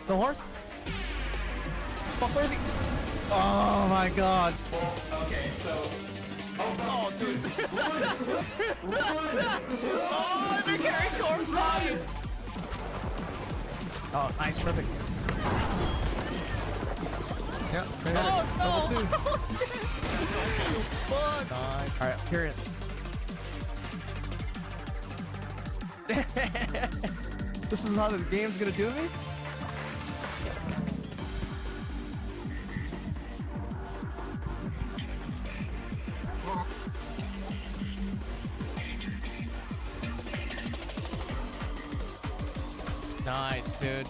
No horse? Fuck, where is he? Oh my god. Okay, so... Oh, dude. Run! Oh, they're carrying corpse body! Oh, nice, perfect. Yeah, Oh no! Fuck! Nice. Alright, period. This is how the game's gonna do me? Nice, dude.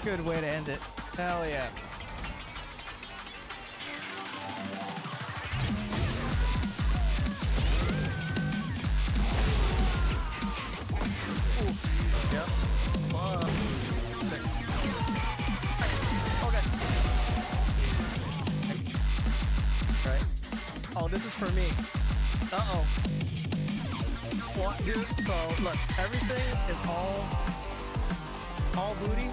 Good way to end it. Hell yeah. Yep. Sick. Okay. Right. Oh, this is for me. Uh-oh. What, dude? So, look, everything is all booty.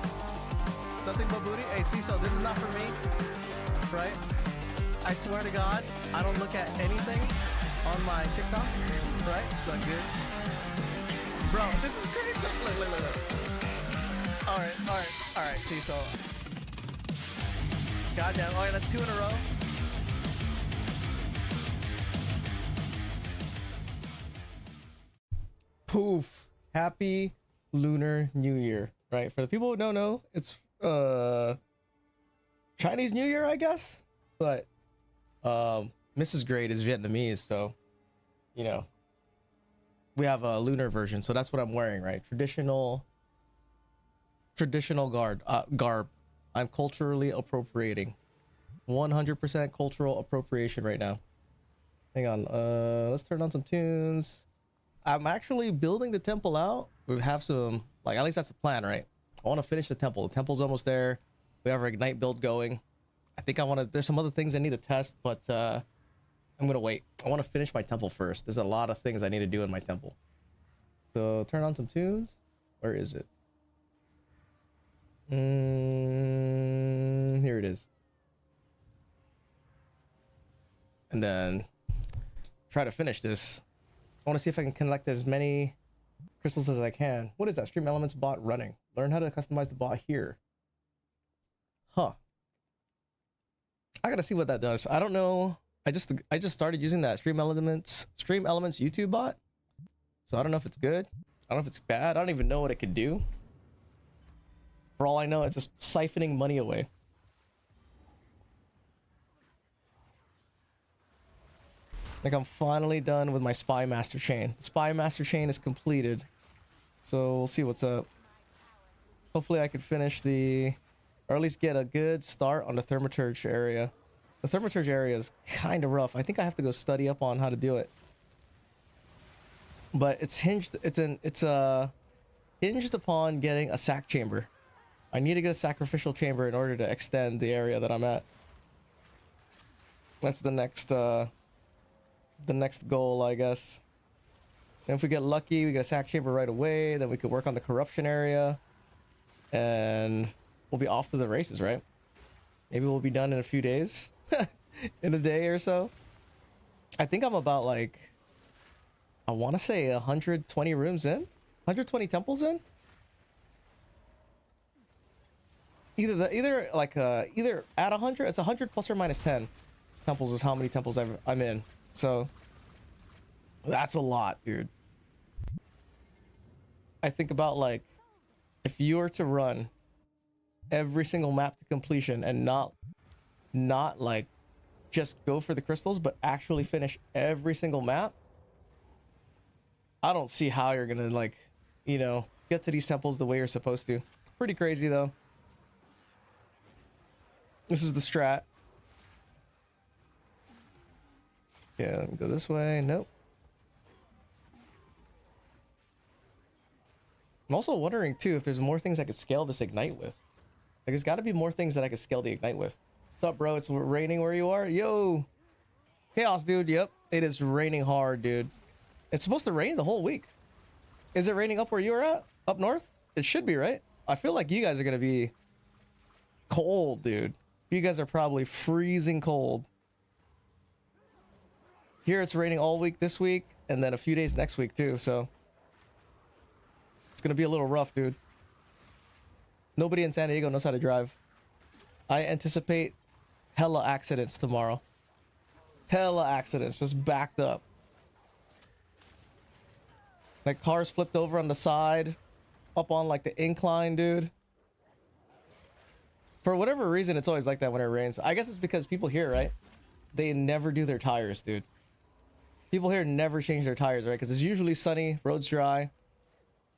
Nothing but booty. Hey, see, so this is not for me. Right? I swear to God, I don't look at anything on my TikTok. Right? Look, dude. Bro, this is crazy. Look. Alright. See, so. Goddamn. Oh, yeah, that's 2 in a row. Poof. Happy Lunar New Year. Right? For the people who don't know, it's Chinese New Year, I guess. But Mrs. Great is Vietnamese, so you know. We have a lunar version, so that's what I'm wearing, right? Traditional garb. I'm culturally appropriating. 100% cultural appropriation right now. Hang on, let's turn on some tunes. I'm actually building the temple out. We have some, like, at least that's the plan, right? I want to finish the temple. The temple's almost there. We have our ignite build going. I think I want to, there's some other things I need to test, but I'm gonna wait. I want to finish my temple first. There's a lot of things I need to do in my temple. So turn on some tunes. Where is it? Here it is. And then try to finish this. I want to see if I can collect as many crystals as I can. What is that? Stream Elements bot running. Learn how to customize the bot here. Huh. I gotta see what that does. I don't know. I just started using that Stream Elements YouTube bot. So I don't know if it's good. I don't know if it's bad. I don't even know what it could do. For all I know, it's just siphoning money away. Like, I'm finally done with my Spy Master chain. The Spy Master chain is completed. So we'll see what's up. Hopefully I can finish or at least get a good start on the Thermaturge area. The Thermaturge area is kind of rough. I think I have to go study up on how to do it. But it's hinged upon getting a sac chamber. I need to get a sacrificial chamber in order to extend the area that I'm at. That's the next goal, I guess. And if we get lucky, we get a sac chamber right away, then we could work on the corruption area. And we'll be off to the races, right? Maybe we'll be done in a few days. In a day or so. I think I'm about, like, I want to say 120 rooms in, 120 temples in. Either at 100, it's 100 plus or minus 10 temples is how many temples I'm in. So that's a lot, dude. I think about, like, if you were to run every single map to completion and not like just go for the crystals, but actually finish every single map, I don't see how you're gonna, like, you know, get to these temples the way you're supposed to. Pretty crazy though. This is the strat. Yeah, let me go this way. Nope. I'm also wondering too if there's more things I could scale this ignite with. Like, there's got to be more things that I could scale the ignite with. What's up, bro? It's raining where you are? Yo! Chaos, dude. Yep. It is raining hard, dude. It's supposed to rain the whole week. Is it raining up where you are at? Up north? It should be, right? I feel like you guys are going to be cold, dude. You guys are probably freezing cold. Here it's raining all week this week, and then a few days next week too, so it's gonna be a little rough, dude. Nobody in San Diego knows how to drive. I anticipate hella accidents tomorrow. Hella accidents, just backed up. Like cars flipped over on the side, up on like the incline, dude. For whatever reason, it's always like that when it rains. I guess it's because people here, right? They never do their tires, dude. People here never change their tires, right? Because it's usually sunny, roads dry.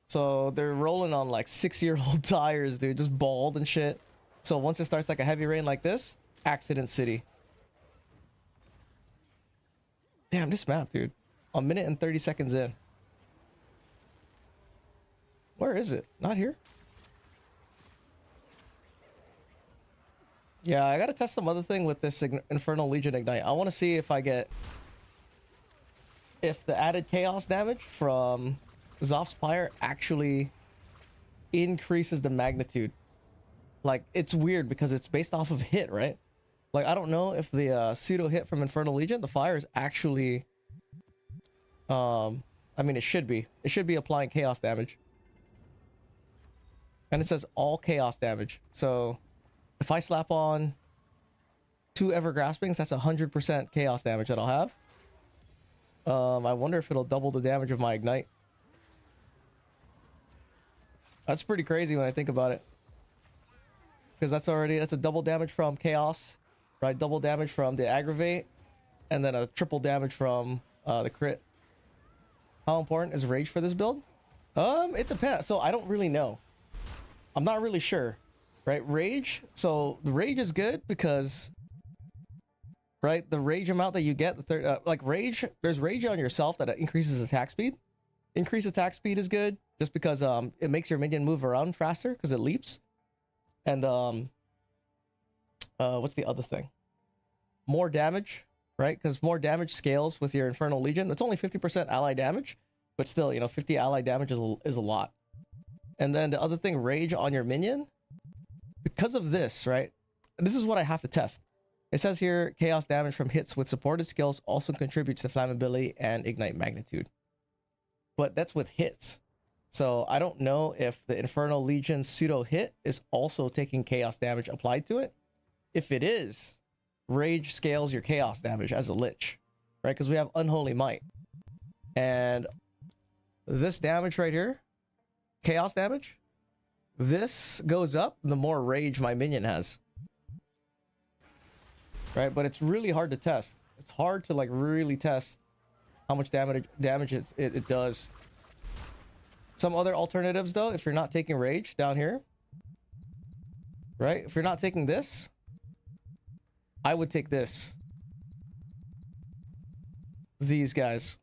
So they're rolling on like 6-year-old tires, dude, just bald and shit. So once it starts like a heavy rain like this, accident city. Damn, this map, dude. A minute and 30 seconds in. Where is it? Not here? Yeah, I gotta test some other thing with this Infernal Legion Ignite. I want to see if I get... if the added chaos damage from Zoph's Pyre actually increases the magnitude. Like, it's weird because it's based off of hit, right? Like, I don't know if the pseudo hit from Infernal Legion, the fire is actually... I mean, it should be. It should be applying chaos damage. And it says all chaos damage. So, if I slap on 2 Ever Graspings, that's 100% chaos damage that I'll have. I wonder if it'll double the damage of my Ignite. That's pretty crazy when I think about it. Because that's a double damage from Chaos, right? Double damage from the Aggravate, and then a triple damage from the crit. How important is Rage for this build? It depends. So I don't really know. I'm not really sure, right? Rage. So the Rage is good because, right? The Rage amount that you get, the third, like Rage, there's Rage on yourself that increases attack speed. Increased attack speed is good just because it makes your minion move around faster because it leaps. And what's the other thing? More damage, right? Because more damage scales with your Infernal Legion. It's only 50% ally damage, but still, you know, 50 ally damage is a lot. And then the other thing, Rage on your minion. Because of this, right? This is what I have to test. It says here, chaos damage from hits with supported skills also contributes to flammability and ignite magnitude. But that's with hits. So I don't know if the Infernal Legion pseudo hit is also taking chaos damage applied to it. If it is, Rage scales your chaos damage as a lich, right? Because we have Unholy Might. And this damage right here, chaos damage, this goes up the more rage my minion has. Right? But it's really hard to test. It's hard to like really test how much damage it does. Some other alternatives though, if you're not taking rage down here, right? If you're not taking this, I would take this. These guys.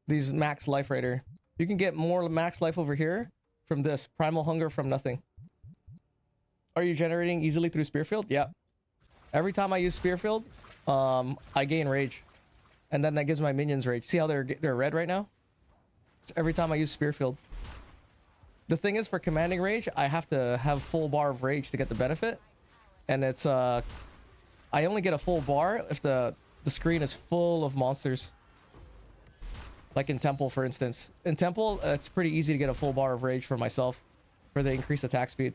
These max life right here. You can get more max life over here from this. Primal Hunger from nothing. Are you generating easily through Spearfield? Yeah. Every time I use Spearfield, I gain rage. And then that gives my minions rage. See how they're red right now? It's every time I use Spearfield. The thing is, for commanding rage, I have to have full bar of rage to get the benefit. And it's, I only get a full bar if the screen is full of monsters. Like in Temple, for instance. In Temple, it's pretty easy to get a full bar of rage for myself for the increased attack speed.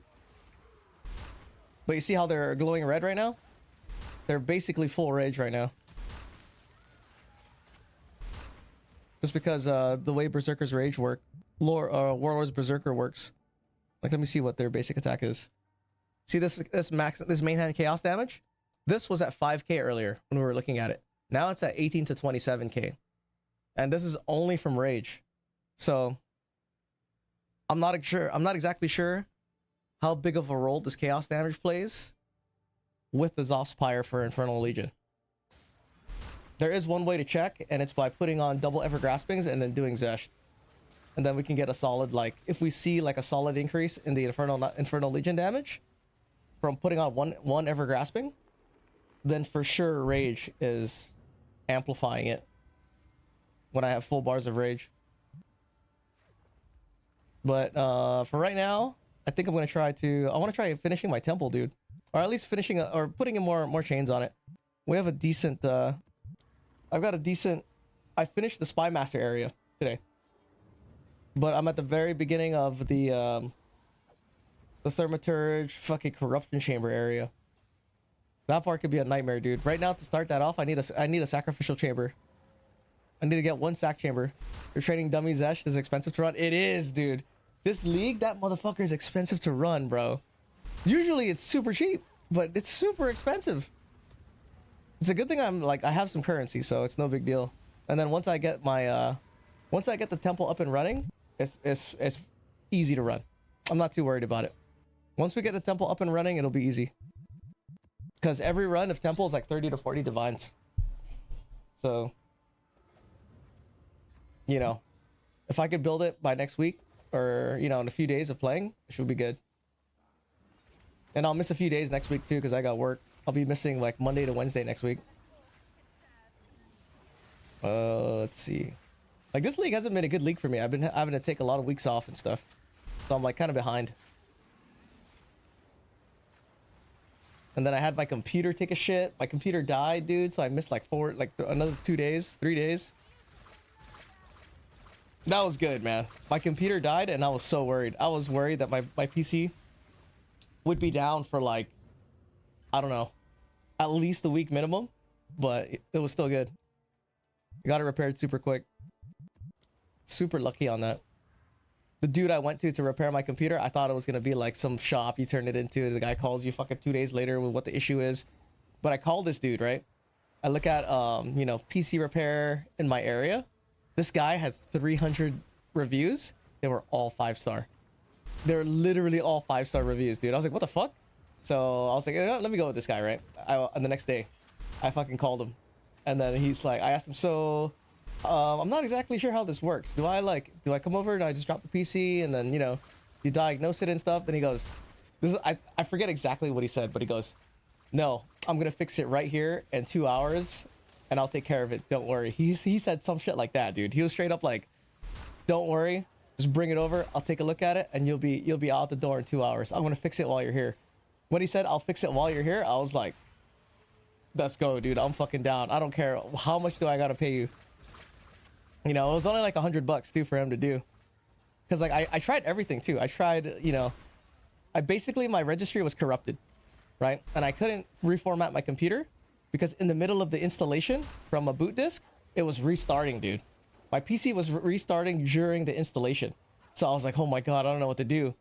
But you see how they're glowing red right now? They're basically full rage right now. Just because the way Berserker's rage work, Warlord's Berserker works. Like, let me see what their basic attack is. See this main hand chaos damage? This was at 5k earlier when we were looking at it. Now it's at 18 to 27k. And this is only from rage. So I'm not exactly sure how big of a role this chaos damage plays with the Zoph's Pyre for Infernal Legion. There is one way to check, and it's by putting on double Ever Graspings and then doing Zesht. And then we can get a solid, like, if we see like a solid increase in the Infernal Legion damage from putting on one Ever Grasping, then for sure Rage is amplifying it when I have full bars of Rage. But for right now, I think I'm gonna try finishing my Temple, dude. or at least finishing or putting in more chains on it. We have a decent. I've got a decent. I finished the Spy Master area today, but I'm at the very beginning of the Thaumaturge fucking corruption chamber area. That part could be a nightmare, dude. Right now, to start that off, I need a sacrificial chamber. I need to get one sack chamber. You're trading dummy Zesh is expensive to run. It is, dude. This league, that motherfucker is expensive to run, bro. Usually it's super cheap, but it's super expensive. It's a good thing I have some currency, so it's no big deal. And then once I get my once I get the temple up and running, it's easy to run. I'm not too worried about it. Once we get the temple up and running, it'll be easy. Because every run of temple is like 30 to 40 divines. So, you know, if I could build it by next week, or, you know, in a few days of playing, it should be good. And I'll miss a few days next week too, because I got work. I'll be missing like Monday to Wednesday next week. Let's see. Like, this league hasn't been a good league for me. I've been having to take a lot of weeks off and stuff. So I'm like kind of behind. And then I had my computer take a shit. My computer died, dude. So I missed like another 2 days, 3 days. That was good, man. My computer died and I was so worried. I was worried that my PC would be down for like, I don't know, at least a week minimum. But it was still good. I got it repaired super quick. Super lucky on that. The dude I went to repair my computer, I thought it was going to be like some shop you turn it into. The guy calls you fucking 2 days later with what the issue is. But I called this dude, right? I look at, you know, PC repair in my area. This guy had 300 reviews. They were all 5-star. They're literally all 5-star reviews, dude. I was like, what the fuck? So I was like, let me go with this guy, right? And the next day, I fucking called him. And then he's like, I asked him, so... I'm not exactly sure how this works. Do I come over and I just drop the PC and then, you know, you diagnose it and stuff? Then he goes, I forget exactly what he said, but he goes, no, I'm going to fix it right here in 2 hours and I'll take care of it. Don't worry. He said some shit like that, dude. He was straight up like, don't worry. Just bring it over. I'll take a look at it and you'll be out the door in 2 hours. I'm going to fix it while you're here. When he said, I'll fix it while you're here, I was like, let's go, dude. I'm fucking down. I don't care. How much do I got to pay you? You know, it was only like $100 too for him to do. Because like I tried everything too. I tried, you know, basically my registry was corrupted, right? And I couldn't reformat my computer because in the middle of the installation from a boot disk, it was restarting, dude. My PC was restarting during the installation. So I was like, oh my God, I don't know what to do.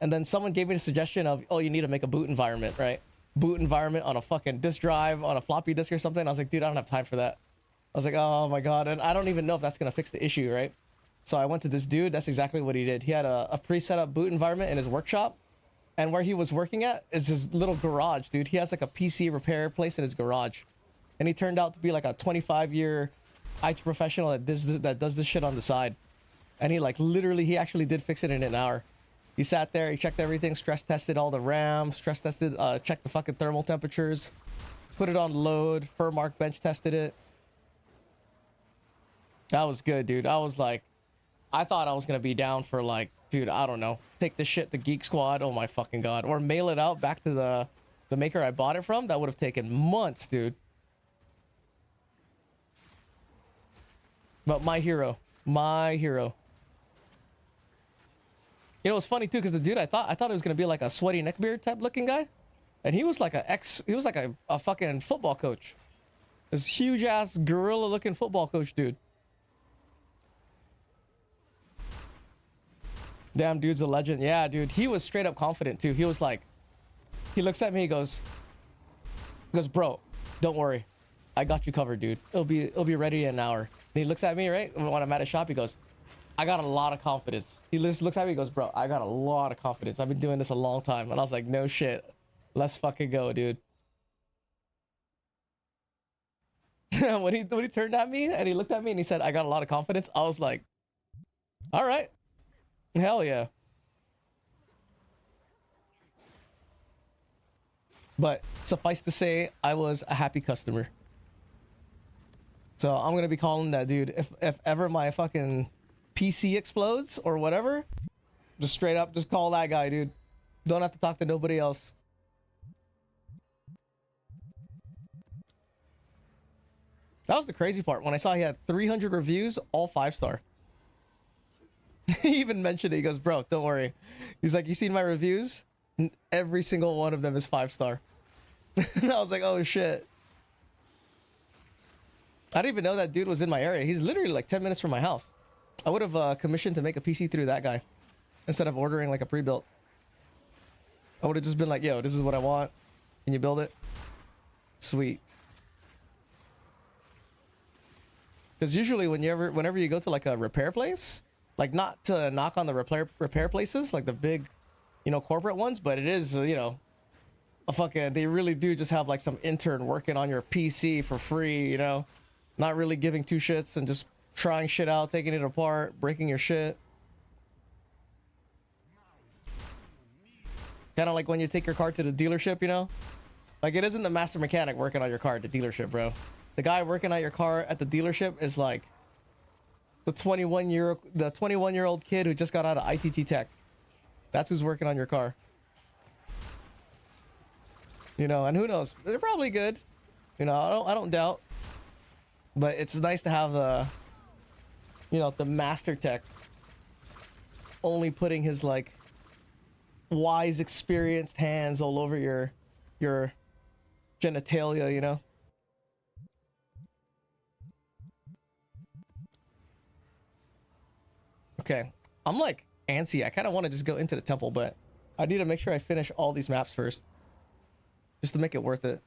And then someone gave me the suggestion of, oh, you need to make a boot environment, right? Boot environment on a fucking disk drive, on a floppy disk or something. I was like, dude, I don't have time for that. I was like, oh my God. And I don't even know if that's going to fix the issue, right? So I went to this dude. That's exactly what he did. He had a pre-set up boot environment in his workshop. And where he was working at is his little garage, dude. He has like a PC repair place in his garage. And he turned out to be like a 25-year IT professional that does this shit on the side. And he actually did fix it in an hour. He sat there, he checked everything, stress tested all the RAM, checked the fucking thermal temperatures, put it on load, Furmark bench tested it. That was good, dude. I was like, I thought I was going to be down for like, dude, I don't know. Take this shit to Geek Squad. Oh my fucking God. Or mail it out back to the maker I bought it from. That would have taken months, dude. But my hero. My hero. You know, it was funny too, because the dude, I thought it was going to be like a sweaty neckbeard type looking guy. And he was like a fucking football coach. This huge ass gorilla looking football coach, dude. Damn, dude's a legend. Yeah, dude. He was straight up confident too. He was like, he looks at me, he goes, bro, don't worry. I got you covered, dude. It'll be ready in an hour. And he looks at me, right? When I'm at a shop, he goes, I got a lot of confidence. He just looks at me, he goes, bro, I got a lot of confidence. I've been doing this a long time. And I was like, no shit. Let's fucking go, dude. when he turned at me and he looked at me and he said, I got a lot of confidence, I was like, all right. Hell yeah. But suffice to say, I was a happy customer. So I'm gonna be calling that dude. If ever my fucking PC explodes or whatever, just straight up just call that guy, dude. Don't have to talk to nobody else. That was the crazy part. When I saw he had 300 reviews, all 5-star. He even mentioned it. He goes, bro, don't worry. He's like, you seen my reviews? Every single one of them is 5-star. And I was like, oh shit. I didn't even know that dude was in my area. He's literally like 10 minutes from my house. I would have commissioned to make a PC through that guy instead of ordering like a pre-built. I would have just been like, yo, this is what I want. Can you build it? Sweet. Because usually whenever you go to like a repair place, like not to knock on the repair places, like the big, you know, corporate ones, but it is, you know, a fucking, they really do just have like some intern working on your PC for free, you know, not really giving two shits and just trying shit out, taking it apart, breaking your shit. Kind of like when you take your car to the dealership, you know, like it isn't the master mechanic working on your car at the dealership, bro. The guy working on your car at the dealership is like the 21-year-old kid who just got out of ITT Tech. That's who's working on your car. You know, and who knows? They're probably good. You know, I don't doubt. But it's nice to have the, you know, the master tech only putting his like wise, experienced hands all over your genitalia, you know. Okay, I'm like antsy. I kind of want to just go into the temple, but I need to make sure I finish all these maps first, just to make it worth it.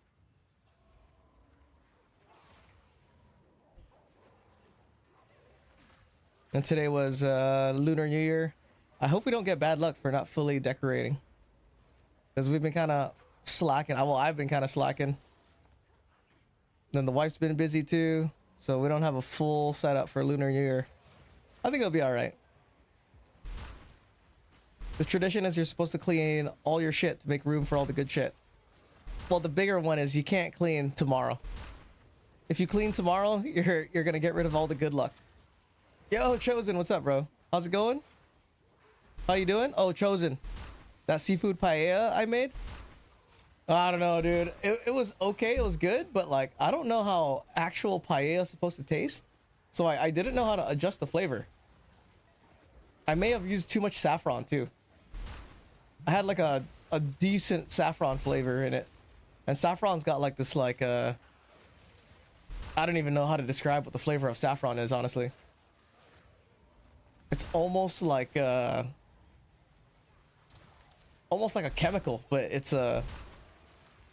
And today was Lunar New Year. I hope we don't get bad luck for not fully decorating, because we've been kind of slacking. Well, I've been kind of slacking. Then the wife's been busy too, so we don't have a full setup for Lunar New Year. I think it'll be all right. The tradition is you're supposed to clean all your shit to make room for all the good shit. Well, the bigger one is you can't clean tomorrow. If you clean tomorrow, you're gonna get rid of all the good luck. Yo, Chosen, what's up, bro? How's it going? How you doing? Oh, Chosen, that seafood paella I made? I don't know, dude. It was okay. It was good, but like I don't know how actual paella is supposed to taste, so I didn't know how to adjust the flavor. I may have used too much saffron too. I had like a decent saffron flavor in it, and saffron's got like this like I don't even know how to describe what the flavor of saffron is, honestly. It's almost like a chemical, but it's a,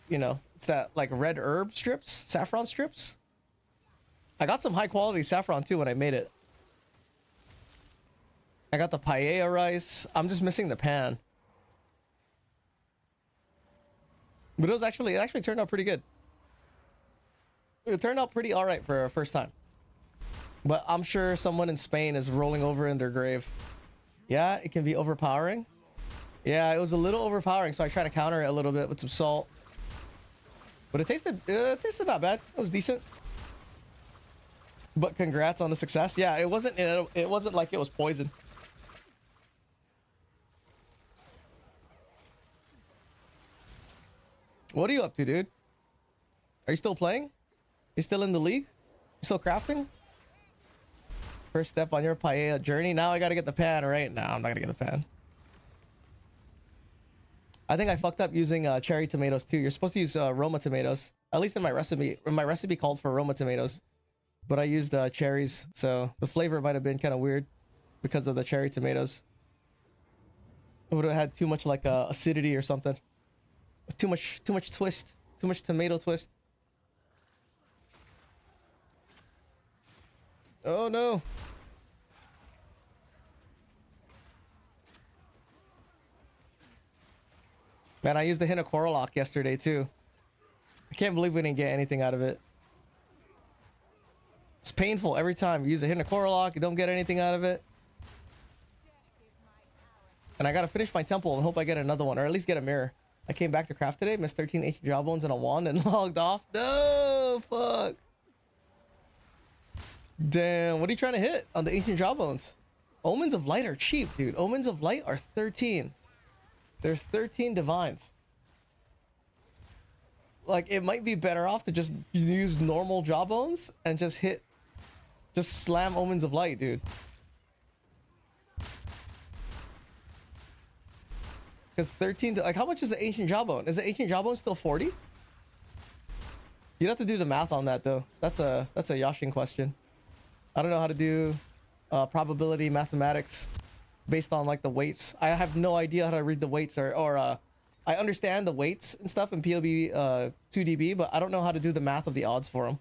you know, it's that like red herb strips, saffron strips. I got some high quality saffron too when I made it. I got the paella rice. I'm just missing the pan. But it actually turned out pretty good. It turned out pretty all right for a first time. But I'm sure someone in Spain is rolling over in their grave. Yeah, it can be overpowering. Yeah, it was a little overpowering, so I tried to counter it a little bit with some salt. But it tasted not bad. It was decent. But congrats on the success. Yeah, it wasn't like it was poison. What are you up to, dude? Are you still playing? You still in the league? You still crafting? First step on your paella journey. Now I gotta get the pan, right? No, I'm not gonna get the pan. I think I fucked up using cherry tomatoes too. You're supposed to use Roma tomatoes. At least in my recipe. My recipe called for Roma tomatoes, but I used cherries, so the flavor might have been kind of weird because of the cherry tomatoes. It would have had too much like acidity or something. Too much twist. Too much tomato twist. Oh no. Man, I used the Hinokorolok yesterday too. I can't believe we didn't get anything out of it. It's painful every time you use a Hinokorolok, you don't get anything out of it. And I gotta finish my temple and hope I get another one, or at least get a mirror. I came back to craft today, missed 13 ancient jawbones and a wand, and logged off. No, fuck. Damn, what are you trying to hit on the ancient jawbones? Omens of Light are cheap, dude. Omens of Light are 13. There's 13 divines. Like, it might be better off to just use normal jawbones and just slam Omens of Light, dude. Because 13, like, how much is the Ancient Jawbone? Is the Ancient Jawbone still 40? You'd have to do the math on that, though. That's a Yashin question. I don't know how to do probability mathematics based on, like, the weights. I have no idea how to read the weights or I understand the weights and stuff in POB 2DB, but I don't know how to do the math of the odds for them.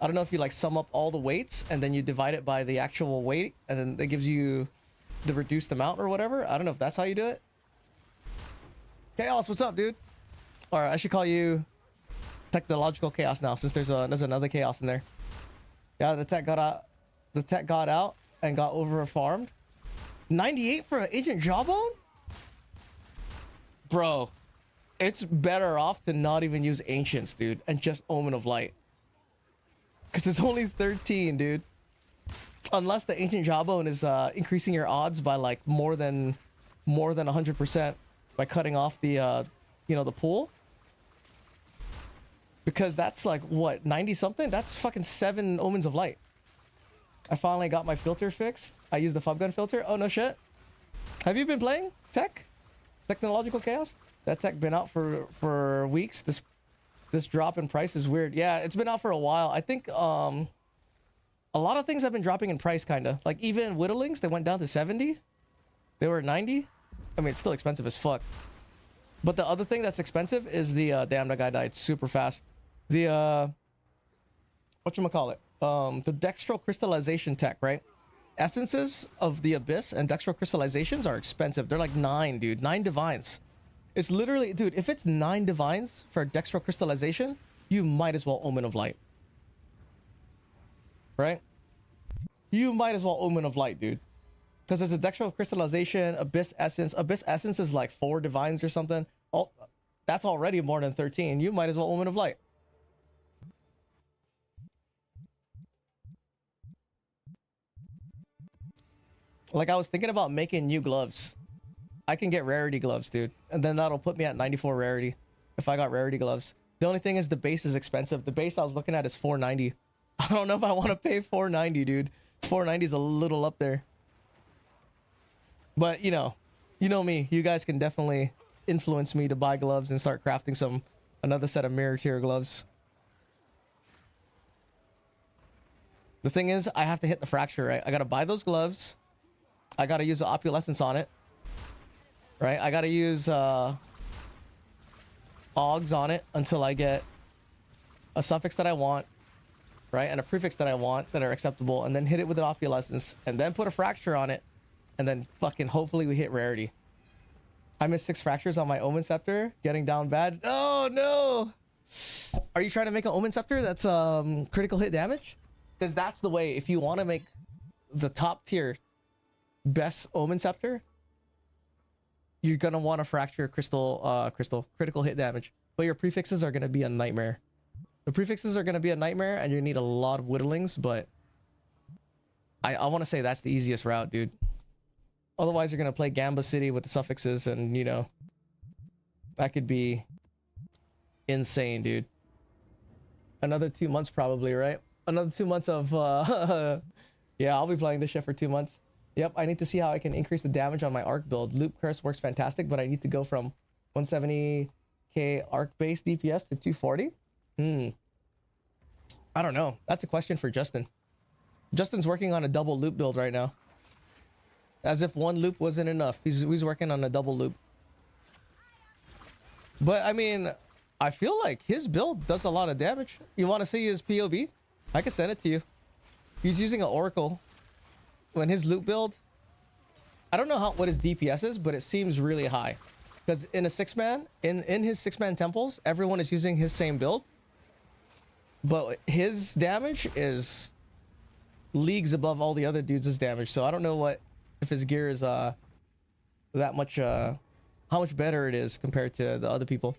I don't know if you, like, sum up all the weights and then you divide it by the actual weight and then it gives you the reduced amount or whatever. I don't know if that's how you do it. Chaos, what's up, dude? Or I should call you Technological Chaos now, since there's another Chaos in there. Yeah, the tech got out. The tech got out and got over farmed. 98 for an Ancient Jawbone? Bro, it's better off to not even use Ancients, dude, and just Omen of Light. Because it's only 13, dude. Unless the Ancient Jawbone is increasing your odds by, like, more than 100% by cutting off the, you know, the pool. Because that's, like, what, 90 something? That's fucking 7 Omens of Light. I finally got my filter fixed. I used the Fub Gun filter. Oh, no shit. Have you been playing Tech? Technological Chaos? That tech been out for weeks. This drop in price is weird. Yeah, it's been out for a while. I think a lot of things have been dropping in price, kind of. Like, even Whittlings, they went down to 70. They were 90. I mean, it's still expensive as fuck. But the other thing that's expensive is the damn, that guy died super fast. The whatchamacallit? The dextrocrystallization tech, right? Essences of the Abyss and dextrocrystallizations are expensive. They're like 9, dude. 9 divines. It's literally, dude, if it's 9 divines for dextrocrystallization, you might as well Omen of Light. Right? You might as well Omen of Light, dude. Because there's a dextrocrystallization, Abyss Essence. Abyss Essence is like 4 divines or something. Oh, that's already more than 13. You might as well Omen of Light. Like, I was thinking about making new gloves. I can get rarity gloves, dude. And then that'll put me at 94 rarity if I got rarity gloves. The only thing is the base is expensive. The base I was looking at is 490. I don't know if I want to pay 490, dude. 490 is a little up there. But, you know me. You guys can definitely influence me to buy gloves and start crafting another set of mirror tier gloves. The thing is, I have to hit the fracture, right? I gotta buy those gloves. I gotta use the opulescence on it. Right? I gotta use Augs on it until I get a suffix that I want. Right? And a prefix that I want that are acceptable. And then hit it with an opulescence. And then put a fracture on it. And then fucking hopefully we hit rarity. I missed 6 fractures on my Omen Scepter. Getting down bad. Oh no! Are you trying to make an Omen Scepter that's critical hit damage? Because that's the way, if you want to make the top tier best Omen Scepter, you're gonna want to fracture critical hit damage. But your prefixes are gonna be a nightmare. The prefixes are gonna be a nightmare, and you need a lot of whittlings. But I want to say that's the easiest route, dude. Otherwise, you're gonna play Gamba City with the suffixes, and you know that could be insane, dude. Another 2 months probably, right? Another 2 months of yeah, I'll be playing this shit for 2 months. Yep, I need to see how I can increase the damage on my arc build. Loop Curse works fantastic, but I need to go from 170k arc base DPS to 240. I don't know. That's a question for Justin. Justin's working on a double loop build right now. As if one loop wasn't enough. He's working on a double loop. But I mean, I feel like his build does a lot of damage. You want to see his POB? I can send it to you. He's using an Oracle. When his loop build, I don't know what his DPS is, but it seems really high. Because in a 6-man, in his 6-man temples, everyone is using his same build. But his damage is leagues above all the other dudes' damage. So I don't know if his gear is that much how much better it is compared to the other people.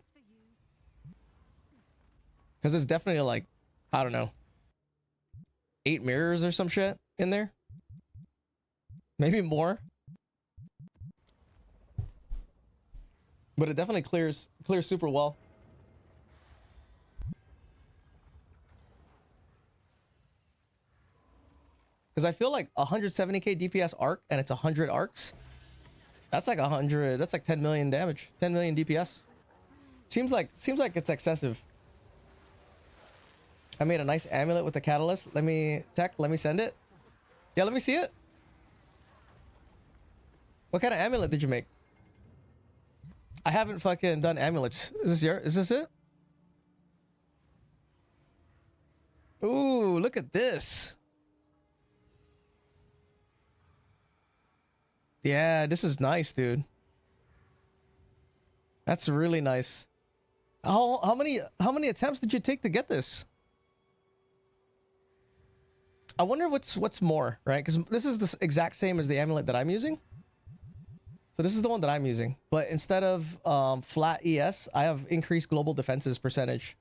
Because it's definitely like, I don't know, 8 mirrors or some shit in there. Maybe more. But it definitely clears super well. Because I feel like 170k DPS arc and it's 100 arcs. That's like 100. That's like 10 million damage. 10 million DPS. Seems like it's excessive. I made a nice amulet with the catalyst. Let me send it. Yeah, let me see it. What kind of amulet did you make? I haven't fucking done amulets. Is this it? Ooh, look at this. Yeah, this is nice, dude. That's really nice. How many attempts did you take to get this? I wonder what's more, right? Because this is the exact same as the amulet that I'm using. So this is the one that I'm using, but instead of flat ES, I have increased global defenses percentage.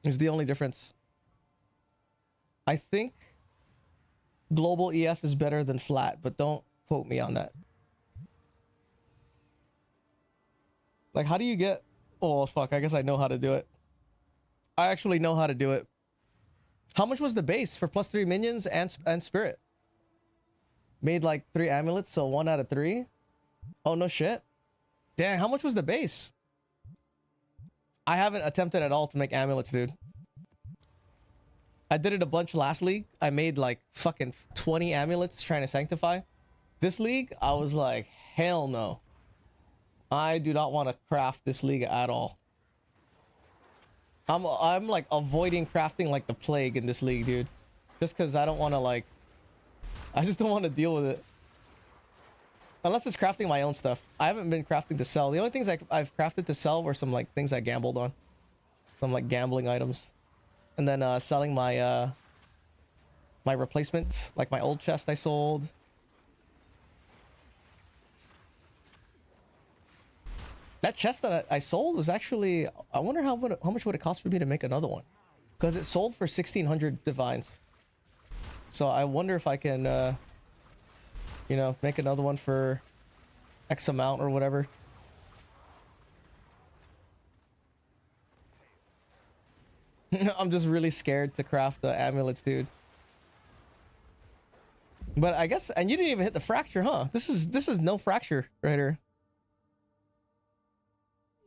Is the only difference. I think global ES is better than flat, but don't quote me on that. Like, how do you get... Oh, fuck. I guess I know how to do it. I actually know how to do it. How much was the base for +3 minions and spirit? Made like 3 amulets, so 1 out of 3. Oh, no shit. Damn, how much was the base? I haven't attempted at all to make amulets, dude. I did it a bunch last league. I made like fucking 20 amulets trying to sanctify. This league, I was like, hell no. I do not want to craft this league at all. I'm like avoiding crafting like the plague in this league, dude. Just because I don't want to like... I just don't want to deal with it. Unless it's crafting my own stuff. I haven't been crafting to sell. The only things I've crafted to sell were some like things I gambled on. Some like gambling items. And then selling my my replacements. Like my old chest I sold. That chest that I sold was actually... I wonder how much would it cost for me to make another one. Because it sold for 1,600 divines. So I wonder if I can, you know, make another one for X amount or whatever. I'm just really scared to craft the amulets, dude. But I guess... And you didn't even hit the fracture, huh? This is no fracture right here.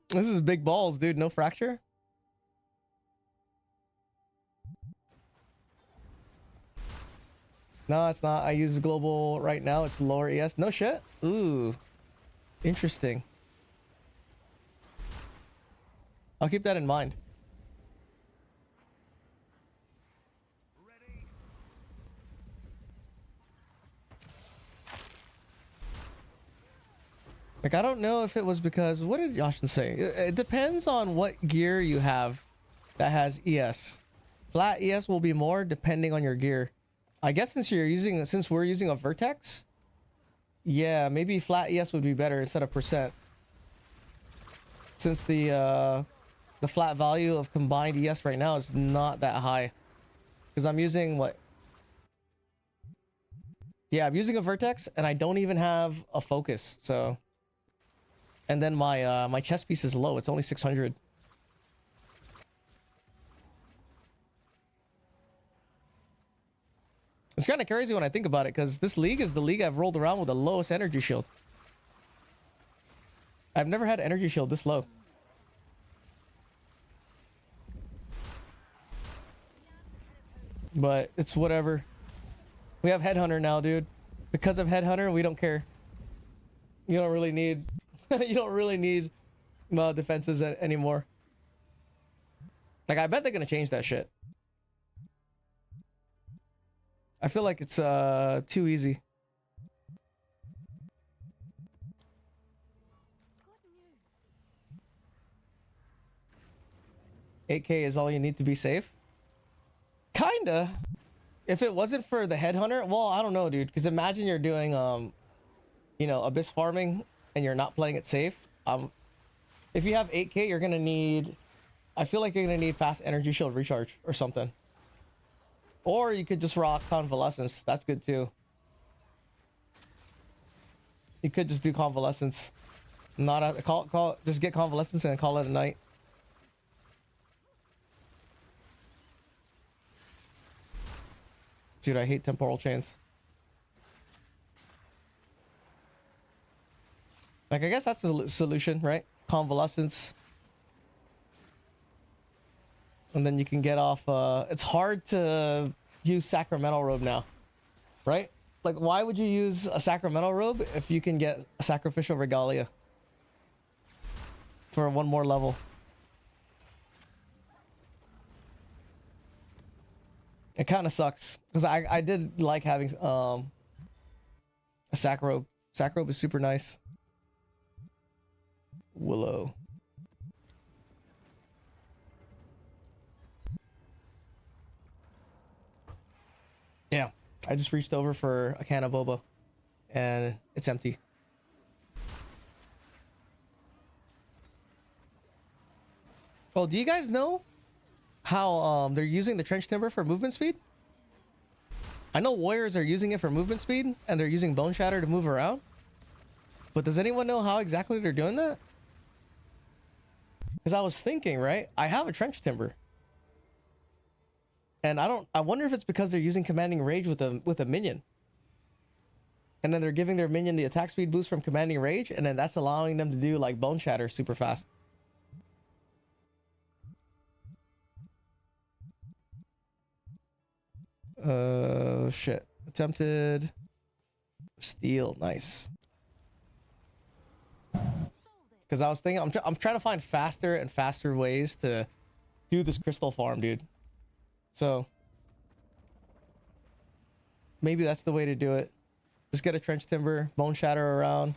This is big balls, dude. No fracture. No, it's not. I use global right now. It's lower ES. No shit. Ooh. Interesting. I'll keep that in mind. Like, I don't know if it was because... What did Yashin say? It depends on what gear you have that has ES. Flat ES will be more depending on your gear. I guess since we're using a vertex, yeah, maybe flat ES would be better instead of percent. Since the flat value of combined ES right now is not that high. Because I'm using what? Yeah, I'm using a vertex and I don't even have a focus, so... And then my my chest piece is low. It's only 600. It's kind of crazy when I think about it, because this league is the league I've rolled around with the lowest energy shield. I've never had energy shield this low. But it's whatever. We have Headhunter now, dude. Because of Headhunter, we don't care. You don't really need... you don't really need defenses anymore. Like, I bet they're gonna change that shit. I feel like it's too easy. $8K is all you need to be safe? Kinda. If it wasn't for the Headhunter, well, I don't know, dude. Because imagine you're doing, you know, abyss farming and you're not playing it safe. If you have 8K, you're gonna need... I feel like you're gonna need fast energy shield recharge or something. Or you could just rock convalescence. That's good too. You could just do convalescence. Not a just get convalescence and call it a night. Dude, I hate temporal chains. Like, I guess that's the solution, right? Convalescence. And then you can get off, it's hard to use Sacramento robe now, right? Like, why would you use a Sacramento robe if you can get a sacrificial regalia for one more level? It kind of sucks because I did like having a sac robe. Sac robe is super nice. Willow. Yeah, I just reached over for a can of boba and it's empty. Oh, do you guys know how they're using the trench timber for movement speed? I know warriors are using it for movement speed and they're using bone shatter to move around. But does anyone know how exactly they're doing that? Because I was thinking, right? I have a trench timber. And I wonder if it's because they're using commanding rage with a minion. And then they're giving their minion the attack speed boost from commanding rage, and then that's allowing them to do like bone shatter super fast. Shit. Attempted steal, nice. Because I was thinking, I'm trying to find faster and faster ways to do this crystal farm, dude. So maybe that's the way to do it. Just get a trench timber, bone shatter around,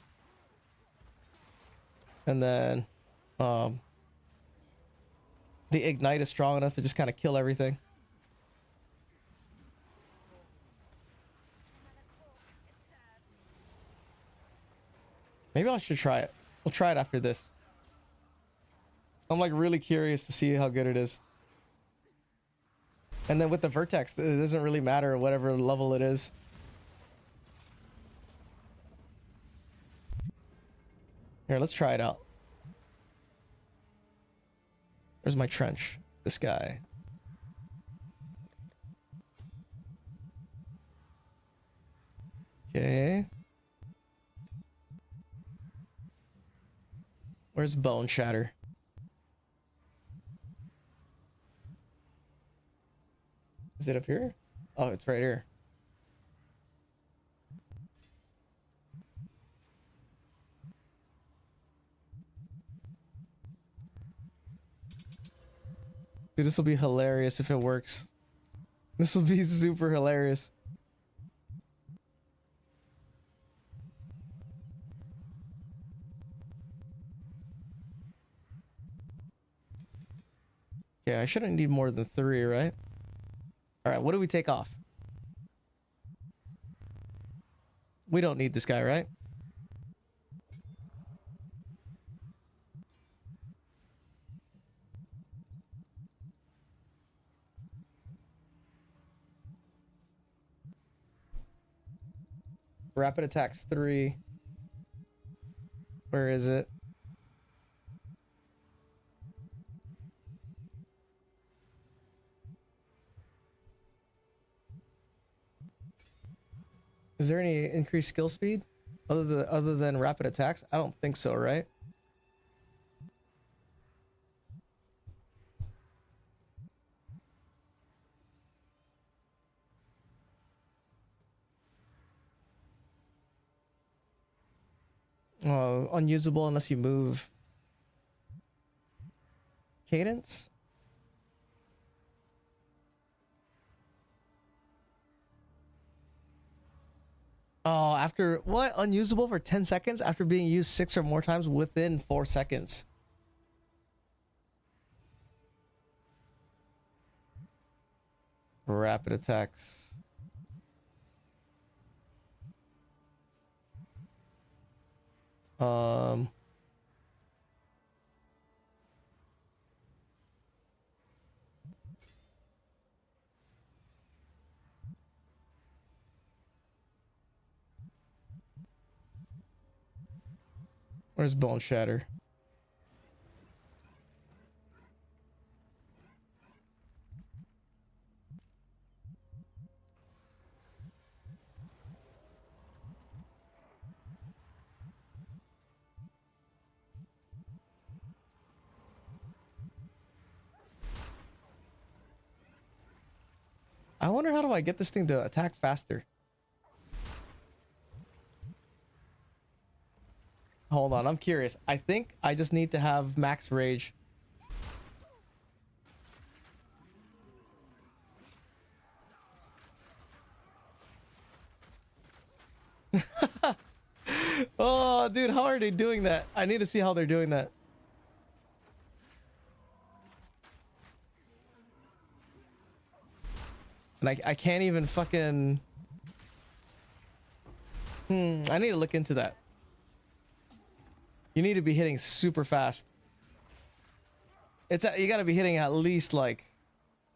and then the ignite is strong enough to just kind of kill everything. Maybe I should try it. We'll try it after this. I'm like really curious to see how good it is. And then with the vertex, it doesn't really matter whatever level it is. Here, let's try it out. Where's my trench? This guy. Okay. Where's bone shatter? Is it up here? Oh, it's right here. Dude, this will be hilarious if it works. This will be super hilarious. Yeah, I shouldn't need more than 3, right? All right, what do we take off? We don't need this guy, right? Rapid attacks 3. Where is it? Is there any increased skill speed other than rapid attacks? I don't think so, right? Unusable unless you move. Cadence? Oh, after what? Unusable for 10 seconds after being used 6 or more times within 4 seconds. Rapid attacks. Where's bone shatter? I wonder how do I get this thing to attack faster? Hold on, I'm curious. I think I just need to have max rage. Oh, dude, how are they doing that? I need to see how they're doing that. And I can't even fucking... I need to look into that. You need to be hitting super fast. You gotta be hitting at least like...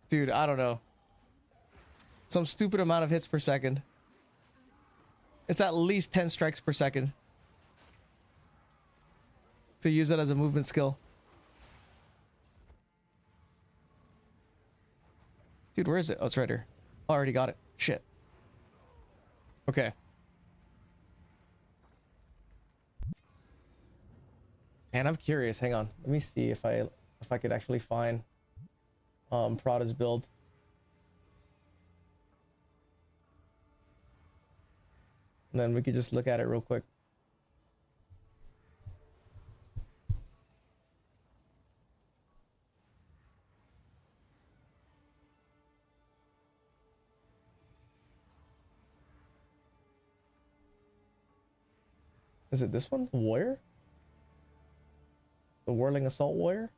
Dude, I don't know. Some stupid amount of hits per second. It's at least 10 strikes per second. To use it as a movement skill. Dude, where is it? Oh, it's right here. Oh, I already got it. Shit. Okay. And I'm curious. Hang on. Let me see if I could actually find Prada's build. And then we could just look at it real quick. Is it this one? Warrior? The Whirling Assault Warrior?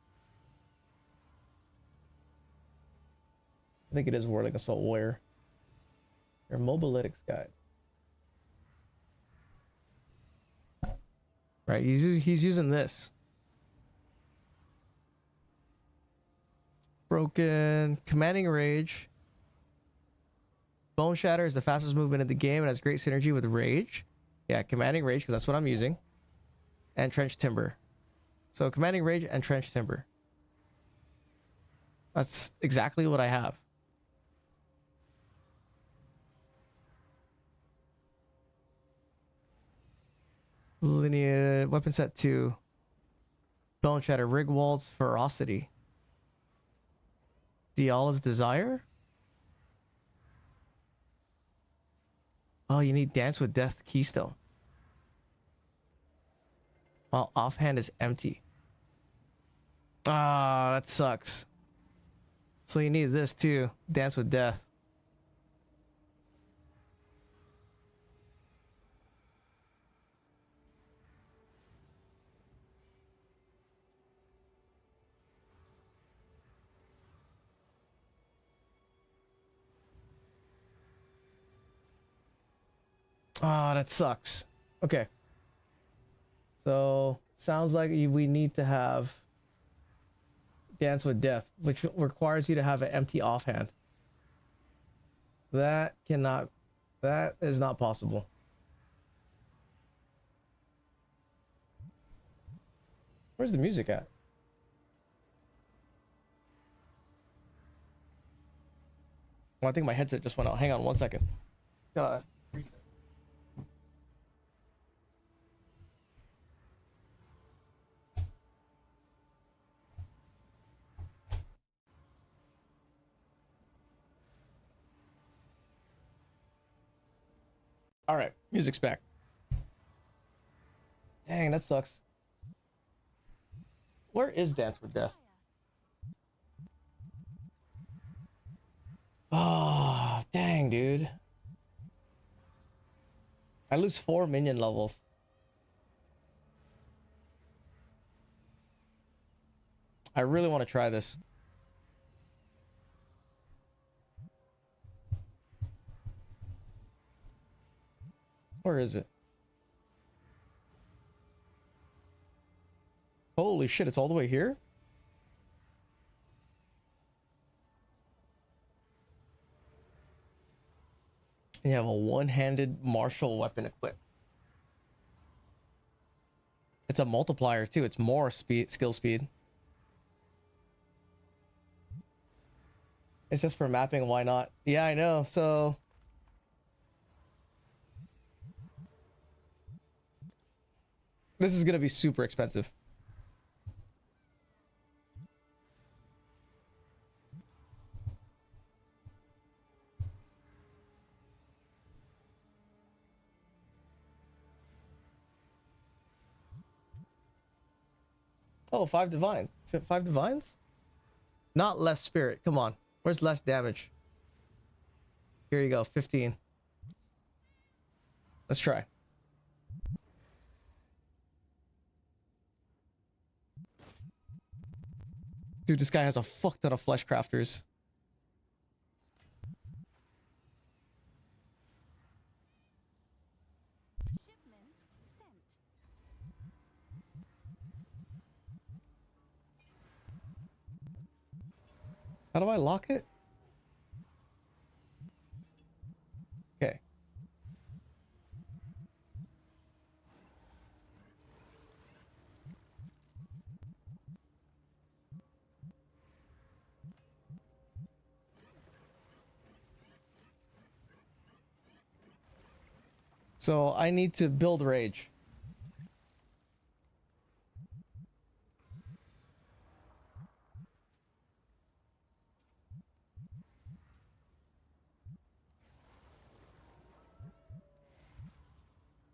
I think it is Whirling Assault Warrior. Your Mobilytics guide. Right, he's using this. Broken. Commanding Rage. Bone Shatter is the fastest movement in the game and has great synergy with Rage. Yeah, Commanding Rage, because that's what I'm using. And Trench Timber. So Commanding Rage and Trench Timber. That's exactly what I have. Linear weapon set 2. Bone Shatter, Rigwald's Ferocity. Diala's Desire? Oh, you need Dance with Death Keystone. While offhand is empty. Ah, that sucks. So you need this too. Dance with Death. Ah, that sucks. Okay. So, sounds like we need to have Dance with Death, which requires you to have an empty offhand. That is not possible. Where's the music at? Well, I think my headset just went out. Hang on one second. Gotta reset. All right, music's back. Dang, that sucks. Where is Dance with Death? Oh, dang, dude. I lose 4 minion levels. I really want to try this. Where is it? Holy shit, it's all the way here? And you have a one-handed martial weapon equipped. It's a multiplier too. It's more speed, skill speed. It's just for mapping, why not? Yeah, I know. So this is gonna be super expensive. Oh, 5 divine. 5 divines? Not less spirit. Come on. Where's less damage? Here you go. 15. Let's try. Dude, this guy has a fuck ton of flesh crafters. How do I lock it? Okay. So I need to build rage.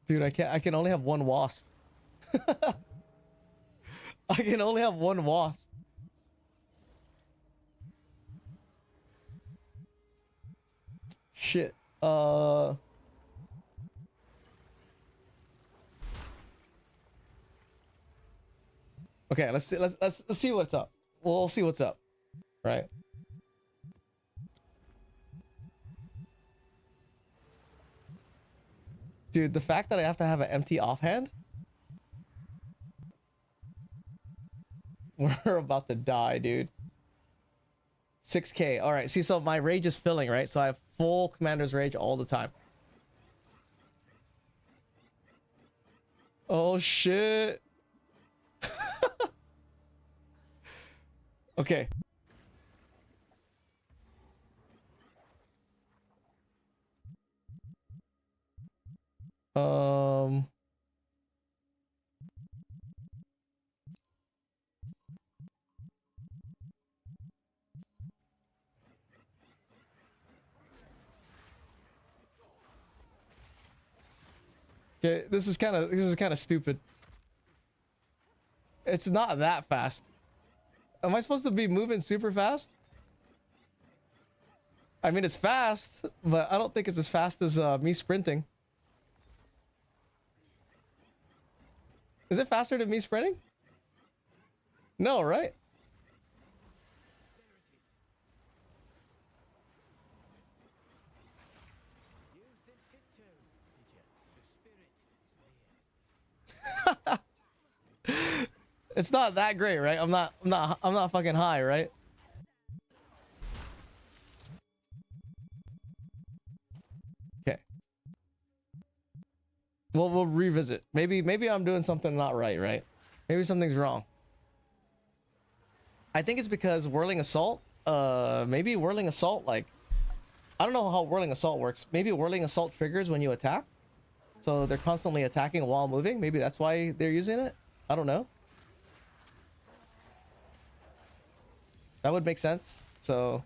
Dude, I can only have one wasp. I can only have one wasp. Shit. Okay, let's see what's up. We'll see what's up. Right. Dude, the fact that I have to have an empty offhand. We're about to die, dude. 6K. All right. See, so my rage is filling, right? So I have full commander's rage all the time. Oh, shit. Okay. Okay, this is kind of stupid. It's not that fast. Am I supposed to be moving super fast? I mean, it's fast, but I don't think it's as fast as me sprinting. Is it faster than me sprinting? No, right? It's not that great, right? I'm not fucking high, right? Okay. Well, we'll revisit. Maybe I'm doing something not right, right? Maybe something's wrong. I think it's because whirling assault, maybe whirling assault, like, I don't know how whirling assault works. Maybe whirling assault triggers when you attack. So they're constantly attacking while moving. Maybe that's why they're using it. I don't know. That would make sense. So,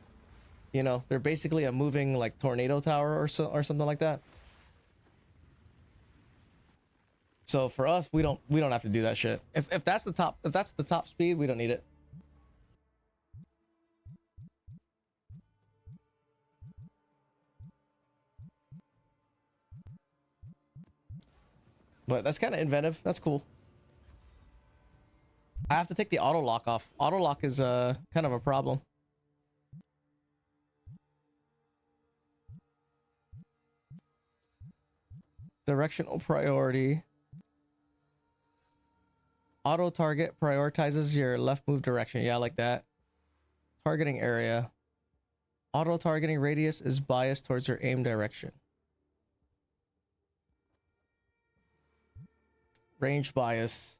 you know, they're basically a moving like tornado tower or something like that. So for us, we don't have to do that shit. If that's the top speed, we don't need it. But that's kind of inventive. That's cool. I have to take the auto lock off. Auto lock is kind of a problem. Directional priority. Auto target prioritizes your left move direction. Yeah, I like that. Targeting area. Auto targeting radius is biased towards your aim direction. Range bias.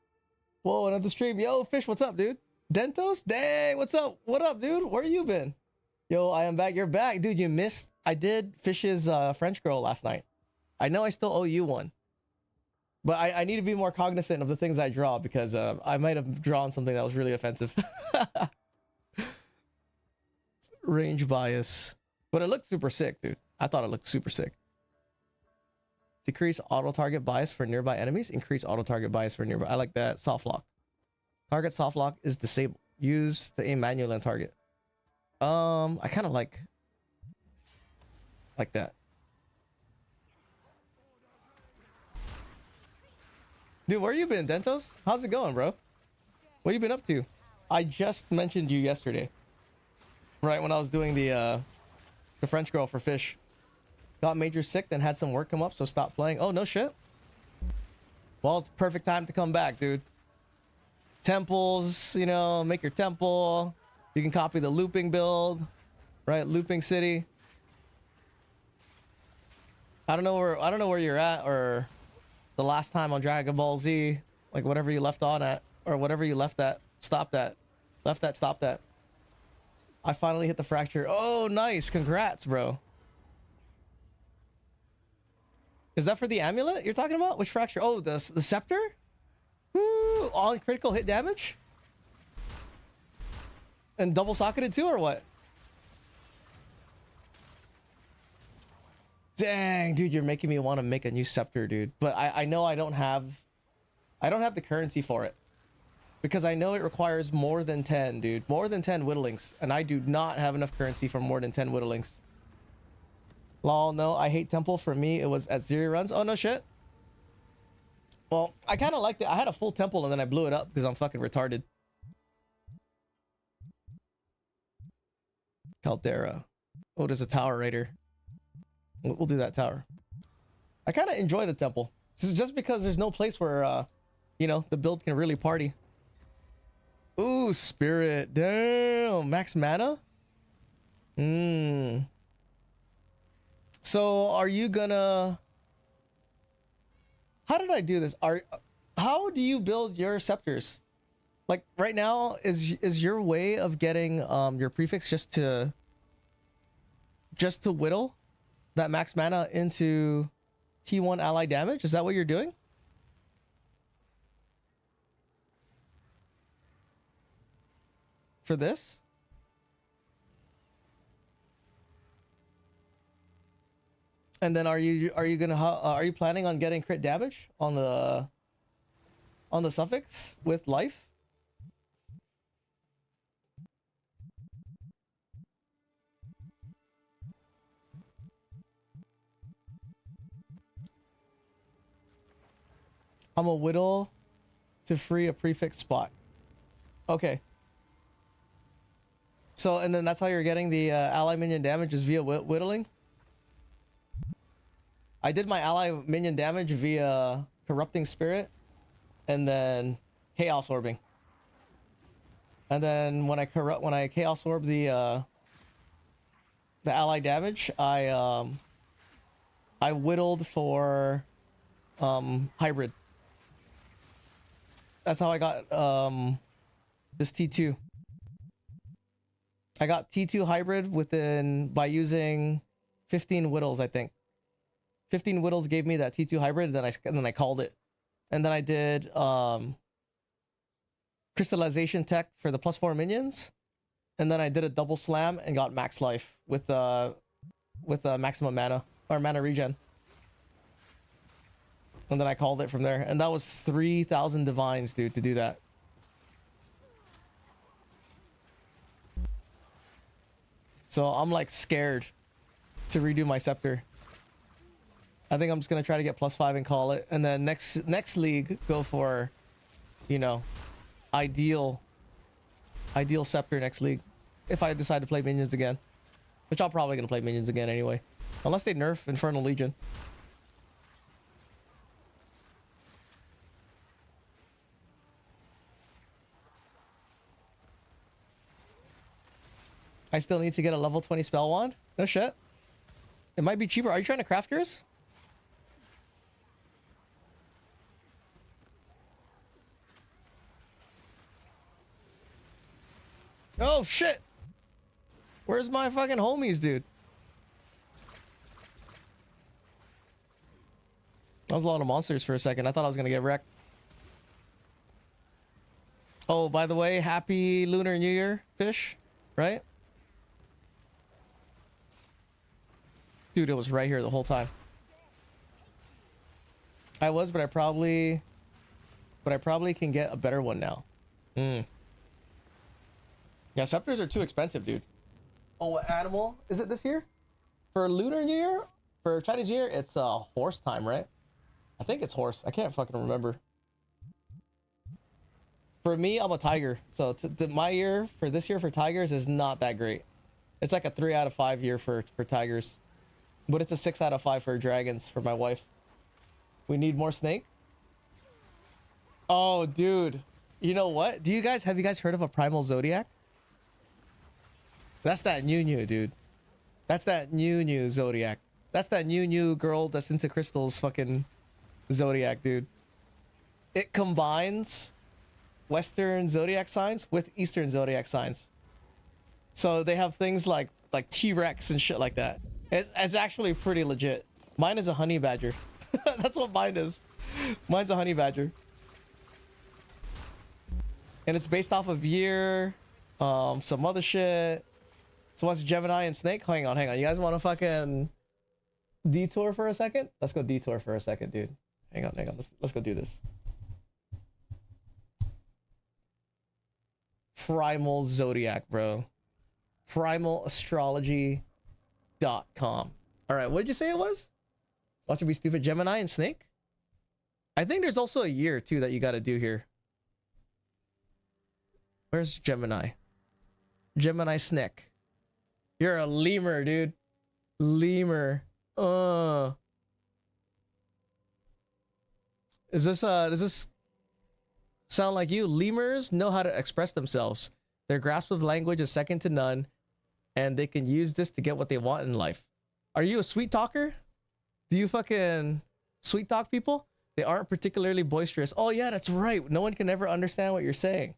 Whoa, another stream. Yo, Fish, what's up, dude? Dentos? Dang, what's up? What up, dude? Where you been? Yo, I am back. You're back. Dude, you missed. I did Fish's French girl last night. I know I still owe you one. But I need to be more cognizant of the things I draw because I might have drawn something that was really offensive. Range bias. But it looked super sick, dude. I thought it looked super sick. Decrease auto target bias for nearby enemies. Increase auto target bias for nearby. I like that. Soft lock. Target soft lock is disabled. Use to aim manually on target. I kind of like that. Dude, where you been, Dentos? How's it going, bro? What you been up to? I just mentioned you yesterday. Right when I was doing the French girl for fish. Got major sick, then had some work come up, so stopped playing. Oh, no shit. Well, it's the perfect time to come back, dude. Temples, you know, make your temple. You can copy the looping build, right? Looping city. I don't know where you're at, or the last time on Dragon Ball Z, like whatever you left on at, or whatever you left at, stopped at, stopped at. I finally hit the fracture. Oh, nice. Congrats, bro. Is that for the amulet you're talking about? Which fracture? Oh, the scepter? Woo, all critical hit damage? And double socketed too, or what? Dang, dude, you're making me want to make a new scepter, dude. But I know I don't have the currency for it. Because I know it requires more than 10, dude. More than 10 whittlings. And I do not have enough currency for more than 10 whittlings. Lol, no, I hate temple. For me, it was at 0 runs. Oh, no shit. Well, I kind of liked it. I had a full temple and then I blew it up because I'm fucking retarded. Caldera. Oh, there's a tower right here. We'll do that tower. I kind of enjoy the temple. This is just because there's no place where, you know, the build can really party. Ooh, spirit. Damn. Max mana? So are you gonna... How did I do this? How do you build your scepters? Like right now, is your way of getting your prefix just to whittle that max mana into T1 ally damage? Is that what you're doing? For this? And then are you planning on getting crit damage on the suffix with life? I'm a whittle to free a prefix spot. Okay. So, and then that's how you're getting the ally minion damage is via whittling? I did my ally minion damage via corrupting spirit and then chaos orbing. And then when I chaos orb the ally damage, I whittled for hybrid. That's how I got this T2. I got T2 hybrid by using 15 whittles, I think. 15 whittles gave me that T2 hybrid, and then I called it. And then I did crystallization tech for the +4 minions. And then I did a double slam and got max life with maximum mana or mana regen. And then I called it from there. And that was 3,000 divines, dude, to do that. So I'm like scared to redo my scepter. I think I'm just gonna try to get +5 and call it, and then next league go for, you know, ideal scepter next league. If I decide to play minions again, which I'm probably gonna play minions again anyway, unless they nerf Infernal Legion. I still need to get a level 20 spell wand. No shit. It might be cheaper. Are you trying to craft yours? Oh shit! Where's my fucking homies, dude? That was a lot of monsters for a second. I thought I was gonna get wrecked. Oh, by the way, happy Lunar New Year, fish, right? Dude, it was right here the whole time. I was, but I probably can get a better one now. Hmm. Yeah, scepters are too expensive, dude. Oh, what animal is it this year? For Lunar New Year? For Chinese New Year, it's horse time, right? I think it's horse. I can't fucking remember. For me, I'm a tiger. So my year for this year for tigers is not that great. It's like a 3 out of 5 year for tigers. But it's a 6 out of 5 for dragons for my wife. We need more snake. Oh, dude. You know what? Have you guys heard of a primal zodiac? That's that new, dude. That's that new zodiac. That's that new girl that's into crystals fucking zodiac, dude. It combines Western zodiac signs with Eastern zodiac signs. So they have things like T-Rex and shit like that. It's actually pretty legit. Mine is a honey badger. That's what mine is. Mine's a honey badger. And it's based off of year, some other shit. So what's Gemini and Snake? Hang on. You guys want to fucking detour for a second? Let's go detour for a second, dude. Hang on. Let's go do this. Primal Zodiac, bro. Primalastrology.com. All right, what did you say it was? Watch it be stupid. Gemini and Snake? I think there's also a year, too, that you got to do here. Where's Gemini? Gemini Snake. You're a lemur, dude. Lemur. Does this sound like you? Lemurs know how to express themselves. Their grasp of language is second to none, and they can use this to get what they want in life. Are you a sweet talker? Do you fucking sweet talk people? They aren't particularly boisterous. Oh yeah, that's right. No one can ever understand what you're saying.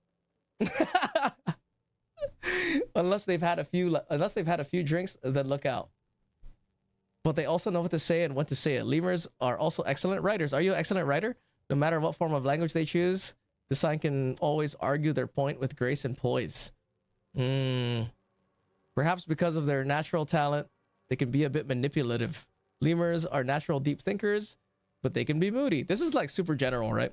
unless they've had a few drinks, then look out. But they also know what to say and when to say it. Lemurs are also excellent writers. Are you an excellent writer? No matter what form of language they choose, the sign can always argue their point with grace and poise. Perhaps because of their natural talent, they can be a bit manipulative. Lemurs are natural deep thinkers, but they can be moody. This is like super general, right?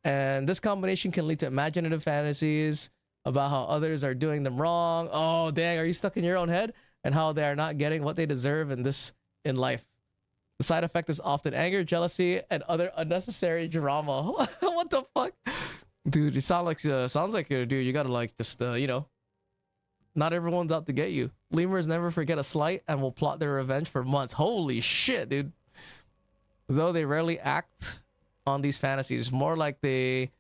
And this combination can lead to imaginative fantasies about how others are doing them wrong. Oh, dang, are you stuck in your own head? And how they are not getting what they deserve in life. The side effect is often anger, jealousy, and other unnecessary drama. What the fuck? Dude, it sounds like dude, you gotta like just, not everyone's out to get you. Lemurs never forget a slight and will plot their revenge for months. Holy shit, dude. Though they rarely act on these fantasies, more like they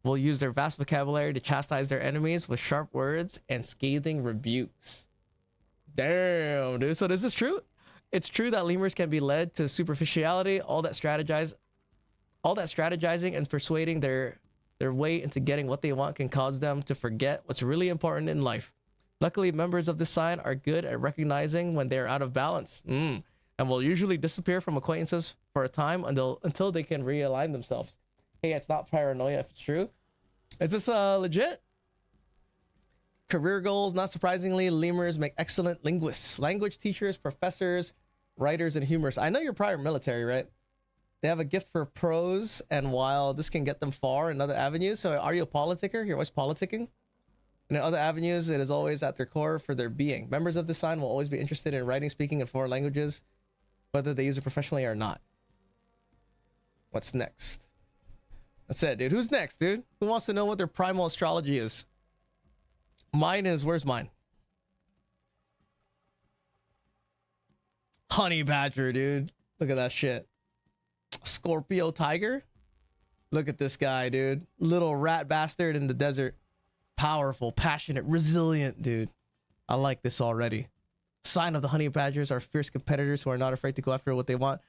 will use their vast vocabulary to chastise their enemies with sharp words and scathing rebukes. Damn, dude. So is this true? It's true that lemurs can be led to superficiality, all that strategizing and persuading their way into getting what they want can cause them to forget what's really important in life. Luckily, members of this sign are good at recognizing when they're out of balance, and will usually disappear from acquaintances for a time until they can realign themselves. Hey, it's not paranoia if it's true. Is this legit? Career goals. Not surprisingly, lemurs make excellent linguists, language teachers, professors, writers, and humorists. I know you're prior military, right? They have a gift for prose, and while this can get them far in other avenues, so are you a politicker? You're always politicking? And in other avenues, it is always at their core for their being. Members of this sign will always be interested in writing, speaking, and foreign languages, whether they use it professionally or not. What's next? That's it, dude. Who's next, dude? Who wants to know what their primal astrology is? Mine is, where's mine? Honey badger, dude. Look at that shit. Scorpio tiger. Look at this guy, dude. Little rat bastard in the desert. Powerful, passionate, resilient, dude. I like this already. Sign of the honey badgers are fierce competitors who are not afraid to go after what they want.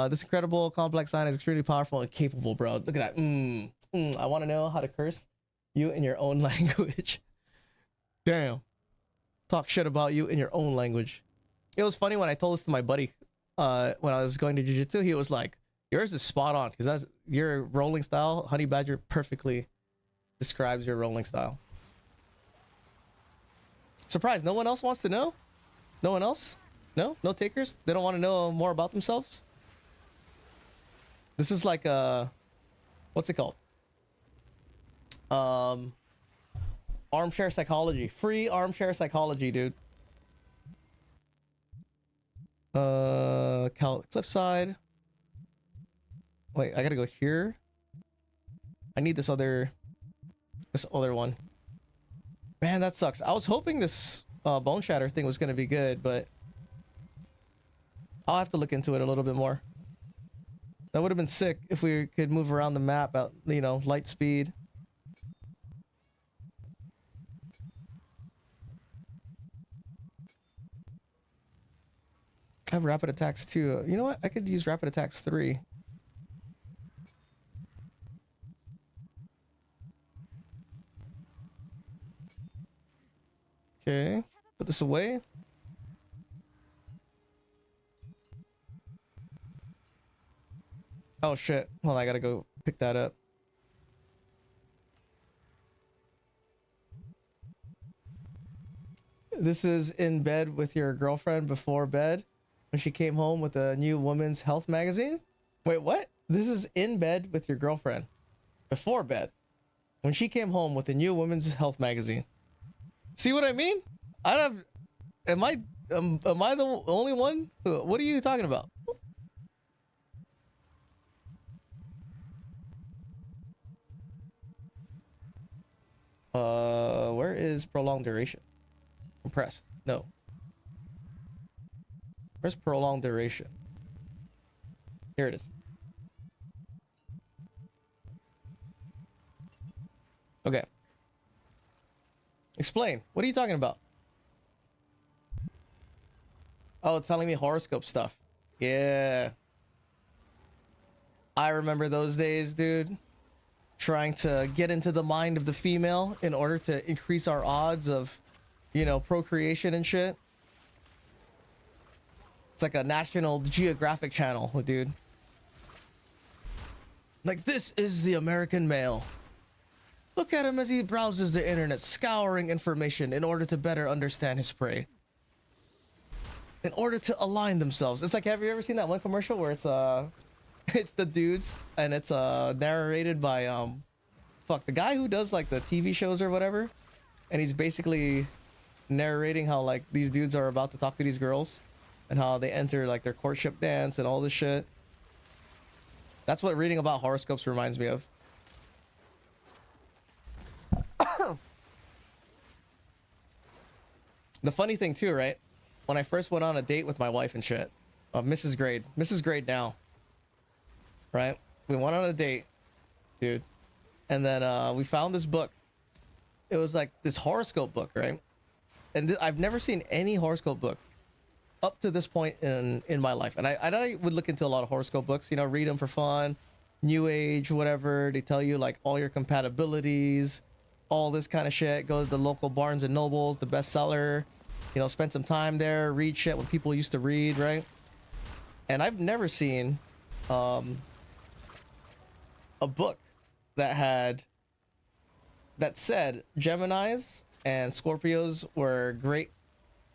This incredible, complex sign is extremely powerful and capable, bro. Look at that. I want to know how to curse you in your own language. Damn. Talk shit about you in your own language. It was funny when I told this to my buddy when I was going to jiu-jitsu. He was like, yours is spot on, because that's your rolling style. Honey badger perfectly describes your rolling style. Surprised, no one else wants to know? No one else? No takers? They don't want to know more about themselves? This is like a, what's it called? Armchair psychology. Free armchair psychology, dude. Cliffside. Wait, I gotta go here. I need this other one. Man, that sucks. I was hoping this bone shatter thing was gonna be good, but I'll have to look into it a little bit more. That would have been sick if we could move around the map at, you know, light speed. I have rapid attacks too. You know what? I could use rapid attacks 3. Okay, put this away. Oh shit, hold on, I gotta go pick that up. This is in bed with your girlfriend before bed when she came home with a new woman's health magazine? Wait, what? This is in bed with your girlfriend before bed when she came home with a new woman's health magazine. See what I mean? I don't. Am I the only one? What are you talking about? Where is prolonged duration? Compressed. No. Where's prolonged duration? Here it is. Okay. Explain. What are you talking about? Oh, telling me horoscope stuff. Yeah. I remember those days, dude. Trying to get into the mind of the female in order to increase our odds of, you know, procreation and shit. It's like a National Geographic channel, dude. Like, this is the American male. Look at him as he browses the internet, scouring information in order to better understand his prey. In order to align themselves. It's like, have you ever seen that one commercial where it's it's the dudes and it's narrated by fuck, the guy who does like the TV shows or whatever, and he's basically narrating how like these dudes are about to talk to these girls and how they enter like their courtship dance and all this shit. That's what reading about horoscopes reminds me of. The funny thing too, right? When I first went on a date with my wife and shit, Mrs. Grade now, right? We went on a date, dude, and then we found this book. It was like this horoscope book, right? And I've never seen any horoscope book up to this point in my life. And I would look into a lot of horoscope books, you know, read them for fun, new age, whatever. They tell you like all your compatibilities, all this kind of shit. Go to the local Barnes and Nobles, the bestseller, you know, spend some time there, read shit when people used to read, right? And I've never seen a book that said Geminis and Scorpios were great,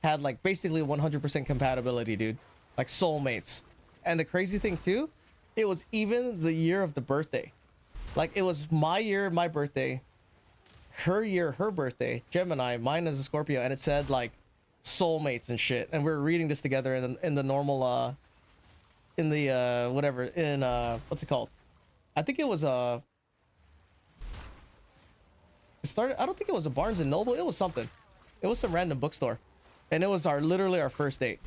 had like basically 100% compatibility, dude, like soulmates. And the crazy thing too, it was even the year of the birthday. Like, it was my year, my birthday, her year, her birthday, Gemini, mine is a Scorpio, and it said like soulmates and shit. And we were reading this together in the normal in the whatever, in what's it called? I think it was it started, I don't think it was a Barnes and Noble, it was something. It was some random bookstore. And it was literally our first date.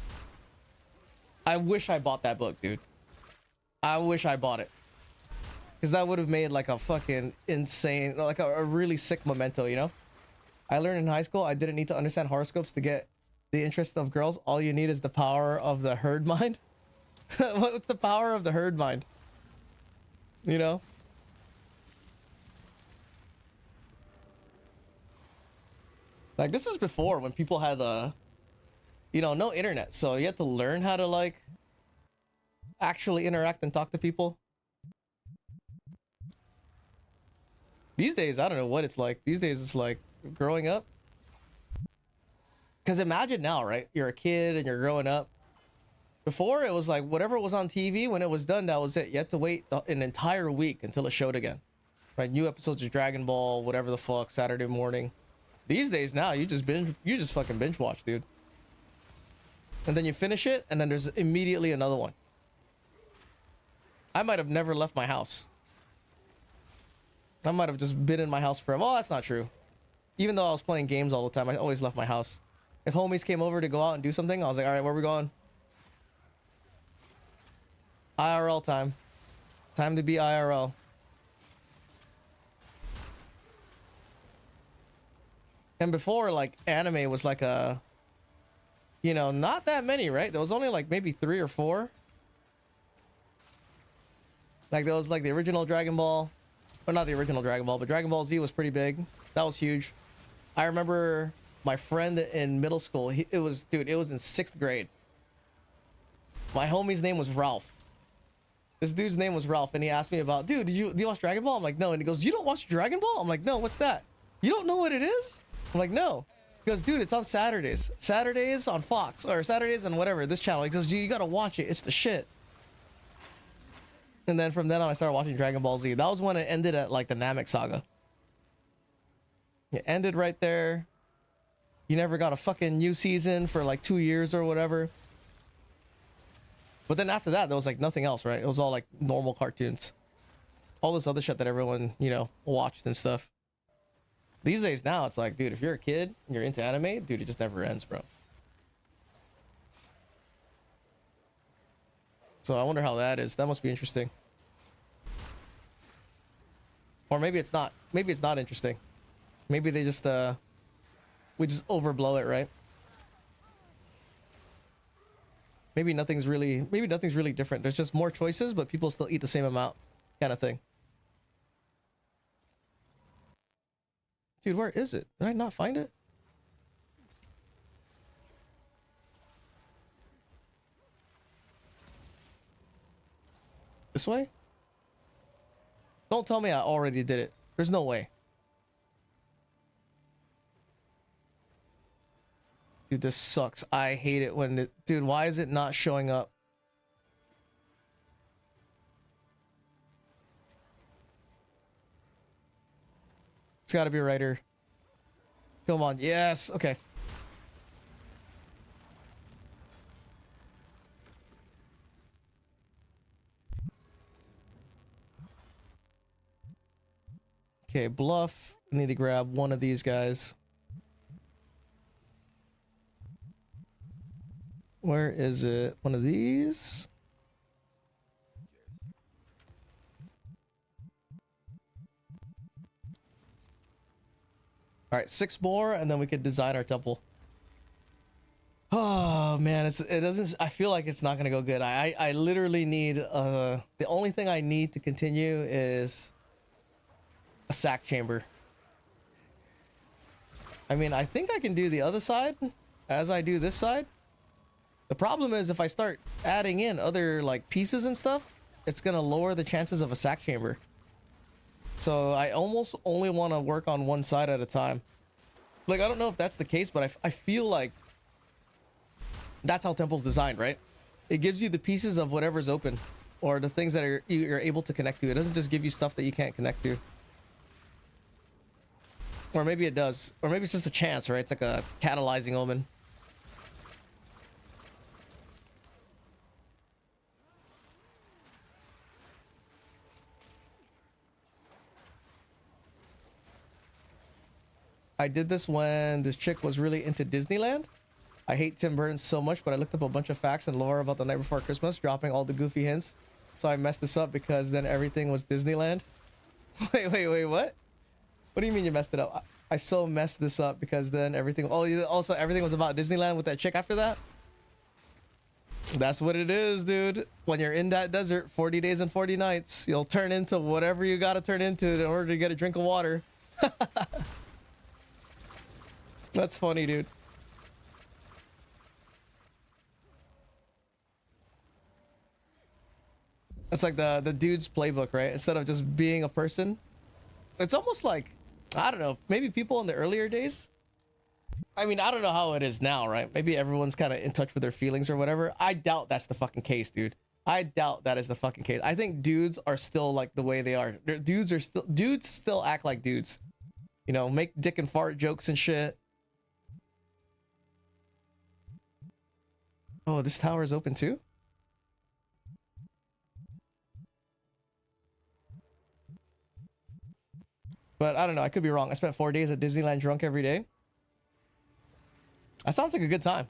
I wish I bought that book, dude. I wish I bought it. Because that would have made like a fucking insane, like a really sick memento, you know? I learned in high school I didn't need to understand horoscopes to get the interest of girls. All you need is the power of the herd mind. What's the power of the herd mind? You know? Like, this is before when people had you know, no internet, so you had to learn how to like actually interact and talk to people. These days, I don't know what it's like. These days, it's like growing up. Because imagine now, right? You're a kid and you're growing up. Before, it was like whatever was on TV, when it was done, that was it. You had to wait an entire week until it showed again. Right? New episodes of Dragon Ball, whatever the fuck, Saturday morning. These days now, you just fucking binge watch, dude. And then you finish it, and then there's immediately another one. I might have never left my house. I might have just been in my house forever. Well, that's not true. Even though I was playing games all the time, I always left my house. If homies came over to go out and do something, I was like, all right, where are we going? IRL time. Time to be IRL. And before, like, anime was like a, you know, not that many, right? There was only like maybe 3 or 4. Like there was like the original Dragon Ball, or not the original Dragon Ball, but Dragon Ball Z was pretty big. That was huge. I remember my friend in middle school, it was in 6th grade. My homie's name was Ralph. This dude's name was Ralph, and he asked me about, dude, do you watch Dragon Ball? I'm like, no. And he goes, you don't watch Dragon Ball? I'm like, no, what's that? You don't know what it is? I'm like, no. He goes, dude, it's on Saturdays. Saturdays on Fox, or Saturdays on whatever, this channel. He goes, dude, you gotta watch it. It's the shit. And then from then on, I started watching Dragon Ball Z. That was when it ended at like the Namek saga. It ended right there. You never got a fucking new season for like 2 years or whatever. But then after that, there was like nothing else, right? It was all like normal cartoons. All this other shit that everyone, you know, watched and stuff. These days now, it's like, dude, if you're a kid and you're into anime, dude, it just never ends, bro. So I wonder how that is. That must be interesting. Or maybe it's not. Maybe it's not interesting. Maybe they just, we just overblow it, right? Maybe nothing's really different. There's just more choices, but people still eat the same amount, kind of thing. Dude, where is it? Did I not find it? This way? Don't tell me I already did it. There's no way. Dude, this sucks. I hate it when it... Dude, why is it not showing up? It's gotta be right here. Come on. Yes. Okay. Okay, bluff. Need to grab one of these guys. Where is it? One of these? All right, 6 more, and then we could design our temple. Oh man, it doesn't. I feel like it's not gonna go good. I literally need the only thing I need to continue is a sack chamber. I mean, I think I can do the other side as I do this side. The problem is if I start adding in other like pieces and stuff, it's gonna lower the chances of a sack chamber. So I almost only want to work on one side at a time. Like, I don't know if that's the case, but I feel like that's how temple's designed, right? It gives you the pieces of whatever's open, or the things that you're able to connect to. It doesn't just give you stuff that you can't connect to. Or maybe it does. Or maybe it's just a chance, right? It's like a catalyzing omen. I did this when this chick was really into Disneyland. I hate Tim Burton so much, but I looked up a bunch of facts and lore about The Night Before Christmas, dropping all the goofy hints. So I messed this up because then everything was Disneyland. Wait, what? What do you mean you messed it up? I so messed this up because then everything... Oh, also everything was about Disneyland with that chick after that? That's what it is, dude. When you're in that desert, 40 days and 40 nights, you'll turn into whatever you gotta turn into in order to get a drink of water. That's funny, dude. It's like the dude's playbook, right? Instead of just being a person, it's almost like, I don't know, maybe people in the earlier days. I mean, I don't know how it is now, right? Maybe everyone's kind of in touch with their feelings or whatever. I doubt that's the fucking case, dude. I doubt that is the fucking case. I think dudes are still like the way they are. Dudes still act like dudes. You know, make dick and fart jokes and shit. Oh, this tower is open too? But I don't know. I could be wrong. I spent 4 days at Disneyland drunk every day. That sounds like a good time.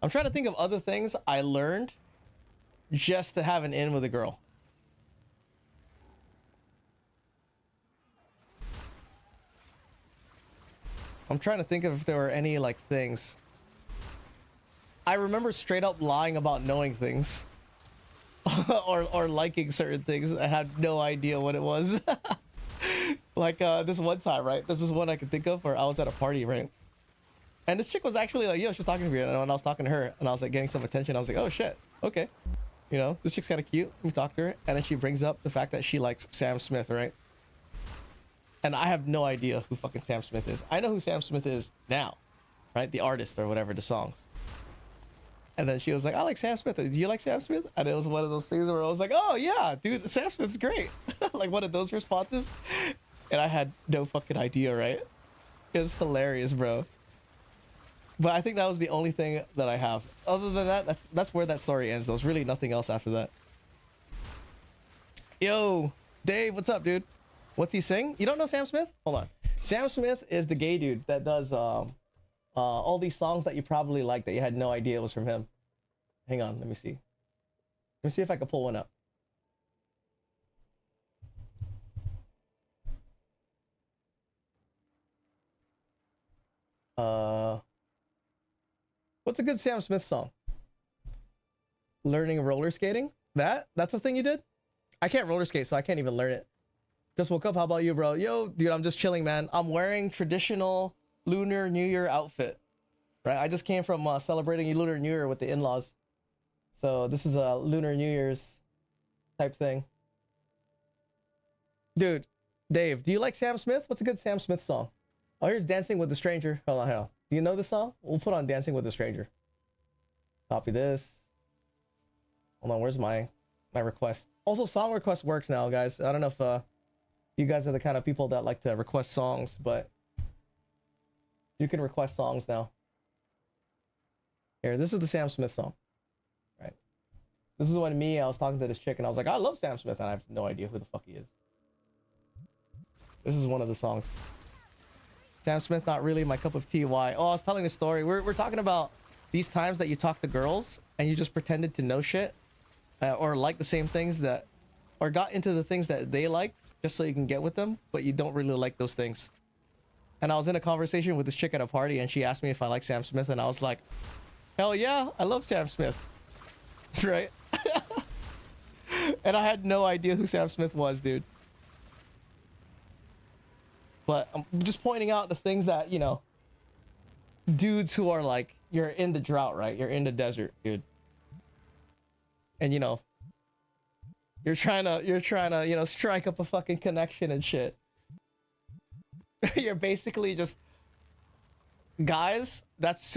I'm trying to think of other things I learned just to have an in with a girl. I'm trying to think of if there were any like things. I remember straight up lying about knowing things. or liking certain things. I had no idea what it was. Like this one time, right? This is one I can think of where I was at a party, right? And this chick was actually like, yo, she's talking to me. And I was talking to her and I was like getting some attention. I was like, oh shit, okay. You know, this chick's kind of cute. Let me talk to her. And then she brings up the fact that she likes Sam Smith, right? And I have no idea who fucking Sam Smith is. I know who Sam Smith is now, right? The artist or whatever, the songs. And then she was like, I like Sam Smith. Do you like Sam Smith? And it was one of those things where I was like, oh yeah, dude, Sam Smith's great. Like one of those responses. And I had no fucking idea, right? It was hilarious, bro. But I think that was the only thing that I have. Other than that, that's where that story ends. There's really nothing else after that. Yo, Dave, what's up, dude? What's he sing? You don't know Sam Smith? Hold on. Sam Smith is the gay dude that does all these songs that you probably like that you had no idea was from him. Hang on, let me see. Let me see if I can pull one up. What's a good Sam Smith song? Learning roller skating? That's the thing you did? I can't roller skate, so I can't even learn it. Just woke up. How about you, bro? Yo, dude, I'm just chilling, man. I'm wearing traditional Lunar New Year outfit. Right? I just came from celebrating Lunar New Year with the in-laws. So this is a Lunar New Year's type thing. Dude, Dave, do you like Sam Smith? What's a good Sam Smith song? Oh, here's Dancing with the Stranger. Hold on. Do you know this song? We'll put on Dancing with the Stranger. Copy this. Hold on, where's my request? Also, song request works now, guys. I don't know if you guys are the kind of people that like to request songs, but you can request songs now. Here, this is the Sam Smith song. Right. This is when I was talking to this chick and I was like, I love Sam Smith, and I have no idea who the fuck he is. This is one of the songs. Sam Smith, not really my cup of tea. Why? Oh, I was telling a story. We're talking about these times that you talk to girls and you just pretended to know shit or like the same things that, or got into the things that they like just so you can get with them, but you don't really like those things. And I was in a conversation with this chick at a party and she asked me if I like Sam Smith and I was like, hell yeah, I love Sam Smith. Right? And I had no idea who Sam Smith was, dude. But I'm just pointing out the things that, you know, dudes who are like, you're in the drought, right? You're in the desert, dude. And, you know, you're trying to, you know, strike up a fucking connection and shit. You're basically just, guys, that's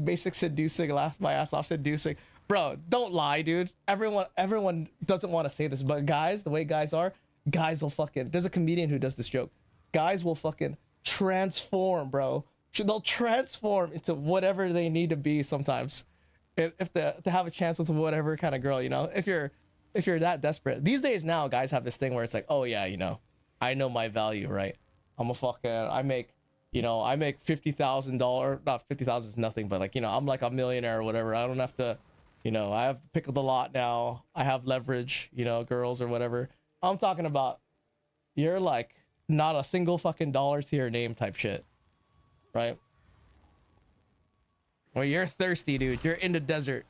basic seducing. Laugh my ass off, seducing. Bro, don't lie, dude. Everyone doesn't want to say this, but guys, the way guys are, guys will fucking, there's a comedian who does this joke. Guys will fucking transform, bro. They'll transform into whatever they need to be sometimes. If to have a chance with whatever kind of girl, you know, if you're that desperate. These days now, guys have this thing where it's like, oh yeah, you know, I know my value, right? I make $50,000, not 50,000 is nothing, but like, you know, I'm like a millionaire or whatever. I don't have to, you know, I have to pick up the lot now. I have leverage, you know, girls or whatever. I'm talking about, you're like not a single fucking dollar to your name type shit, right? Well, you're thirsty, dude. You're in the desert.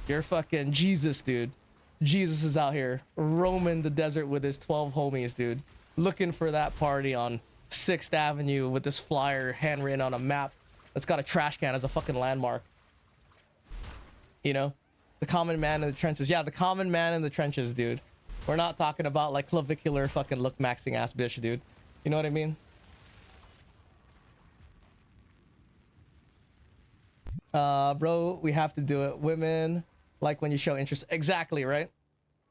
You're fucking Jesus, dude. Jesus is out here roaming the desert with his 12 homies, dude. Looking for that party on 6th Avenue with this flyer handwritten on a map that's got a trash can as a fucking landmark. You know? The common man in the trenches. Yeah, the common man in the trenches, dude. We're not talking about like clavicular fucking look maxing ass bitch, dude. You know what I mean? Bro, we have to do it. Women like when you show interest. Exactly, right?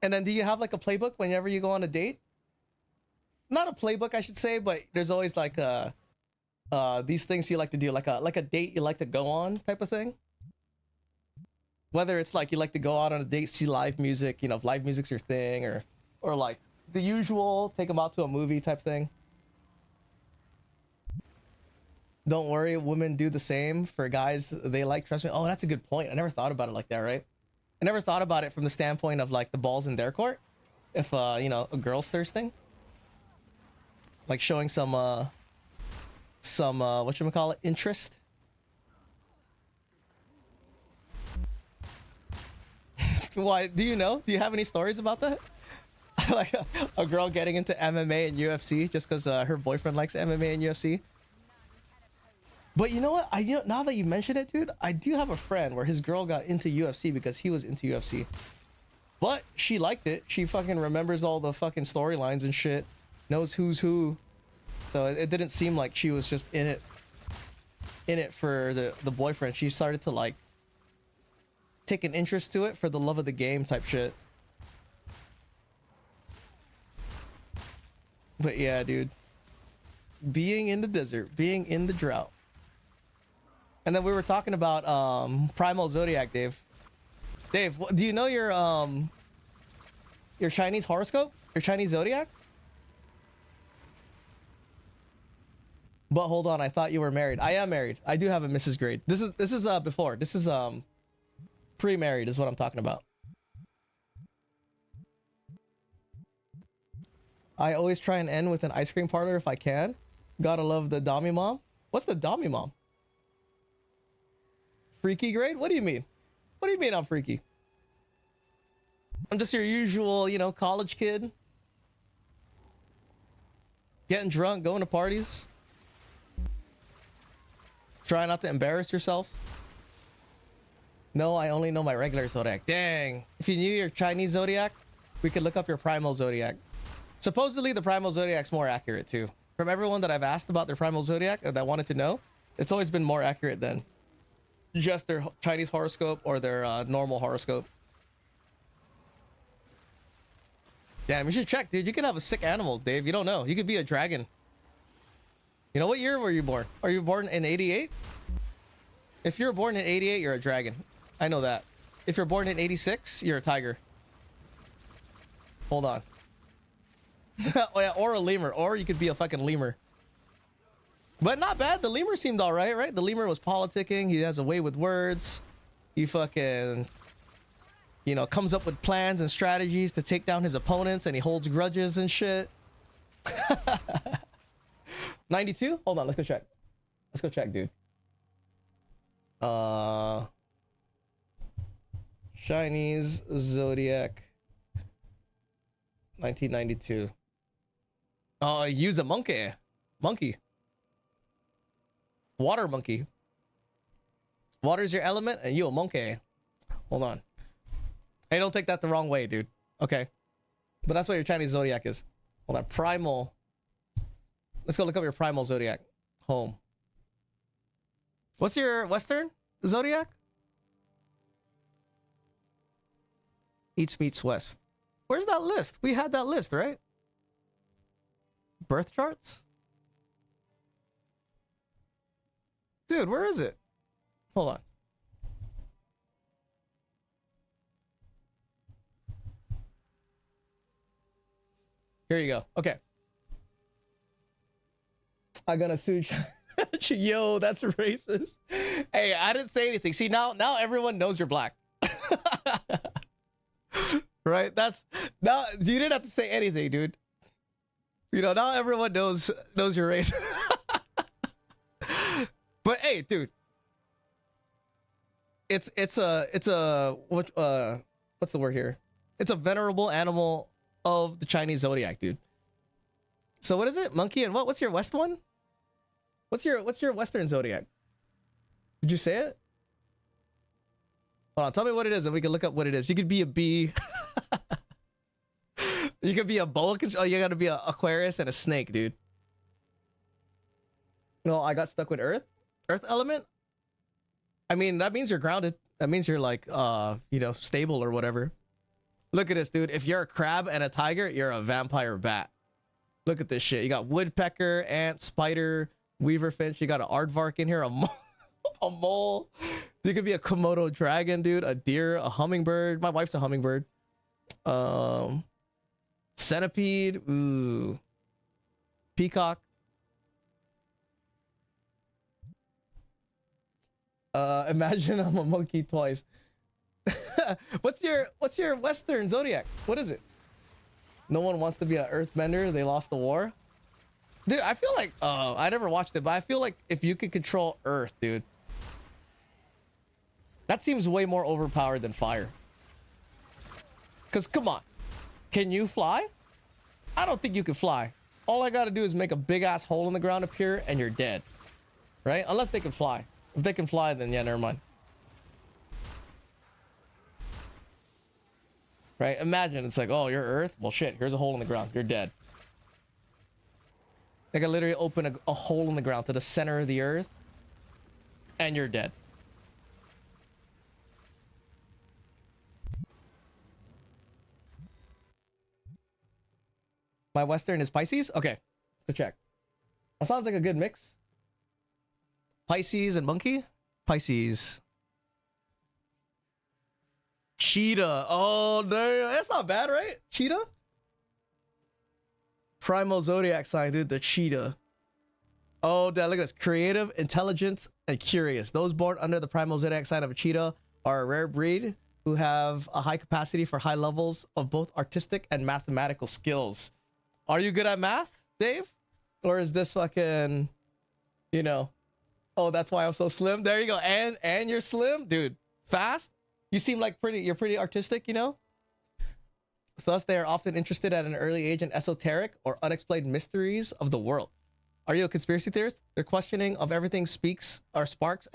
And then do you have like a playbook whenever you go on a date? not a playbook, I should say, but there's always like these things you like to do, like a date you like to go on type of thing. Whether it's like you like to go out on a date, see live music, you know, if live music's your thing, or like the usual, take them out to a movie type thing. Don't worry, women do the same for guys they like. Trust me. Oh, that's a good point. I never thought about it like that, right? I never thought about it from the standpoint of like the balls in their court. If you know, a girl's thirsting, like showing some whatchamacallit, interest. Why? Do you know? Do you have any stories about that? Like a girl getting into MMA and UFC just because her boyfriend likes MMA and UFC. But you know what? Now that you mention it, dude, I do have a friend where his girl got into UFC because he was into UFC. But she liked it. She fucking remembers all the fucking storylines and shit. Knows who's who. So it didn't seem like she was just in it for the boyfriend. She started to like take an interest to it for the love of the game type shit. But yeah, dude. Being in the desert, being in the drought. And then we were talking about Primal Zodiac, Dave. Dave, do you know your Chinese horoscope? Your Chinese zodiac? But hold on, I thought you were married. I am married. I do have a Mrs. Grade. This is before. This is pre-married is what I'm talking about. I always try and end with an ice cream parlor if I can. Gotta love the Dami mom. What's the Dami mom? Freaky grade? What do you mean? What do you mean I'm freaky? I'm just your usual, you know, college kid. Getting drunk, going to parties. Try not to embarrass yourself. No, I only know my regular zodiac. Dang. If you knew your Chinese zodiac, we could look up your primal zodiac. Supposedly the primal zodiac's more accurate too. From everyone that I've asked about their primal zodiac that wanted to know, it's always been more accurate than just their Chinese horoscope or their normal horoscope. Damn, you should check, dude. You can have a sick animal, Dave. You don't know. You could be a dragon. You know, what year were you born? Are you born in 88? If you're born in 88, you're a dragon. I know that. If you're born in 86, you're a tiger. Hold on. Oh yeah, or a lemur. Or you could be a fucking lemur. But not bad. The lemur seemed all right, right? The lemur was politicking. He has a way with words. He fucking, you know, comes up with plans and strategies to take down his opponents, and he holds grudges and shit. 92? Hold on, let's go check. Let's go check, dude. Chinese zodiac 1992. Use a monkey. Water monkey. Water's your element and you a monkey. Hold on. Hey, don't take that the wrong way, dude. Okay. But that's what your Chinese zodiac is. Hold on. Primal. Let's go look up your primal zodiac. Home. What's your Western zodiac? East meets West. Where's that list? We had that list, right? Birth charts? Dude, where is it? Hold on. Here you go. Okay. I'm gonna sue. Yo, that's racist. Hey, I didn't say anything. See, now everyone knows you're black. Right? Now you didn't have to say anything, dude. You know, now everyone knows your race. But hey, dude. It's a what's the word here? It's a venerable animal of the Chinese zodiac, dude. So what is it? Monkey and what? What's your West one? What's your Western zodiac? Did you say it? Hold on, tell me what it is and we can look up what it is. You could be a bee. You could be a boa. Oh, you gotta be an Aquarius and a snake, dude. No, I got stuck with Earth. Earth element? I mean, that means you're grounded. That means you're like, you know, stable or whatever. Look at this, dude. If you're a crab and a tiger, you're a vampire bat. Look at this shit. You got woodpecker, ant, spider, weaver finch. You got an aardvark in here, a a mole. You could be a Komodo dragon, dude. A deer, a hummingbird. My wife's a hummingbird. Centipede. Ooh. Peacock. Imagine I'm a monkey twice. What's your Western zodiac? What is it? No one wants to be an earthbender. They lost the war. Dude, I feel like I never watched it, but I feel like if you could control Earth, dude, that seems way more overpowered than fire. Cause come on, can you fly? I don't think you can fly. All I gotta do is make a big ass hole in the ground appear and you're dead. Right? Unless they can fly. If they can fly, then yeah, never mind. Right? Imagine it's like, oh, you're Earth? Well, shit, here's a hole in the ground. You're dead. They can literally open a hole in the ground to the center of the Earth and you're dead. My Western is Pisces? Okay, so check. That sounds like a good mix. Pisces and monkey? Pisces. Cheetah. Oh, damn. That's not bad, right? Cheetah? Primal zodiac sign, dude. The cheetah. Oh, damn. Look at this. Creative, intelligent, and curious. Those born under the primal zodiac sign of a cheetah are a rare breed who have a high capacity for high levels of both artistic and mathematical skills. Are you good at math, Dave? Or is this fucking, you know, oh, that's why I'm so slim? There you go. And you're slim? Dude, fast? You seem like you're pretty artistic, you know? Thus, they are often interested at an early age in esoteric or unexplained mysteries of the world. Are you a conspiracy theorist? Their questioning of everything sparks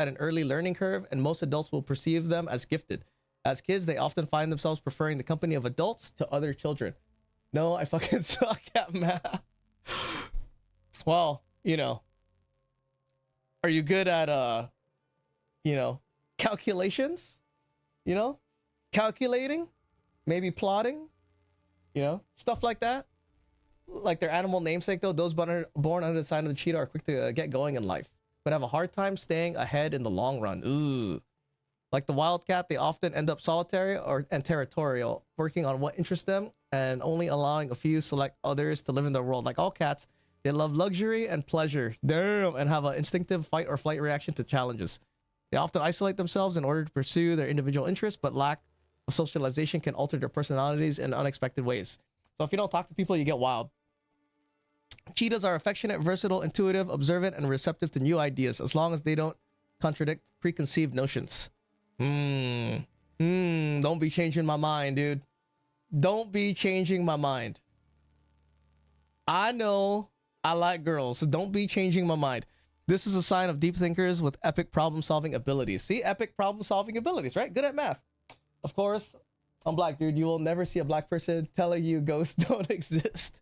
at an early learning curve, and most adults will perceive them as gifted. As kids, they often find themselves preferring the company of adults to other children. No, I fucking suck at math. Well, you know. Are you good at, you know, calculations? You know? Calculating? Maybe plotting? You know? Stuff like that? Like their animal namesake, though, those born under the sign of the cheetah are quick to get going in life, but have a hard time staying ahead in the long run. Ooh. Like the wildcat, they often end up solitary and territorial, working on what interests them and only allowing a few select others to live in their world. Like all cats, they love luxury and pleasure. Damn. And have an instinctive fight or flight reaction to challenges. They often isolate themselves in order to pursue their individual interests, but lack of socialization can alter their personalities in unexpected ways. So if you don't talk to people, you get wild. Cheetahs are affectionate, versatile, intuitive, observant, and receptive to new ideas, as long as they don't contradict preconceived notions. Don't be changing my mind, dude. Don't be changing my mind. I know I like girls, so don't be changing my mind. This is a sign of deep thinkers with epic problem-solving abilities. See, epic problem-solving abilities, right? Good at math. Of course, I'm black, dude. You will never see a black person telling you ghosts don't exist.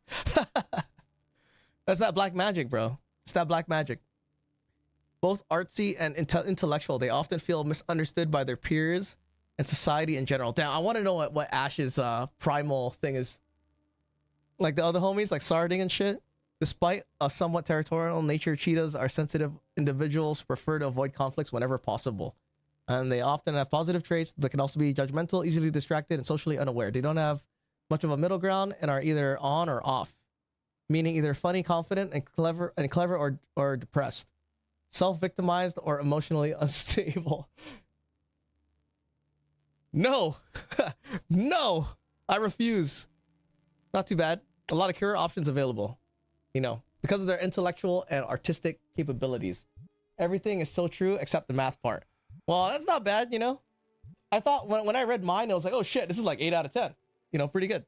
That's that black magic, bro. It's that black magic. Both artsy and intellectual, they often feel misunderstood by their peers and society in general. Damn, I want to know what Ash's primal thing is. Like the other homies, like Sarding and shit. Despite a somewhat territorial nature, cheetahs are sensitive individuals who prefer to avoid conflicts whenever possible. And they often have positive traits, but can also be judgmental, easily distracted, and socially unaware. They don't have much of a middle ground and are either on or off, meaning either funny, confident, and clever or depressed, self-victimized, or emotionally unstable. No. No, I refuse. Not too bad. A lot of career options available, you know, because of their intellectual and artistic capabilities. Everything is so true except the math part. Well, that's not bad, you know. I thought when I read mine, I was like, oh shit, this is like 8 out of 10. You know, pretty good.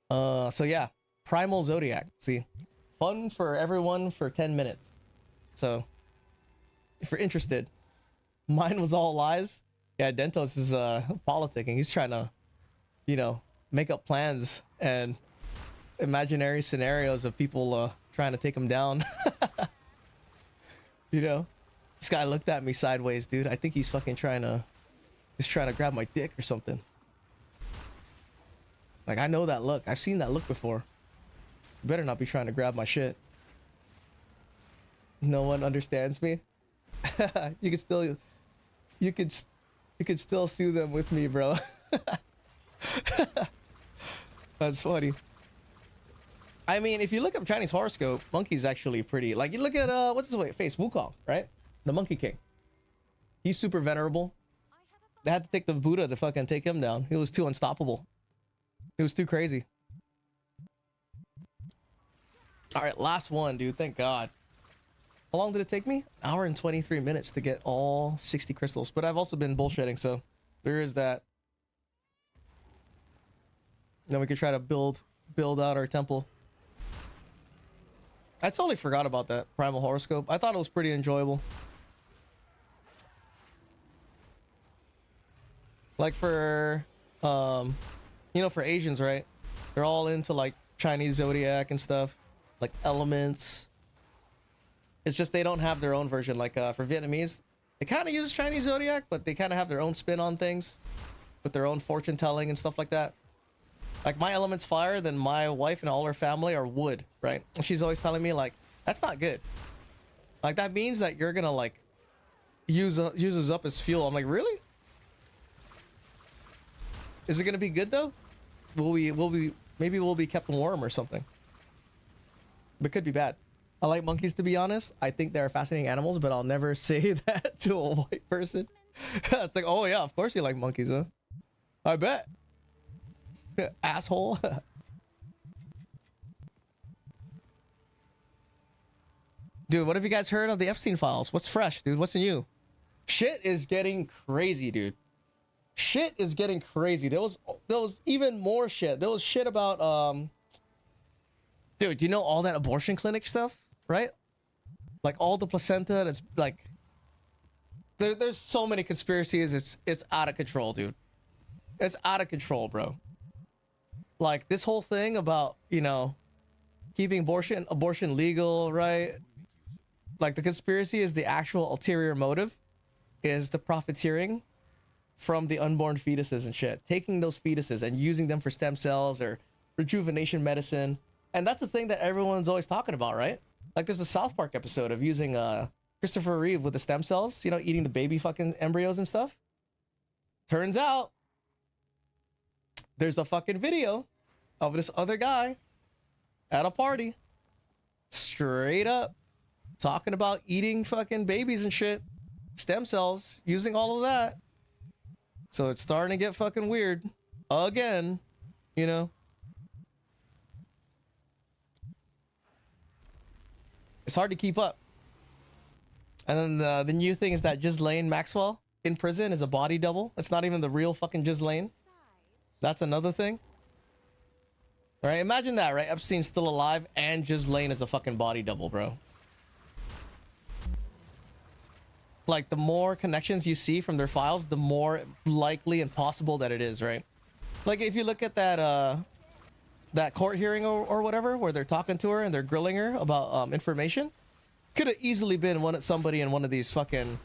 So yeah, primal zodiac. See, fun for everyone for 10 minutes. So if you're interested, mine was all lies. Yeah, Dentos is politicking. He's trying to, you know, make up plans and imaginary scenarios of people trying to take him down. You know, this guy looked at me sideways, dude. I think he's fucking trying to grab my dick or something. Like, I know that look. I've seen that look before. Better not be trying to grab my shit. No one understands me. You could still, you could still sue them with me, bro. That's funny. I mean, if you look up Chinese horoscope, monkey's actually pretty. Like, you look at what's his face, Wukong, right? The Monkey King. He's super venerable. They had to take the Buddha to fucking take him down. He was too unstoppable. He was too crazy. All right, last one, dude. Thank God. How long did it take me? An hour and 23 minutes to get all 60 crystals. But I've also been bullshitting, so there is that. Then we could try to build out our temple. I totally forgot about that primal horoscope. I thought it was pretty enjoyable. Like for, you know, for Asians, right? They're all into like Chinese zodiac and stuff, like elements. It's just they don't have their own version. Like for Vietnamese, they kind of use Chinese zodiac, but they kind of have their own spin on things with their own fortune telling and stuff like that. Like my element's fire, then my wife and all her family are wood, right? And she's always telling me like, that's not good. Like that means that you're gonna like uses up as fuel. I'm like, really? Is it gonna be good though? Maybe we'll be kept warm or something. But could be bad. I like monkeys, to be honest. I think they're fascinating animals, but I'll never say that to a white person. It's like, oh yeah, of course you like monkeys, huh? I bet. Asshole. Dude, what have you guys heard of the Epstein files? What's fresh, dude? What's new? Shit is getting crazy, dude. Shit is getting crazy. There was even more shit. There was shit about dude, you know all that abortion clinic stuff, right? Like all the placenta that's like there's so many conspiracies. It's out of control, dude. It's out of control, bro. Like this whole thing about, you know, keeping abortion legal, right? Like the conspiracy is the actual ulterior motive is the profiteering from the unborn fetuses and shit. Taking those fetuses and using them for stem cells or rejuvenation medicine. And that's the thing that everyone's always talking about, right? Like there's a South Park episode of using Christopher Reeve with the stem cells, you know, eating the baby fucking embryos and stuff. Turns out there's a fucking video of this other guy at a party straight up talking about eating fucking babies and shit, stem cells, using all of that. So it's starting to get fucking weird again, you know. It's hard to keep up. And then the new thing is that Ghislaine Maxwell in prison is a body double. It's not even the real fucking Ghislaine. That's another thing. Right? Imagine that, right? Epstein's still alive and Ghislaine is a fucking body double, bro. Like, the more connections you see from their files, the more likely and possible that it is, right? Like, if you look at that, that court hearing or whatever, where they're talking to her and they're grilling her about information, could have easily been somebody in one of these fucking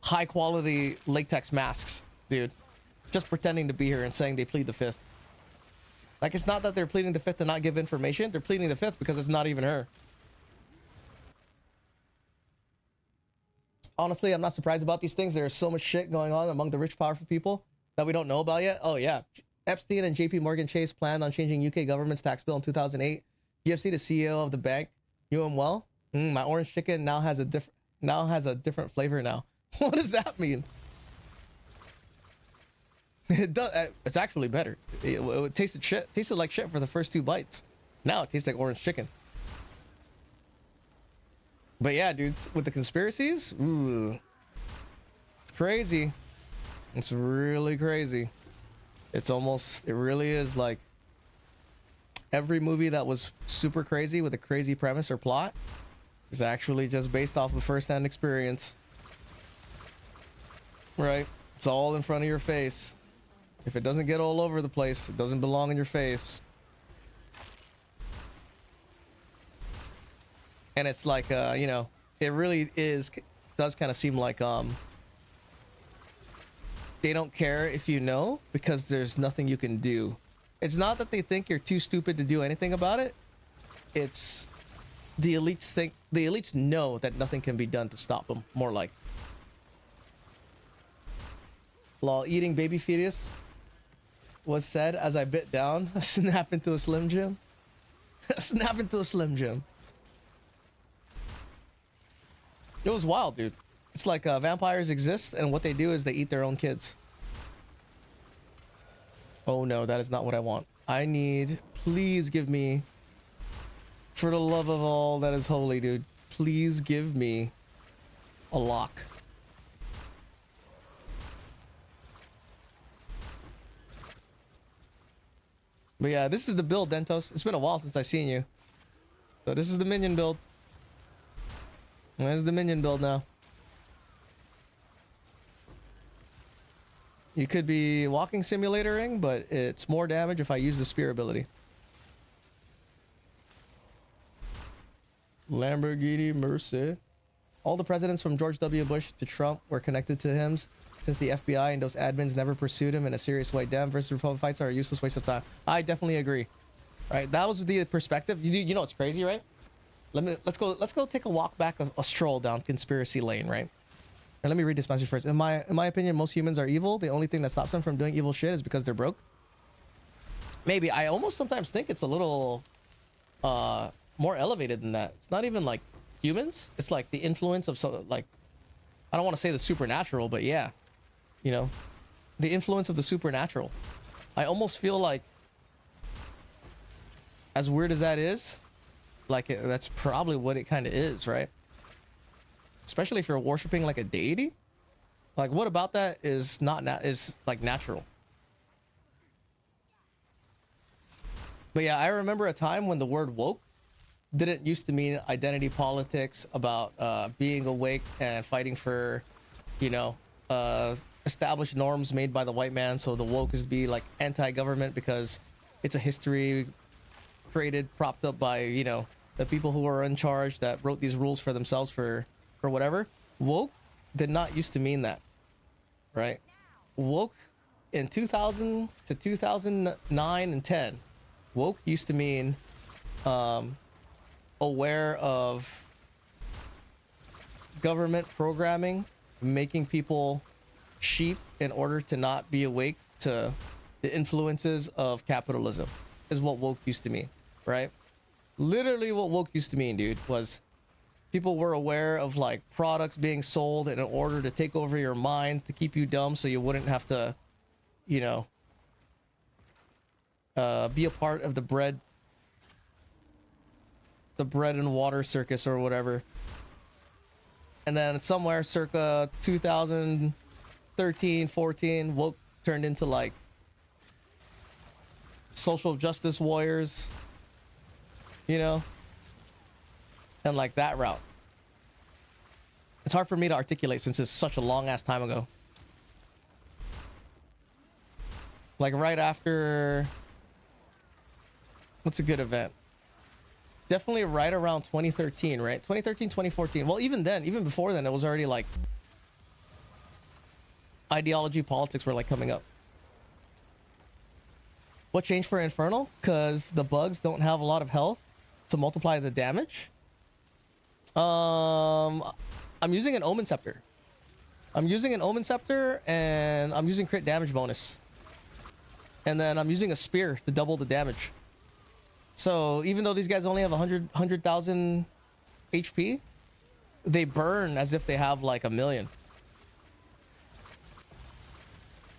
high-quality latex masks, dude. Just pretending to be here and saying they plead the fifth. Like, it's not that they're pleading the fifth to not give information. They're pleading the fifth because it's not even her. Honestly, I'm not surprised about these things. There's so much shit going on among the rich, powerful people that we don't know about yet. Oh, yeah. Epstein and JP Morgan Chase planned on changing UK government's tax bill in 2008. GFC, the CEO of the bank, knew him well. My orange chicken now has a different flavor now. What does that mean? It does. It's actually better. It tasted like shit for the first 2 bites. Now it tastes like orange chicken. But yeah, dudes, with the conspiracies, ooh, it's crazy. It's really crazy. It really is like every movie that was super crazy with a crazy premise or plot is actually just based off of first-hand experience. Right? It's all in front of your face. If it doesn't get all over the place, it doesn't belong in your face. And it's like, you know, it really does kind of seem like, they don't care if you know, because there's nothing you can do. It's not that they think you're too stupid to do anything about it. it's the elites know that nothing can be done to stop them. More like, lol, eating baby fetus was said as I bit down. Snap into a Slim Jim. Snap into a Slim Jim. It was wild, dude. It's like vampires exist, and what they do is they eat their own kids. Oh no, that is not what I want. I need, please give me, for the love of all that is holy, dude, please give me a lock. But yeah, this is the build, Dentos. It's been a while since I've seen you. So this is the minion build. There's the minion build now. You could be walking simulatoring, but it's more damage if I use the spear ability. Lamborghini Mercy. All the presidents from George W. Bush to Trump were connected to him since the FBI and those admins never pursued him in a serious way. Dem versus Republican fights are a useless waste of time. I definitely agree. Right, that was the perspective. You know what's crazy, right? Let's go take a walk back, a stroll down conspiracy lane, right? And let me read this message first. In my opinion, most humans are evil. The only thing that stops them from doing evil shit is because they're broke. Maybe. I almost sometimes think it's a little more elevated than that. It's not even like humans. It's like the influence of I don't want to say the supernatural, but yeah, you know, the influence of the supernatural. I almost feel like, as weird as that is, like that's probably what it kind of is, right? Especially if you're worshiping like a deity. Like, what about that is not is like natural? But yeah, I remember a time when the word woke didn't used to mean identity politics about being awake and fighting for, you know, established norms made by the white man. So the woke is to be like anti-government because it's a history created, propped up by, you know, the people who are in charge that wrote these rules for themselves for whatever. Woke did not used to mean that, right? Woke in 2000 to 2009 and 10, woke used to mean aware of government programming, making people sheep in order to not be awake to the influences of capitalism, is what woke used to mean, right? Literally what woke used to mean, dude, was people were aware of like products being sold in order to take over your mind to keep you dumb so you wouldn't have to, you know, be a part of the bread and water circus or whatever. And then somewhere circa 2013, 14, woke turned into like social justice warriors, you know, and like that route. It's hard for me to articulate since it's such a long ass time ago. Like right after, what's a good event? Definitely right around 2013, right? 2013, 2014. Well, even then, even before then, it was already like ideology, politics were like coming up. What changed for Infernal? Because the bugs don't have a lot of health to multiply the damage. I'm using an Omen Scepter. I'm using an Omen Scepter and I'm using crit damage bonus. And then I'm using a spear to double the damage. So even though these guys only have 100,000 HP, they burn as if they have like 1,000,000.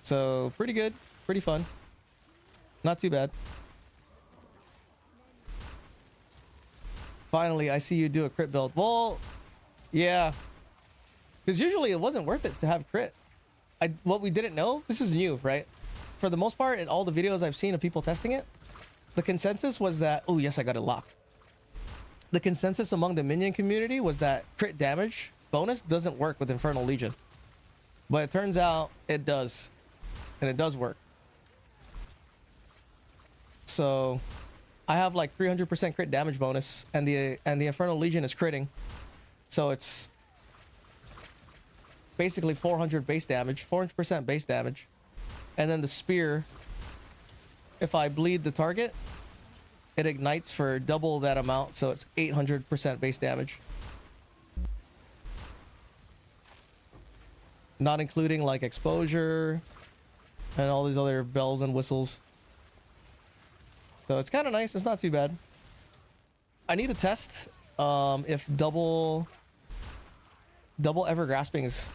So pretty good, pretty fun. Not too bad. Finally, I see you do a crit build. Well, yeah. Because usually it wasn't worth it to have crit. What we didn't know, this is new, right? For the most part, in all the videos I've seen of people testing it, the consensus was that, oh yes, I got it locked. The consensus among the minion community was that crit damage bonus doesn't work with Infernal Legion. But it turns out it does. And it does work. So I have like 300% crit damage bonus, and the Infernal Legion is critting. So it's basically 400 base damage, 400% base damage. And then the spear, if I bleed the target, it ignites for double that amount, so it's 800% base damage. Not including like exposure and all these other bells and whistles. So it's kind of nice. It's not too bad. I need to test if double ever graspings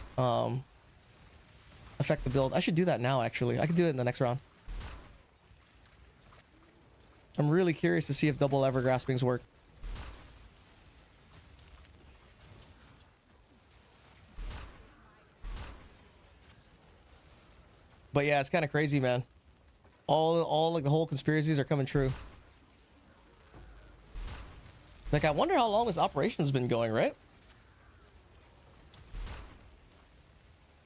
affect the build. I should do that now, actually. I could do it in the next round. I'm really curious to see if double ever graspings work. But yeah, it's kind of crazy, man. All like the whole conspiracies are coming true. Like, I wonder how long this operation's been going, right?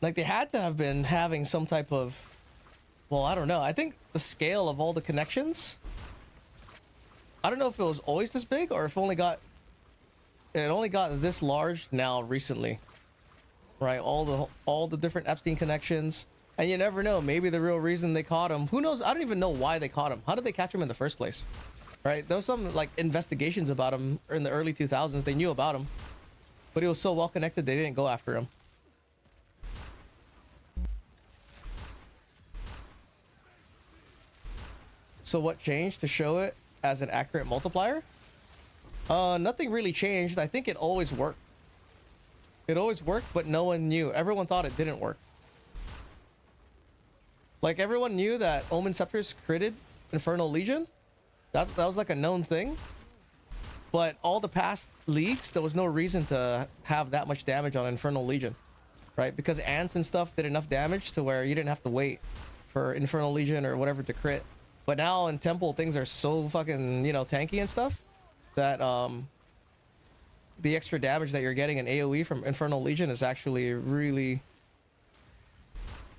Like, they had to have been having some type of, well, I don't know. I think the scale of all the connections, I don't know if it was always this big or if it only got this large now recently, right? All the different Epstein connections, and you never know. Maybe the real reason they caught him, who knows? I don't even know why they caught him. How did they catch him in the first place? Right? There was some like investigations about him in the early 2000s. They knew about him, but he was so well connected they didn't go after him. So what changed to show it as an accurate multiplier? Nothing really changed. I think it always worked. It always worked, but no one knew. Everyone thought it didn't work. Like, everyone knew that Omen Scepters critted Infernal Legion. That was like a known thing. But all the past leagues, there was no reason to have that much damage on Infernal Legion, right? Because ants and stuff did enough damage to where you didn't have to wait for Infernal Legion or whatever to crit. But now in Temple, things are so fucking, you know, tanky and stuff that the extra damage that you're getting in AoE from Infernal Legion is actually really,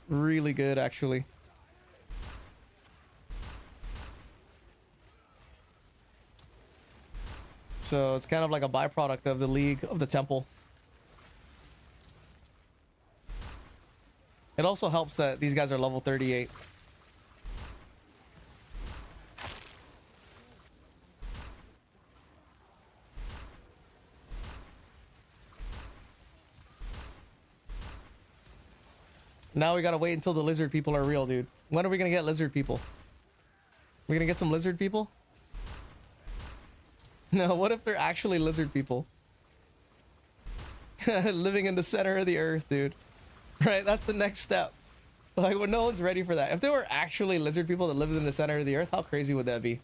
really good, actually. So it's kind of like a byproduct of the League of the Temple. It also helps that these guys are level 38. Now we gotta wait until the lizard people are real, dude. When are we gonna get lizard people? We're gonna get some lizard people? No, what if they're actually lizard people? Living in the center of the earth, dude. Right, that's the next step. Like, when no one's ready for that. If there were actually lizard people that lived in the center of the earth, how crazy would that be?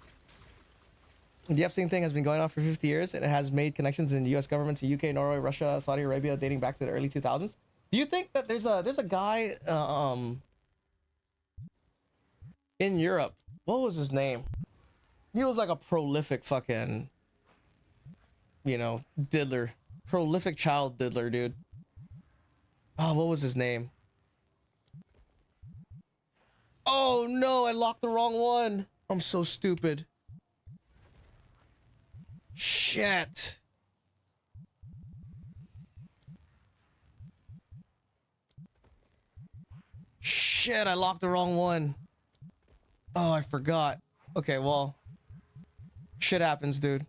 The Epstein thing has been going on for 50 years, and it has made connections in the US government to UK, Norway, Russia, Saudi Arabia, dating back to the early 2000s. Do you think that there's a guy in Europe? What was his name? He was like a prolific fucking, you know, diddler. Prolific child diddler, dude. Oh, what was his name? Oh no, I locked the wrong one. I'm so stupid. Shit. Shit, I locked the wrong one. Oh, I forgot. Okay, well, shit happens, dude.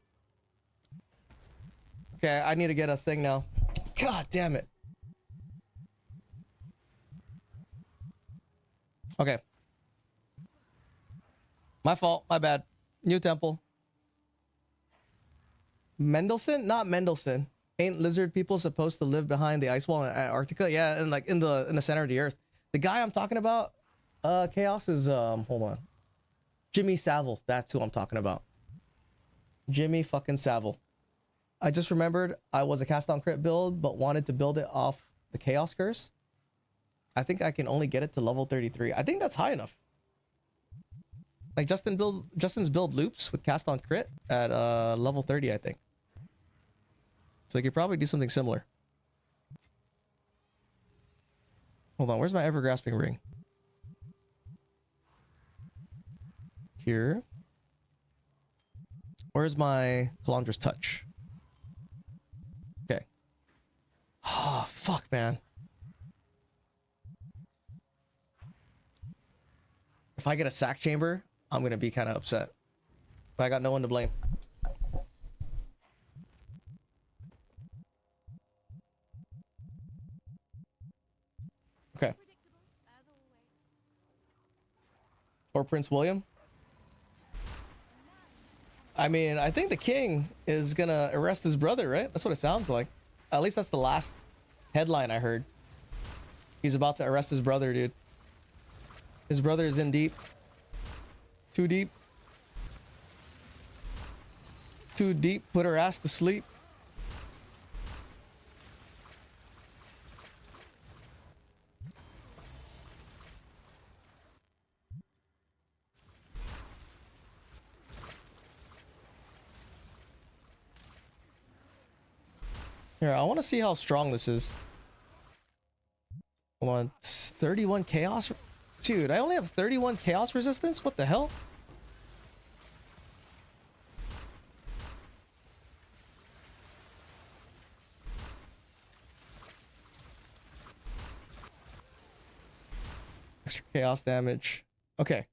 Okay, I need to get a thing now. God damn it. Okay. My fault. My bad. New temple. Mendelssohn? Not Mendelssohn. Ain't lizard people supposed to live behind the ice wall in Antarctica? Yeah, and like in the center of the earth. The guy I'm talking about, Chaos, is hold on. Jimmy Savile. That's who I'm talking about. Jimmy fucking Savile. I just remembered I was a cast on crit build, but wanted to build it off the Chaos Curse. I think I can only get it to level 33. I think that's high enough. Like Justin's build loops with cast on crit at level 30, I think. So you could probably do something similar. Hold on, where's my ever grasping ring? Here. Where's my Calandra's touch? Okay. Oh, fuck, man. If I get a sack chamber, I'm gonna be kind of upset. I got no one to blame. Okay. Or Prince William. I mean, I think the king is gonna arrest his brother, right? That's what it sounds like. At least that's the last headline I heard. He's about to arrest his brother, dude. His brother is in deep. Too deep. Too deep. Put her ass to sleep. Here, I want to see how strong this is. Come on, 31 chaos. Dude, I only have 31 chaos resistance? What the hell? Extra chaos damage. Okay.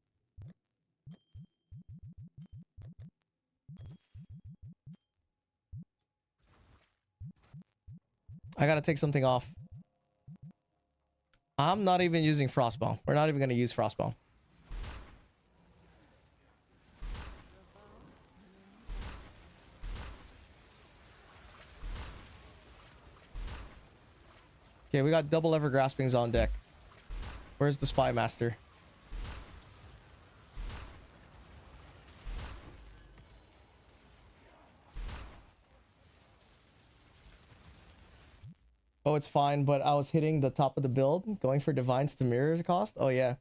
I gotta take something off. I'm not even using Frostbomb. We're not even gonna use Frostbomb. Okay, we got double ever graspings on deck. Where's the Spy Master? Oh, it's fine, but I was hitting the top of the build, going for divines to mirror cost. Oh yeah.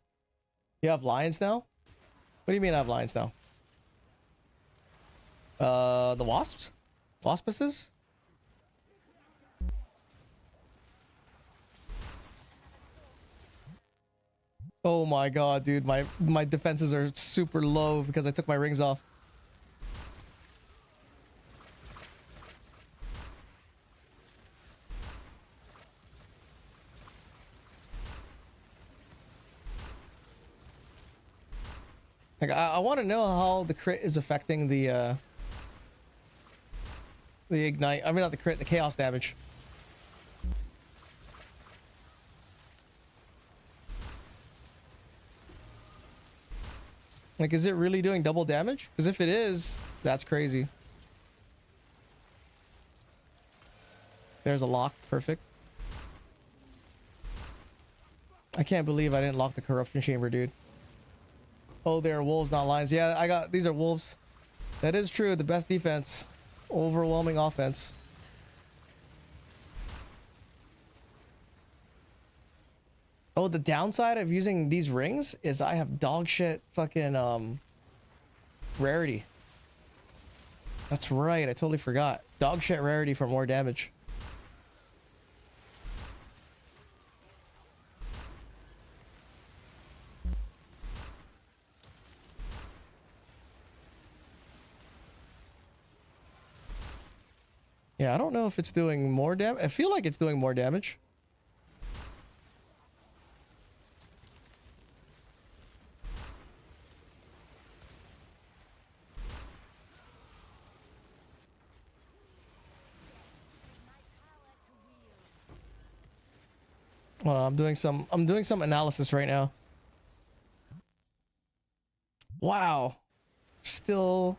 You have lions now? What do you mean I have lions now? The wasps? Waspices? Oh my god, dude, my defenses are super low because I took my rings off. Like I want to know how the crit is affecting the ignite. I mean, not the crit, the chaos damage. Like, is it really doing double damage? Because if it is, that's crazy. There's a lock. Perfect. I can't believe I didn't lock the corruption chamber, dude. Oh, they're wolves, not lions. Yeah, I got... These are wolves. That is true. The best defense. Overwhelming offense. Oh, the downside of using these rings is I have dog shit fucking rarity. That's right, I totally forgot. Dog shit rarity for more damage. Yeah, I don't know if it's doing more damage. I feel like it's doing more damage. Hold on, I'm doing some analysis right now. Wow. Still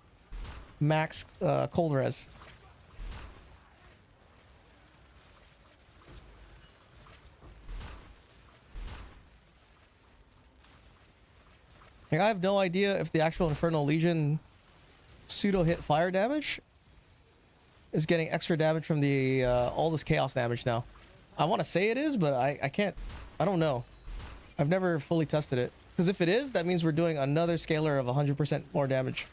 max cold res. Like, I have no idea if the actual Infernal Legion pseudo hit fire damage is getting extra damage from the all this chaos damage now. I want to say it is, but I can't. I don't know. I've never fully tested it. Because if it is, that means we're doing another scalar of 100% more damage.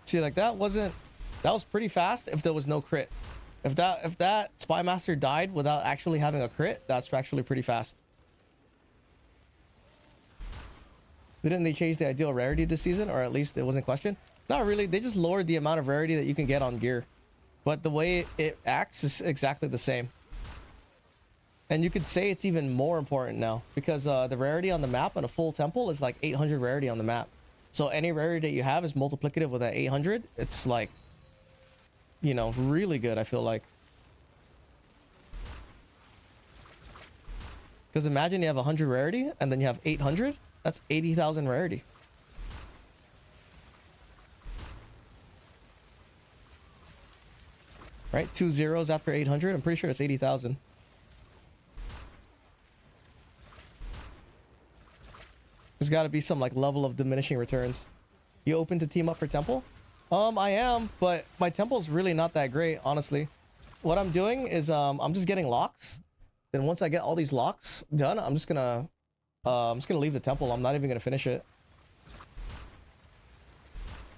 See, like that was pretty fast if there was no crit. If that Spy Master died without actually having a crit, that's actually pretty fast. Didn't they change the ideal rarity this season, or at least it wasn't questioned? Not really. They just lowered the amount of rarity that you can get on gear, but the way it acts is exactly the same. And you could say it's even more important now because the rarity on the map on a full temple is like 800 rarity on the map. So any rarity that you have is multiplicative with that 800. It's like, you know, really good, I feel like. Because imagine you have 100 rarity and then you have 800. That's 80,000 rarity. Right? 2 zeros after 800. I'm pretty sure it's 80,000. There's got to be some like level of diminishing returns. You open to team up for temple? I am, but my temple's really not that great, honestly. What I'm doing is I'm just getting locks. Then once I get all these locks done, I'm just gonna leave the temple. I'm not even gonna finish it.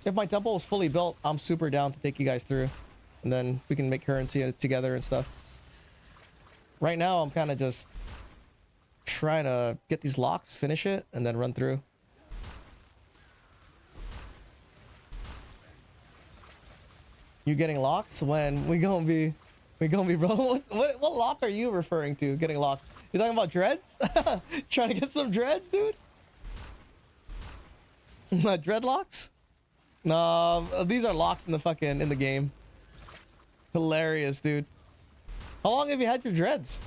If my temple is fully built, I'm super down to take you guys through, and then we can make currency together and stuff. Right now, I'm kind of just trying to get these locks, finish it, and then run through. You getting locks? When we gonna be bro? What lock are you referring to? Getting locks? You talking about dreads? Trying to get some dreads, dude? Dreadlocks? No, these are locks in the game. Hilarious, dude. How long have you had your dreads?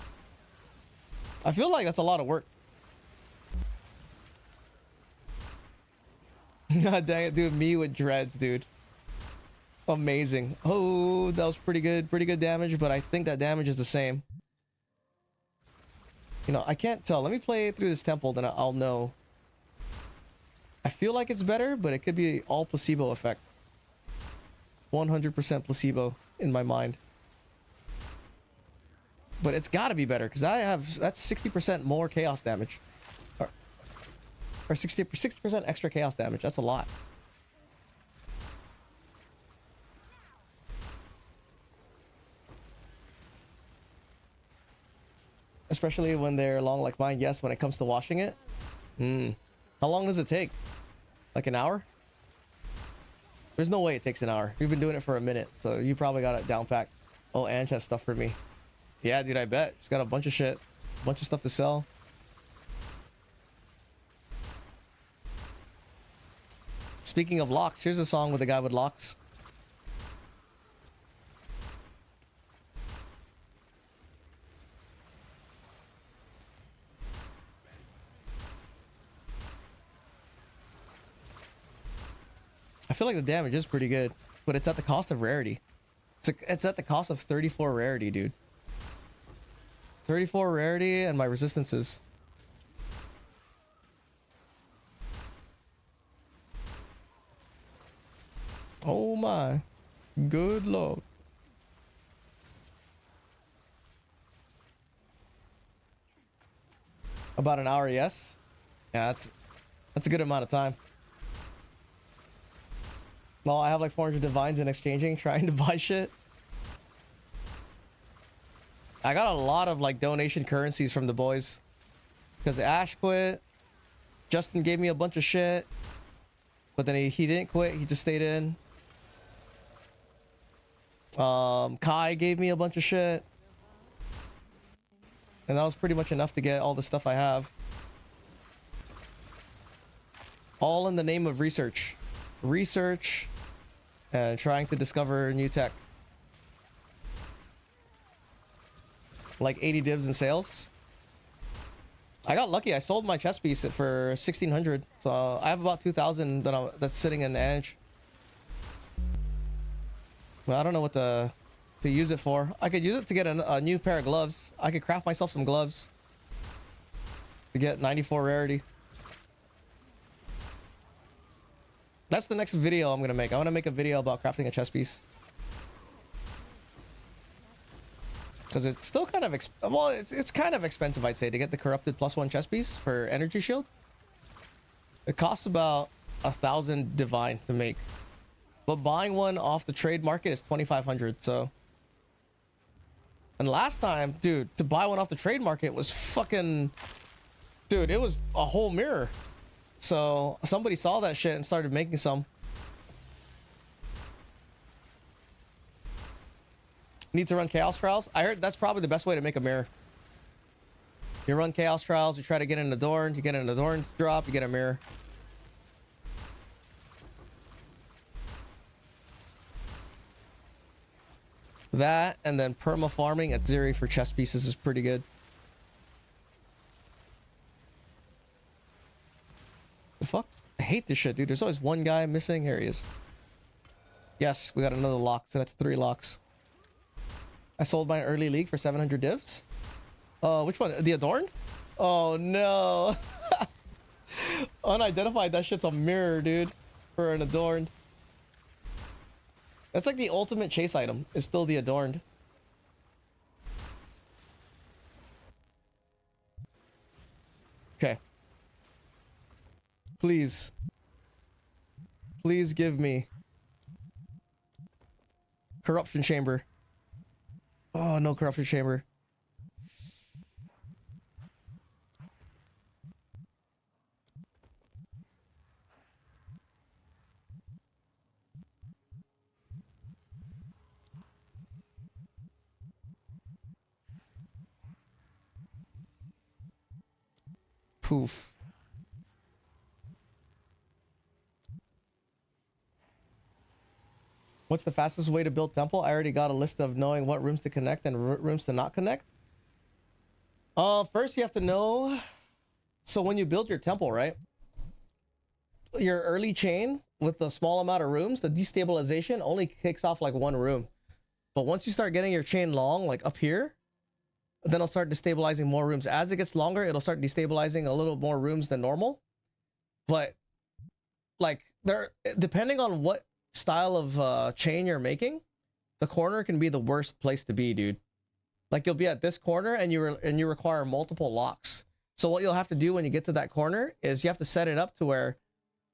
I feel like that's a lot of work. God dang it, dude. Me with dreads, dude. Amazing. Oh, that was pretty good. Pretty good damage, but I think that damage is the same. You know, I can't tell. Let me play through this temple, then I'll know. I feel like it's better, but it could be all placebo effect. 100% placebo in my mind. But it's got to be better, because that's 60% more chaos damage. Or 60% extra chaos damage. That's a lot. Especially when they're long like mine. Yes, when it comes to washing it. How long does it take? Like an hour? There's no way it takes an hour. We've been doing it for a minute, so you probably got it down packed. Oh, Ange has stuff for me. Yeah, dude, I bet. She's got a bunch of shit. A bunch of stuff to sell. Speaking of locks, here's a song with a guy with locks. I feel like the damage is pretty good, but it's at the cost of rarity. It's at the cost of 34 rarity, dude. 34 rarity and my resistances. Oh my. Good lord. About an hour, yes. Yeah, that's a good amount of time. Well, I have like 400 divines in exchanging, trying to buy shit. I got a lot of like donation currencies from the boys. Because Ash quit. Justin gave me a bunch of shit. But then he didn't quit, he just stayed in. Kai gave me a bunch of shit. And that was pretty much enough to get all the stuff I have. All in the name of research. Research and trying to discover new tech. Like 80 divs in sales. I got lucky. I sold my chess piece for 1,600. So I have about 2,000 that's sitting in Edge. But I don't know what to use it for. I could use it to get a new pair of gloves. I could craft myself some gloves to get 94 rarity. That's the next video I'm gonna make. I want to make a video about crafting a chess piece. Because it's still kind of it's kind of expensive, I'd say, to get the corrupted +1 chess piece for energy shield. It costs about 1,000 divine to make, but buying one off the trade market is 2,500. So, and last time, dude, to buy one off the trade market was fucking, dude, it was a whole mirror. So somebody saw that shit and started making some. Need to run chaos trials. I heard that's probably the best way to make a mirror. You run Chaos Trials, you try to get an Adorned, you get an Adorned drop, you get a mirror. That, and then perma farming at Zeri for chest pieces is pretty good. The fuck? I hate this shit, dude. There's always one guy missing. Here he is. Yes, we got another lock, so that's 3 locks. I sold my early league for 700 divs. Which one? The Adorned? Oh no. Unidentified, that shit's a mirror, dude. For an Adorned. That's like the ultimate chase item. It's still the Adorned. Okay. Please. Please give me Corruption Chamber. Oh, no Corruption Chamber. Poof. What's the fastest way to build temple? I already got a list of knowing what rooms to connect and rooms to not connect. First you have to know. So when you build your temple, right? Your early chain with the small amount of rooms, the destabilization only kicks off like 1 room. But once you start getting your chain long, like up here, then it'll start destabilizing more rooms. As it gets longer, it'll start destabilizing a little more rooms than normal. But like depending on what style of chain you're making, the corner can be the worst place to be, dude. Like you'll be at this corner and you require multiple locks. So what you'll have to do when you get to that corner is you have to set it up to where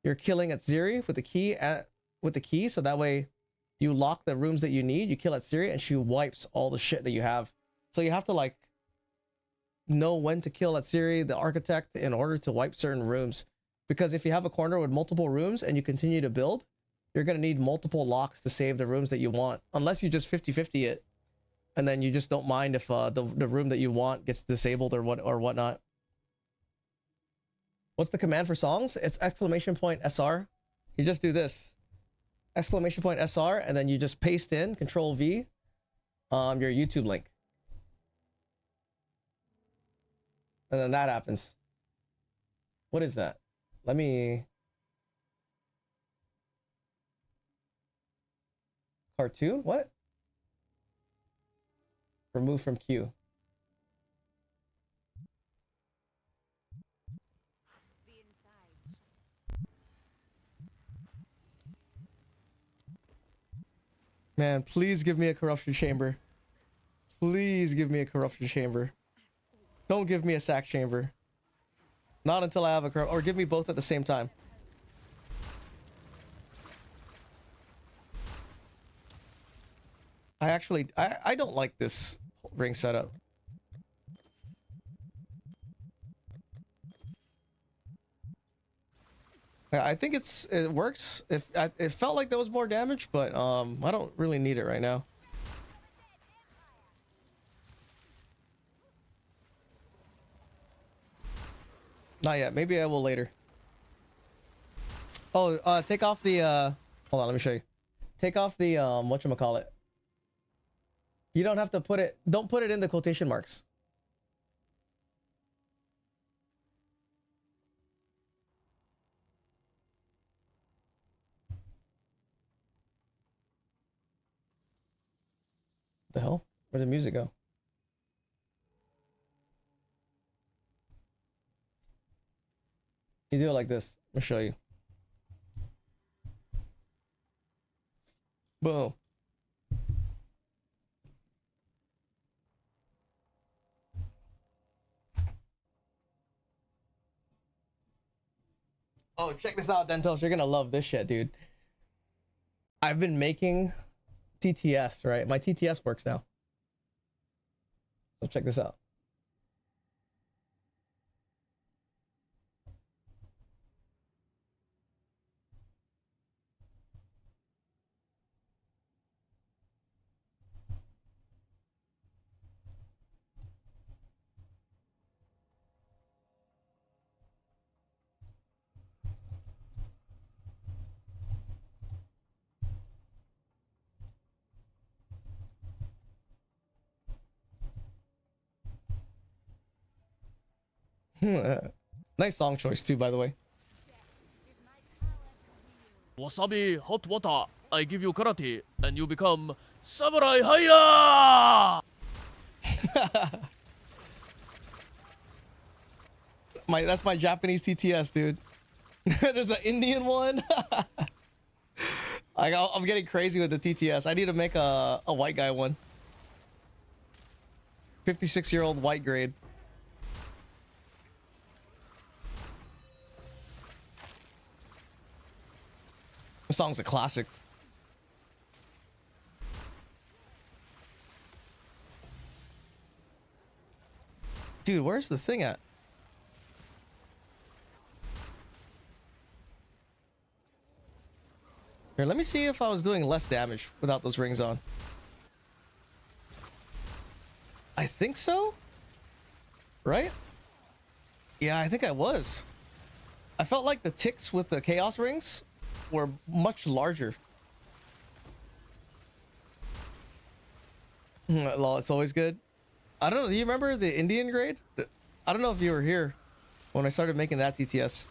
you're killing at Zeri with the key, so that way you lock the rooms that you need. You kill at Zeri and she wipes all the shit that you have. So you have to like know when to kill at Zeri, the architect, in order to wipe certain rooms. Because if you have a corner with multiple rooms and you continue to build, you're going to need multiple locks to save the rooms that you want. Unless you just 50-50 it. And then you just don't mind if the room that you want gets disabled or whatnot. What's the command for songs? It's !SR. You just do this. !SR, and then you just paste in Control V your YouTube link. And then that happens. What is that? Let me... Cartoon? What? Remove from queue. Man, please give me a corruption chamber. Please give me a corruption chamber. Don't give me a sack chamber. Not until I have a or give me both at the same time. I don't like this ring setup. I think it works. It felt like there was more damage, but I don't really need it right now. Not yet. Maybe I will later. Oh, take off the hold on, let me show you. Take off the whatchamacallit. You don't have to put it, don't put it in the quotation marks. The hell? Where'd the music go? You do it like this. I'll show you. Boom. Oh, check this out, Dentos. You're gonna love this shit, dude. I've been making TTS, right? My TTS works now. So check this out. Nice song choice too, by the way. Wasabi, hot water. I give you karate, and you become samurai haya. That's my Japanese TTS, dude. There's an Indian one. I'm getting crazy with the TTS. I need to make a white guy one. 56-year-old white grade. The song's a classic. Dude, where's the thing at? Here, let me see if I was doing less damage without those rings on. I think so. Right? Yeah, I think I was. I felt like the ticks with the chaos rings were much larger. Lol, it's always good. I don't know. Do you remember the Indian grade? I don't know if you were here when I started making that TTS.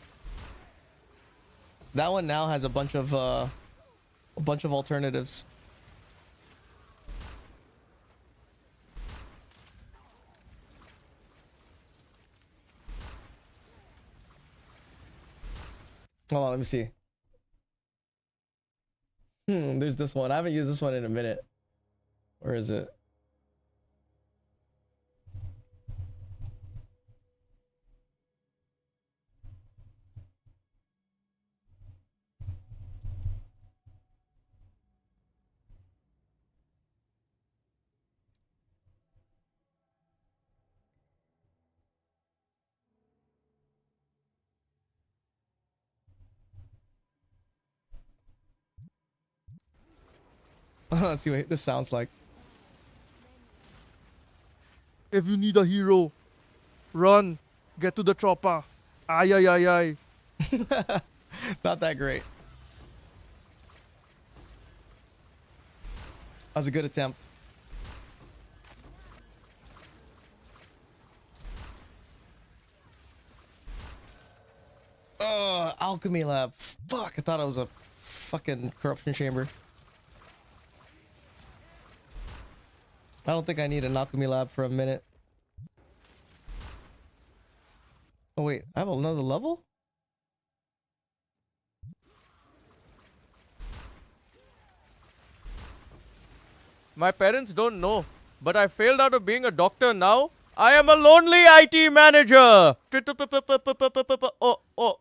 That one now has a bunch of alternatives. Hold on, let me see. There's this one. I haven't used this one in a minute. Where is it? Let's see what this sounds like. If you need a hero, run. Get to the chopper. Ay, ay, ay, ay. Not that great. That was a good attempt. Alchemy lab. Fuck, I thought it was a fucking corruption chamber. I don't think I need an alchemy lab for a minute. Oh wait, I have another level? My parents don't know, but I failed out of being a doctor now. I am a lonely IT manager. Oh, oh.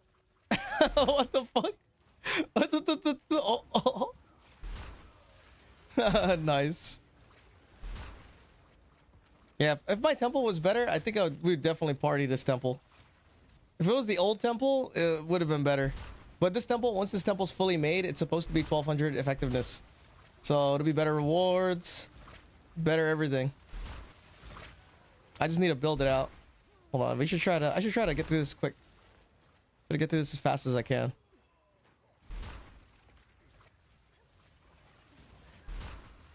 What the fuck? What the oh. Nice. Yeah, if my temple was better, I think we'd definitely party this temple. If it was the old temple, it would have been better. But this temple, once this temple's fully made, it's supposed to be 1200 effectiveness. So it'll be better rewards, better everything. I just need to build it out. Hold on, I should try to get through this quick. Try to get through this as fast as I can.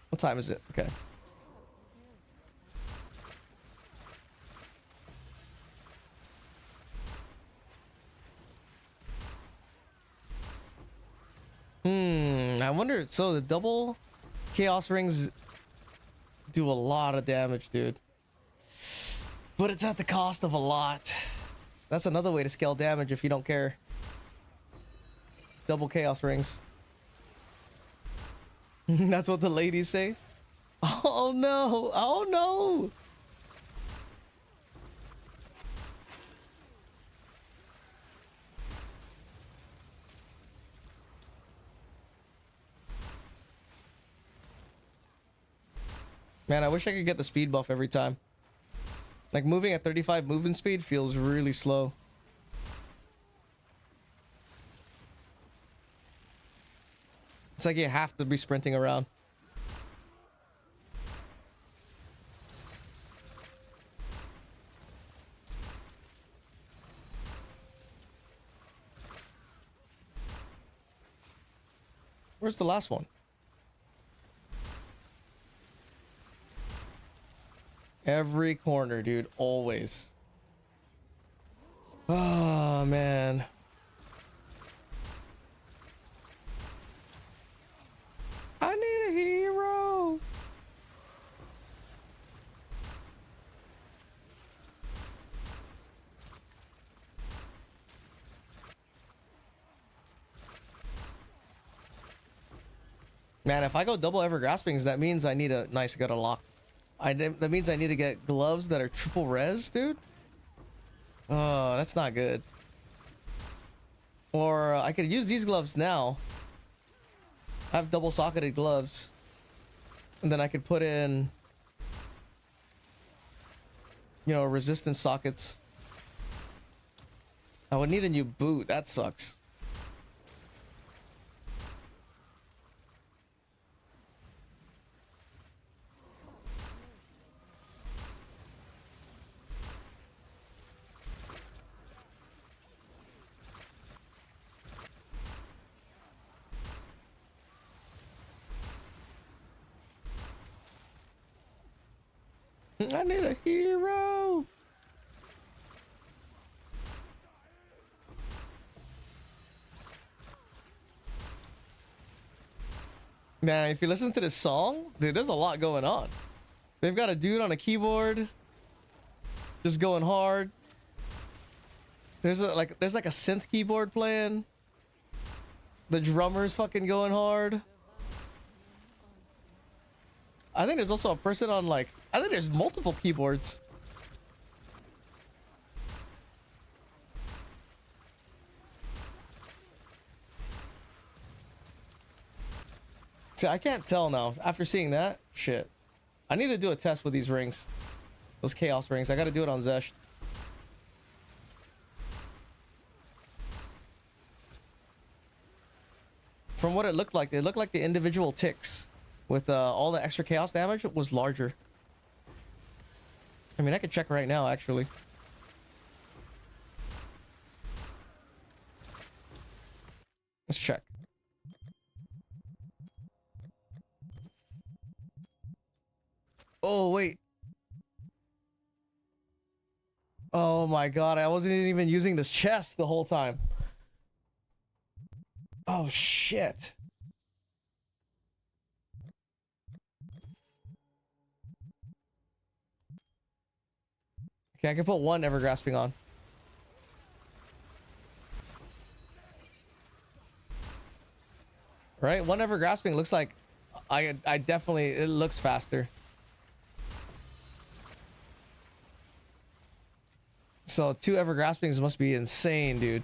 What time is it? Okay. I wonder. So the double chaos rings do a lot of damage, dude. But it's at the cost of a lot. That's another way to scale damage if you don't care. Double chaos rings. That's what the ladies say. Oh no! Oh no! Man, I wish I could get the speed buff every time. Like moving at 35 movement speed feels really slow. It's like you have to be sprinting around. Where's the last one? Every corner, dude. Always. Oh man. I need a hero. Man, if I go double ever graspings, that means I need a nice got a lock. That means I need to get gloves that are triple res, dude. Oh, that's not good. Or I could use these gloves now. I have double socketed gloves. And then I could put in, you know, resistance sockets. I would need a new boot. That sucks. I need a hero. Now, if you listen to this song, dude, there's a lot going on. They've got a dude on a keyboard, just going hard. There's like a synth keyboard playing. The drummer's fucking going hard. I think there's also a person on like, I think there's multiple keyboards. See, I can't tell now. After seeing that, shit. I need to do a test with these rings. Those chaos rings. I gotta do it on Zesh. From what it looked like the individual ticks with all the extra chaos damage was larger. I mean, I could check right now, actually. Let's check. Oh, wait. Oh my god, I wasn't even using this chest the whole time. Oh, shit. Okay, I can put one ever grasping on. Right? One ever grasping looks like I definitely, it looks faster. So 2 ever graspings must be insane, dude.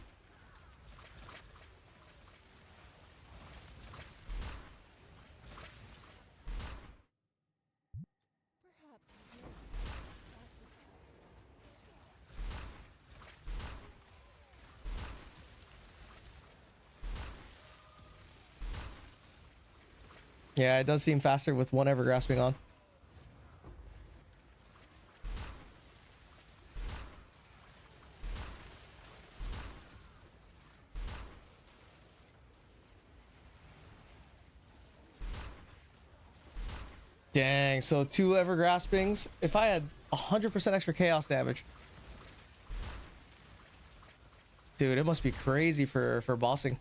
Yeah, it does seem faster with 1 ever grasping on. Dang, so 2 ever graspings. If I had 100% extra chaos damage. Dude, it must be crazy for bossing.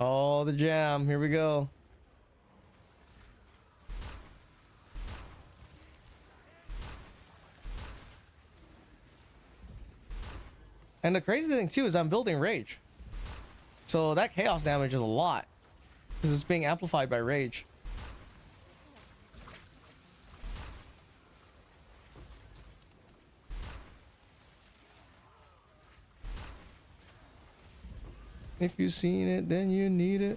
Oh, the jam. Here we go. And the crazy thing too is I'm building rage. So that chaos damage is a lot. Because it's being amplified by rage. If you've seen it, then you need it.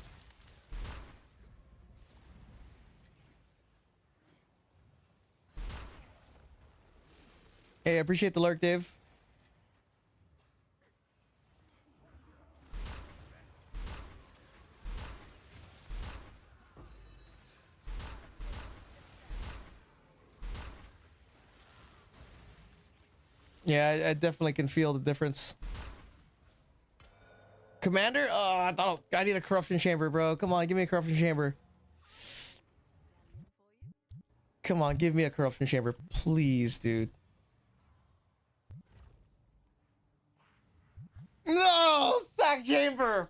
Hey, I appreciate the lurk, Dave. Yeah, I definitely can feel the difference. Commander? I need a corruption chamber, bro. Come on, give me a corruption chamber. Come on, give me a corruption chamber, please, dude. No, sack chamber.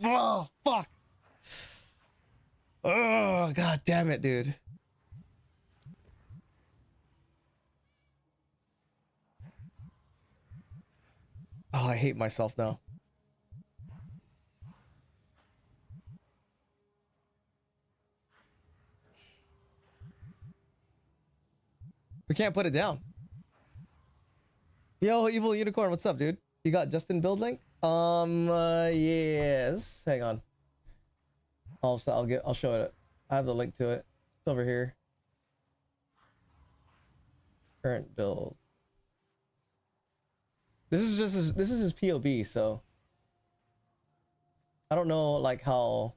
Oh, fuck. Oh, god damn it, dude. Oh, I hate myself now. We can't put it down. Yo, Evil Unicorn, what's up, dude? You got Justin build link? Yes. Hang on. I'll show it. I have the link to it. It's over here. Current build. This is his POB, so I don't know like how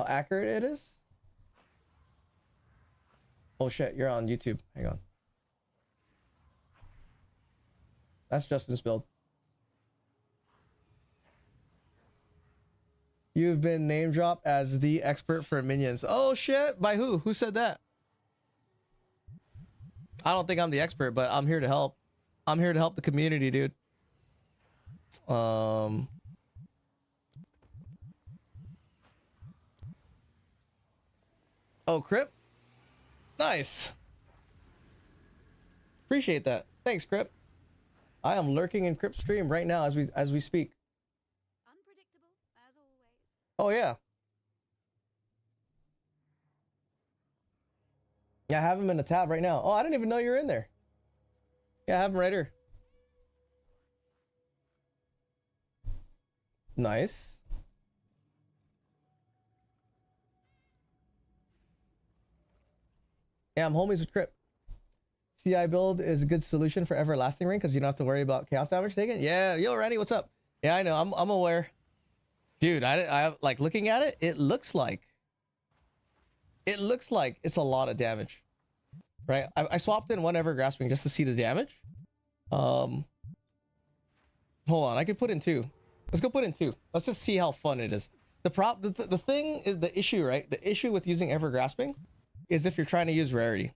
accurate it is. Oh shit, you're on YouTube. Hang on. That's Justin's build. You've been name dropped as the expert for minions. Oh shit, by who? Who said that? I don't think I'm the expert, but I'm here to help. I'm here to help the community, dude. Oh, Crip? Nice. Appreciate that. Thanks, Crip. I am lurking in Crip's stream right now as we speak. Unpredictable as always. Oh yeah. Yeah, I have him in the tab right now. Oh, I didn't even know you're in there. Yeah, I have him right here. Nice. Yeah, I'm homies with Crip. CI build is a good solution for everlasting ring because you don't have to worry about chaos damage taken. Yeah, yo, Randy, what's up? Yeah, I know. I'm aware. Dude, I like looking at it. It looks like it's a lot of damage, right? I swapped in one ever grasping just to see the damage. Hold on, I could put in two. Let's go put in two. Let's just see how fun it is. The thing is the issue, right? The issue with using ever grasping is if you're trying to use rarity.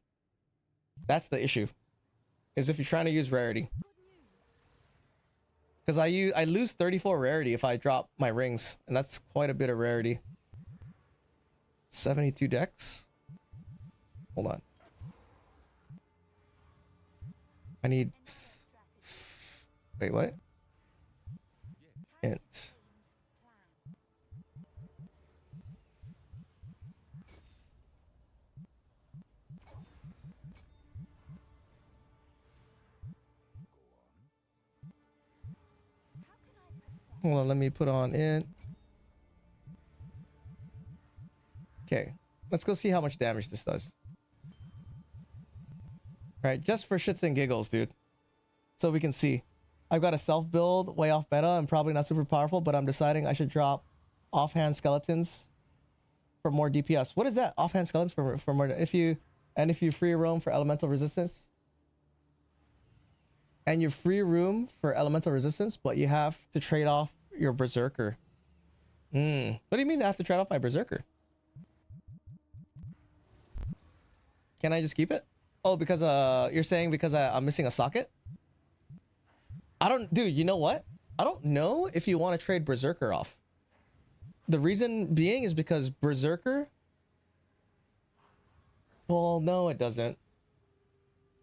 That's the issue. Is if you're trying to use rarity. Because I lose 34 rarity if I drop my rings, and that's quite a bit of rarity. 72 decks. Hold on. I need. Wait, what? Int. Hold on, let me put on int. Okay, let's go see how much damage this does. All right, just for shits and giggles, dude. So we can see. I've got a self build way off meta and probably not super powerful, but I'm deciding I should drop offhand skeletons for more DPS. What is that? Offhand skeletons for more if you free roam for elemental resistance. And you free room for elemental resistance, but you have to trade off your berserker. What do you mean I have to trade off my berserker? Can I just keep it? Oh, because you're saying because I'm missing a socket? I don't, dude, you know what? I don't know if you want to trade berserker off. The reason being is because berserker, well, no, it doesn't.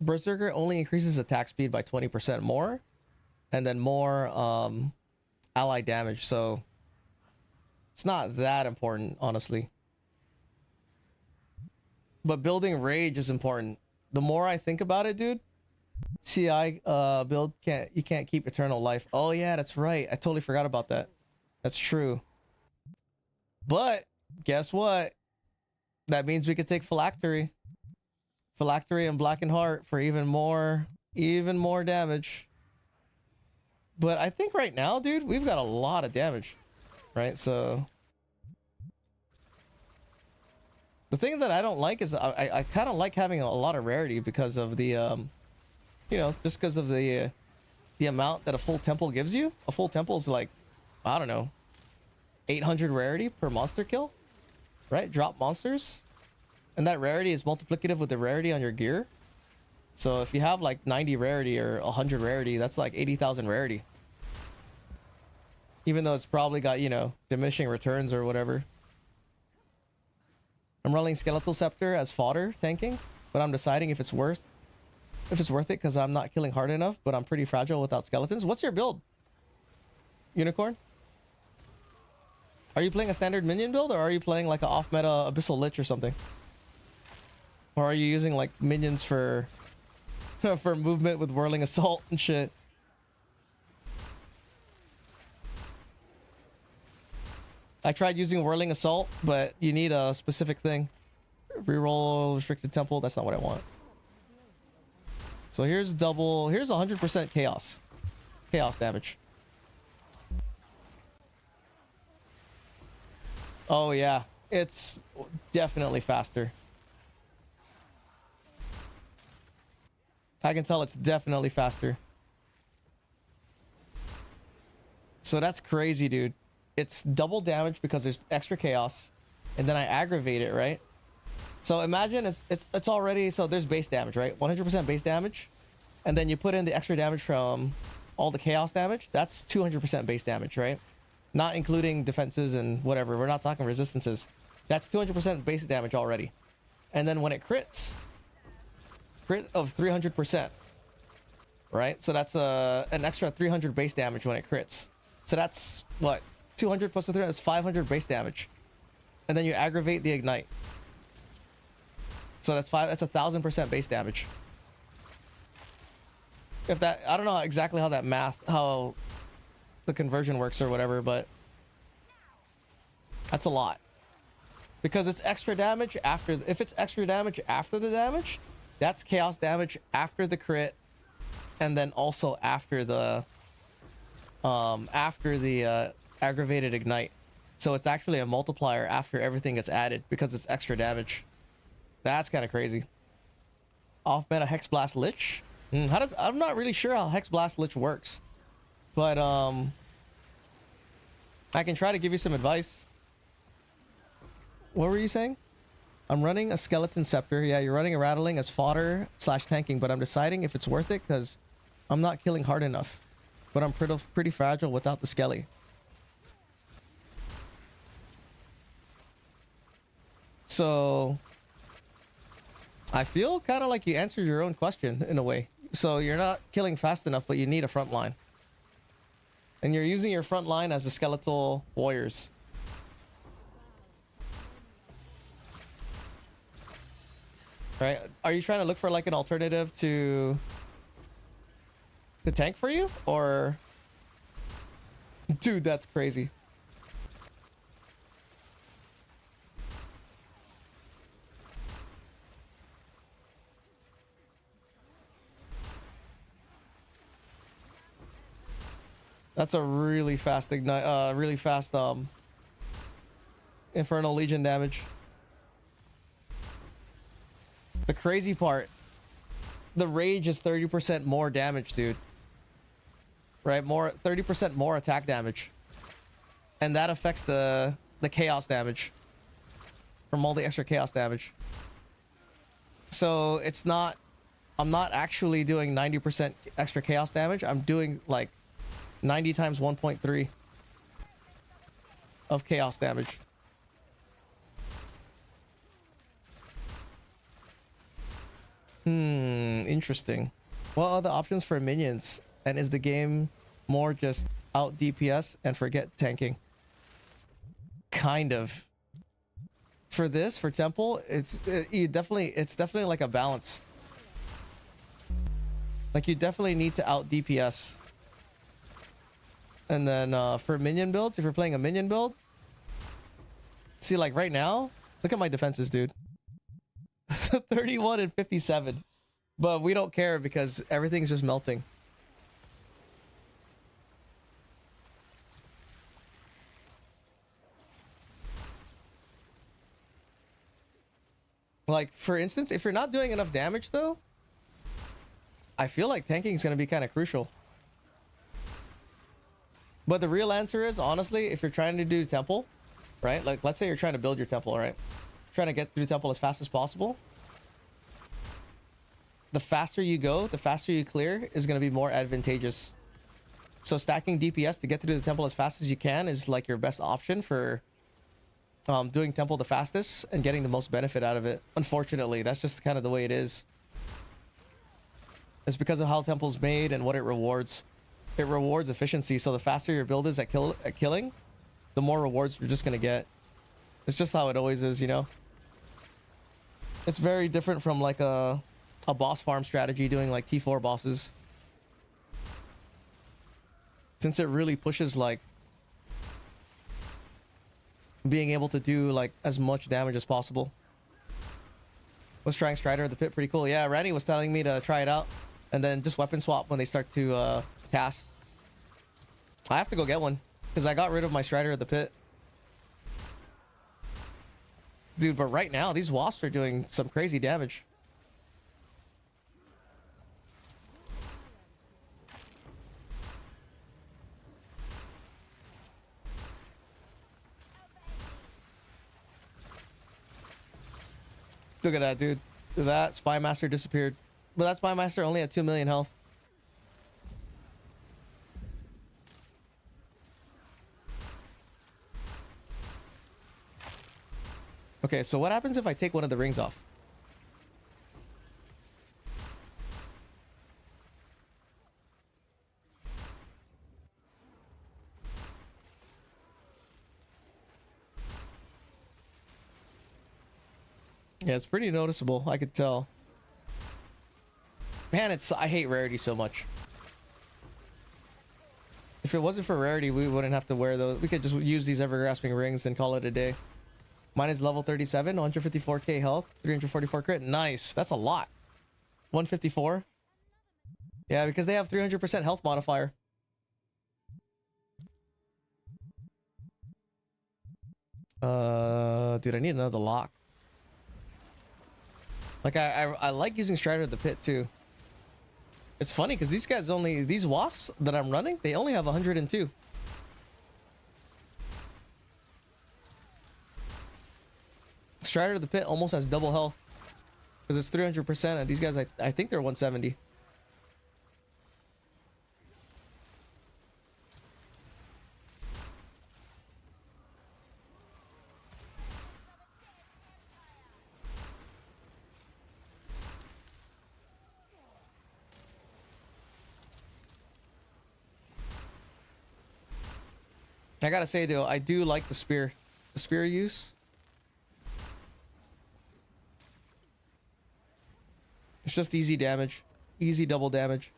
Berserker only increases attack speed by 20% more, and then more ally damage, so it's not that important, honestly. But building rage is important. The more I think about it, dude, CI build you can't keep eternal life. Oh yeah, that's right. I totally forgot about that. That's true. But guess what? That means we could take phylactery. Phylactery and Blackened Heart for even more damage. But I think right now, dude, we've got a lot of damage, right? So the thing that I don't like is I kind of like having a lot of rarity because of the you know, just because of the amount that a full temple gives you. A full temple is like, I don't know, 800 rarity per monster kill, right? Drop monsters. And that rarity is multiplicative with the rarity on your gear. So if you have like 90 rarity or 100 rarity, that's like 80,000 rarity. Even though it's probably got, you know, diminishing returns or whatever. I'm rolling Skeletal Scepter as fodder tanking, but I'm deciding if it's worth it because I'm not killing hard enough, but I'm pretty fragile without skeletons. What's your build? Unicorn? Are you playing a standard minion build or are you playing like an off-meta Abyssal Lich or something? Or are you using like minions for for movement with Whirling Assault and shit? I tried using Whirling Assault, but you need a specific thing. Reroll Restricted Temple, that's not what I want. So here's 100% chaos. Chaos damage. Oh yeah, it's definitely faster. I can tell it's definitely faster. So that's crazy, dude. It's double damage because there's extra chaos, and then I aggravate it, right? So imagine it's already, so there's base damage, right? 100% base damage, and then you put in the extra damage from all the chaos damage. That's 200% base damage, right? Not including defenses and whatever. We're not talking resistances. That's 200% base damage already. And then when it crits, crit of 300%, right? So that's an extra 300 base damage when it crits. So that's what? 200 plus the 300 is 500 base damage. And then you aggravate the ignite. So that's 1,000% base damage. If that, I don't know exactly how that how the conversion works or whatever, but that's a lot. Because it's extra damage after, if it's extra damage after the damage, that's chaos damage after the crit, and then also after the aggravated ignite. So it's actually a multiplier after everything gets added because it's extra damage. That's kind of crazy. Off meta Hex Blast Lich. I'm not really sure how Hex Blast Lich works, but I can try to give you some advice. What were you saying? I'm running a Skeleton Scepter. Yeah, you're running a Rattling as fodder / tanking, but I'm deciding if it's worth it because I'm not killing hard enough. But I'm pretty fragile without the Skelly. So I feel kind of like you answered your own question in a way. So you're not killing fast enough, but you need a front line. And you're using your front line as the skeletal warriors. Right? Are you trying to look for like an alternative to tank for you? Or dude, that's crazy. That's a really fast ignite, really fast Infernal Legion damage. The crazy part, the rage is 30% more damage, dude. Right? 30% more attack damage. And that affects the chaos damage from all the extra chaos damage. So it's not, I'm not actually doing 90% extra chaos damage. I'm doing like 90 times 1.3 of chaos damage. Interesting. What are the options for minions? And is the game more just out DPS and forget tanking? Kind of. For this, for Temple, it's definitely like a balance. Like you definitely need to out DPS. And then for minion builds, if you're playing a minion build, see like right now, look at my defenses, dude. 31 and 57. But we don't care because everything's just melting. Like, for instance, if you're not doing enough damage though, I feel like tanking is going to be kind of crucial. But the real answer is, honestly, if you're trying to do temple, right? Like, let's say you're trying to build your temple, right? trying to get through the temple as fast as possible, the faster you go, the faster you clear is going to be more advantageous. So stacking DPS to get through the temple as fast as you can is like your best option for doing temple the fastest and getting the most benefit out of it. Unfortunately, that's just kind of the way it is. It's because of how temple's made and what it rewards. It rewards efficiency, so the faster your build is at killing, the more rewards you're just going to get. It's just how it always is, you know? It's very different from like a boss farm strategy doing like T4 bosses. Since it really pushes like being able to do like as much damage as possible. Was trying Strider of the Pit pretty cool. Yeah, Randy was telling me to try it out and then just weapon swap when they start to cast. I have to go get one because I got rid of my Strider of the Pit. Dude, but right now these wasps are doing some crazy damage. Look at that, dude. Look at that. Spy Master disappeared. But that Spy Master only had 2 million health. Okay, so what happens if I take one of the rings off? Yeah, it's pretty noticeable. I could tell. Man, I hate rarity so much. If it wasn't for rarity, we wouldn't have to wear those. We could just use these ever-grasping rings and call it a day. Mine is level 37, 154k health, 344 crit. Nice. That's a lot. 154. Yeah, because they have 300% health modifier. Dude, I need another lock. Like, I like using Strider of the Pit, too. It's funny, because these guys only... These wasps that I'm running, they only have 102. Strider of the Pit almost has double health. Because it's 300%, and these guys, I think they're 170. I gotta say though, I do like the spear. The spear use. It's just easy damage. Easy double damage.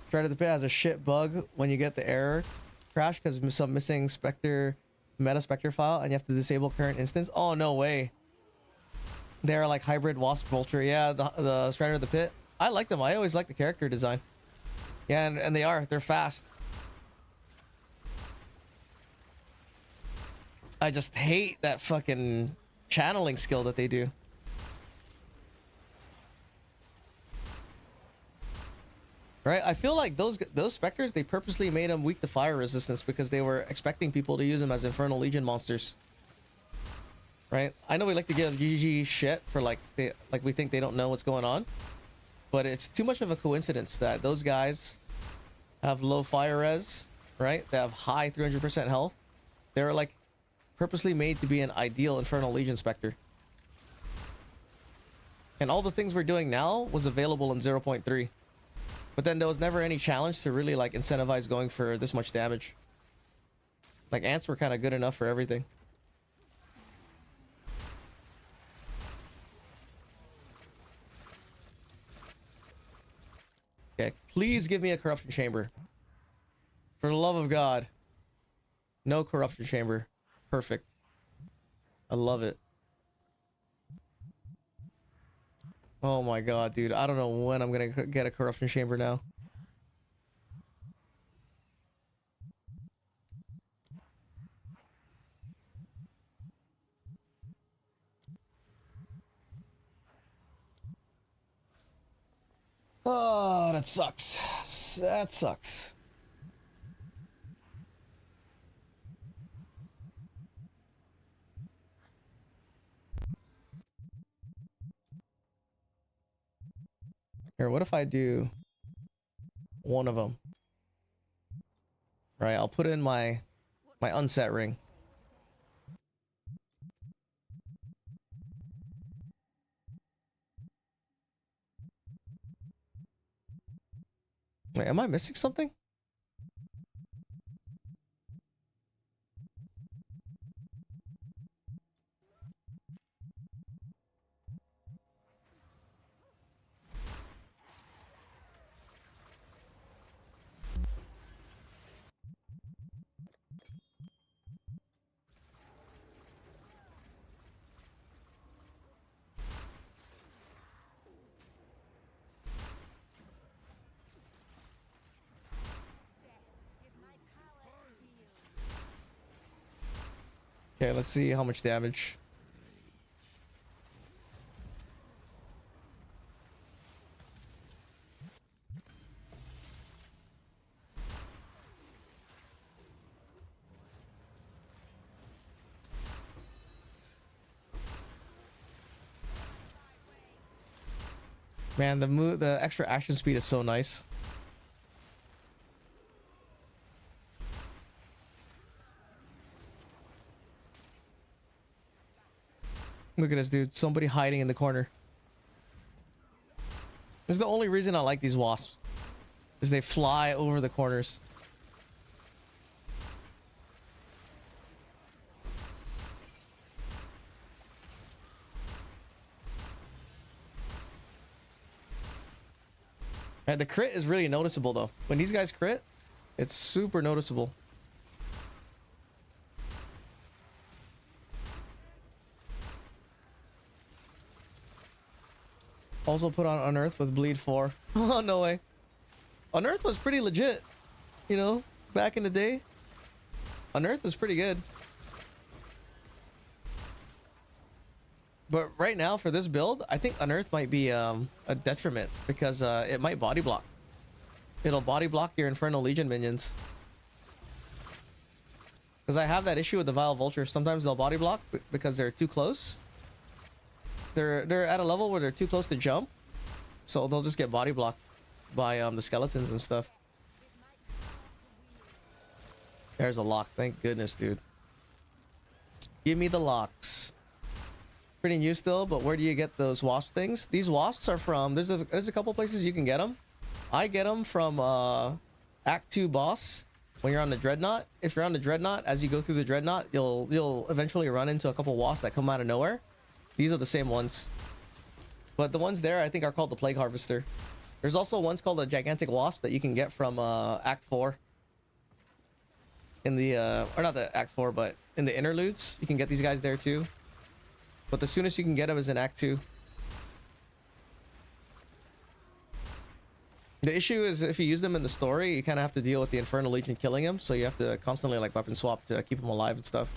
Strider of the Pit has a shit bug when you get the error crash because some missing Spectre meta Spectre file and you have to disable current instance. Oh, no way. They're like hybrid Wasp Vulture. Yeah, the Strider of the Pit. I like them. I always like the character design. Yeah, and they are. They're fast. I just hate that fucking channeling skill that they do. Right? I feel like those Spectres, they purposely made them weak to fire resistance because they were expecting people to use them as Infernal Legion monsters. Right? I know we like to give GG shit for like we think they don't know what's going on, but it's too much of a coincidence that those guys have low fire res, right? They have high 300% health. They were like purposely made to be an ideal Infernal Legion Spectre. And all the things we're doing now was available in 0.3. But then there was never any challenge to really like incentivize going for this much damage. Like ants were kind of good enough for everything. Okay, please give me a corruption chamber. For the love of God. No corruption chamber. Perfect. I love it. Oh my God, dude. I don't know when I'm gonna get a corruption chamber now. Oh, that sucks. That sucks. Here, what if I do one of them? Right, I'll put in my unset ring. Wait, am I missing something? Okay, let's see how much damage. Man, the extra action speed is so nice. Look at this dude, somebody hiding in the corner. This is the only reason I like these wasps, is they fly over the corners. And the crit is really noticeable though. When these guys crit, it's super noticeable. Also put on Unearth with Bleed 4. Oh, no way. Unearth was pretty legit, you know, back in the day. Unearth was pretty good. But right now for this build, I think Unearth might be a detriment because it might body block. It'll body block your Infernal Legion minions. Because I have that issue with the Vile Vulture. Sometimes they'll body block because they're too close. They're at a level where they're too close to jump, so they'll just get body blocked by the skeletons and stuff. There's a lock, thank goodness, dude. Give me the locks. Pretty new still, but where do you get those wasp things? These wasps are from, there's a couple places you can get them. I get them from Act 2 boss when you're on the Dreadnought. If you're on the Dreadnought, as you go through the Dreadnought, you'll eventually run into a couple wasps that come out of nowhere. These are the same ones, but the ones there I think are called the Plague Harvester. There's also ones called the Gigantic Wasp that you can get from Act 4. In the or not the Act 4, but in the interludes, you can get these guys there too. But the soonest you can get them is in Act 2. The issue is if you use them in the story, you kind of have to deal with the Infernal Legion killing him, so you have to constantly like weapon swap to keep him alive and stuff.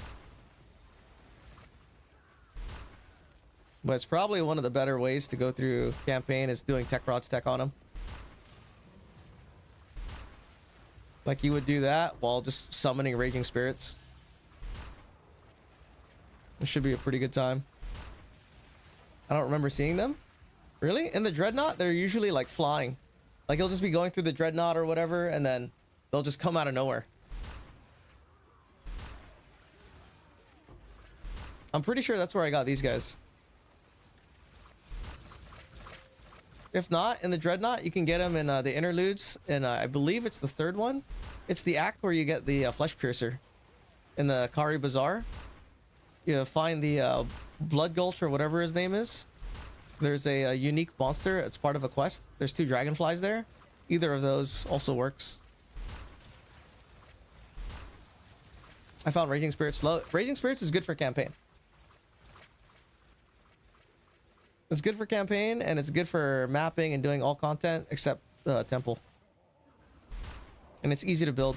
But it's probably one of the better ways to go through campaign is doing Tech Rod's tech on him. Like you would do that while just summoning Raging Spirits. It should be a pretty good time. I don't remember seeing them. Really? In the Dreadnought, they're usually like flying. Like you'll just be going through the Dreadnought or whatever, and then they'll just come out of nowhere. I'm pretty sure that's where I got these guys. If not, in the Dreadnought, you can get them in the interludes, and I believe it's the third one. It's the act where you get the Flesh Piercer. In the Kari Bazaar, you find the Blood Gulch or whatever his name is. There's a unique monster. It's part of a quest. There's 2 dragonflies there. Either of those also works. I found Raging Spirits slow. Raging Spirits is good for campaign. It's good for campaign, and it's good for mapping and doing all content except temple. And it's easy to build.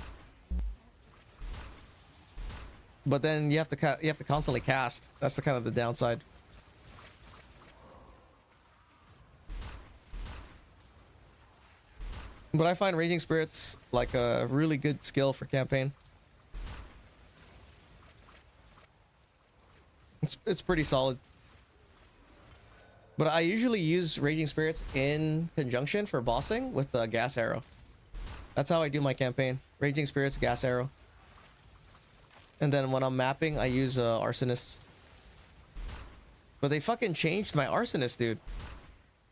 But then you have to constantly cast. That's the kind of the downside. But I find Raging Spirits like a really good skill for campaign. It's pretty solid. But I usually use Raging Spirits in conjunction for bossing with the Gas Arrow. That's how I do my campaign. Raging Spirits, Gas Arrow. And then when I'm mapping, I use Arsonist. But they fucking changed my Arsonist, dude.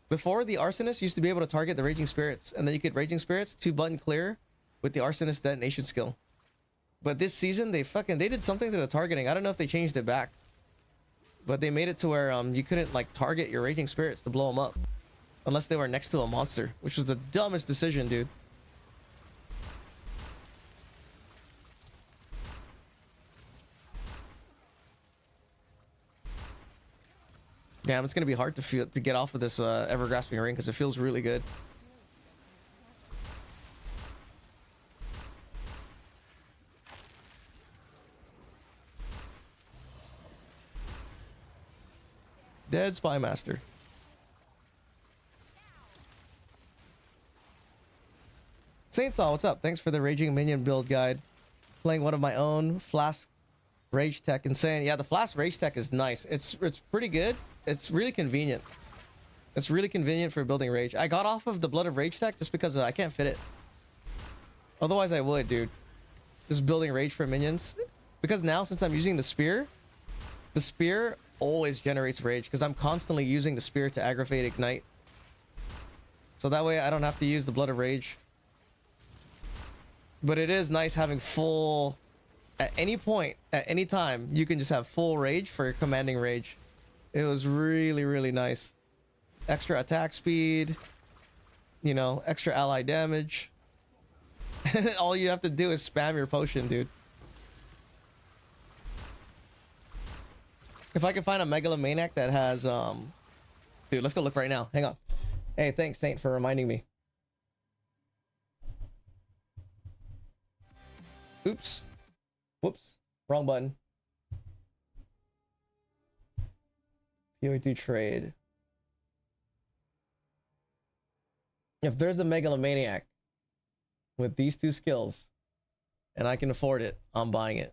Before, the Arsonist used to be able to target the Raging Spirits. And then you get Raging Spirits, 2-button clear with the Arsonist detonation skill. But this season, they did something to the targeting. I don't know if they changed it back. But they made it to where you couldn't like target your Raging Spirits to blow them up. Unless they were next to a monster. Which was the dumbest decision, dude. Damn, it's gonna be hard to get off of this ever-grasping ring because it feels really good. Dead Spy Master. Saintsaw, what's up? Thanks for the Raging Minion build guide. Playing one of my own Flask Rage Tech. Insane. Yeah, the Flask Rage Tech is nice. It's pretty good. It's really convenient. It's really convenient for building Rage. I got off of the Blood of Rage Tech just because I can't fit it. Otherwise I would, dude. Just building Rage for minions. Because now, since I'm using the Spear always generates Rage because I'm constantly using the Spear to aggravate Ignite. So that way I don't have to use the Blood of Rage. But it is nice having full... At any point, at any time, you can just have full Rage for your commanding Rage. It was really, really nice. Extra attack speed. You know, extra ally damage. And all you have to do is spam your potion, dude. If I can find a Megalomaniac that has, Dude, let's go look right now. Hang on. Hey, thanks, Saint, for reminding me. Oops. Whoops. Wrong button. ep42 trade. If there's a Megalomaniac with these two skills and I can afford it, I'm buying it.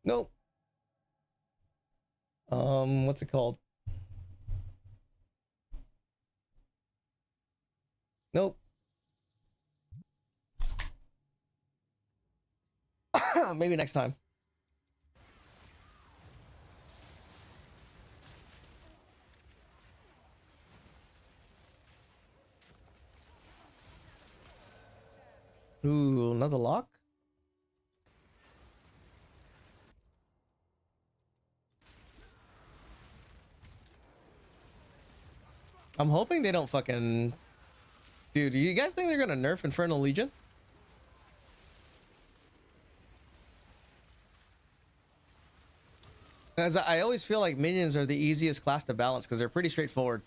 Nope. What's it called? Nope. Maybe next time. Ooh, another lock? I'm hoping they don't fucking... Dude, do you guys think they're gonna nerf Infernal Legion? As I always feel like minions are the easiest class to balance because they're pretty straightforward.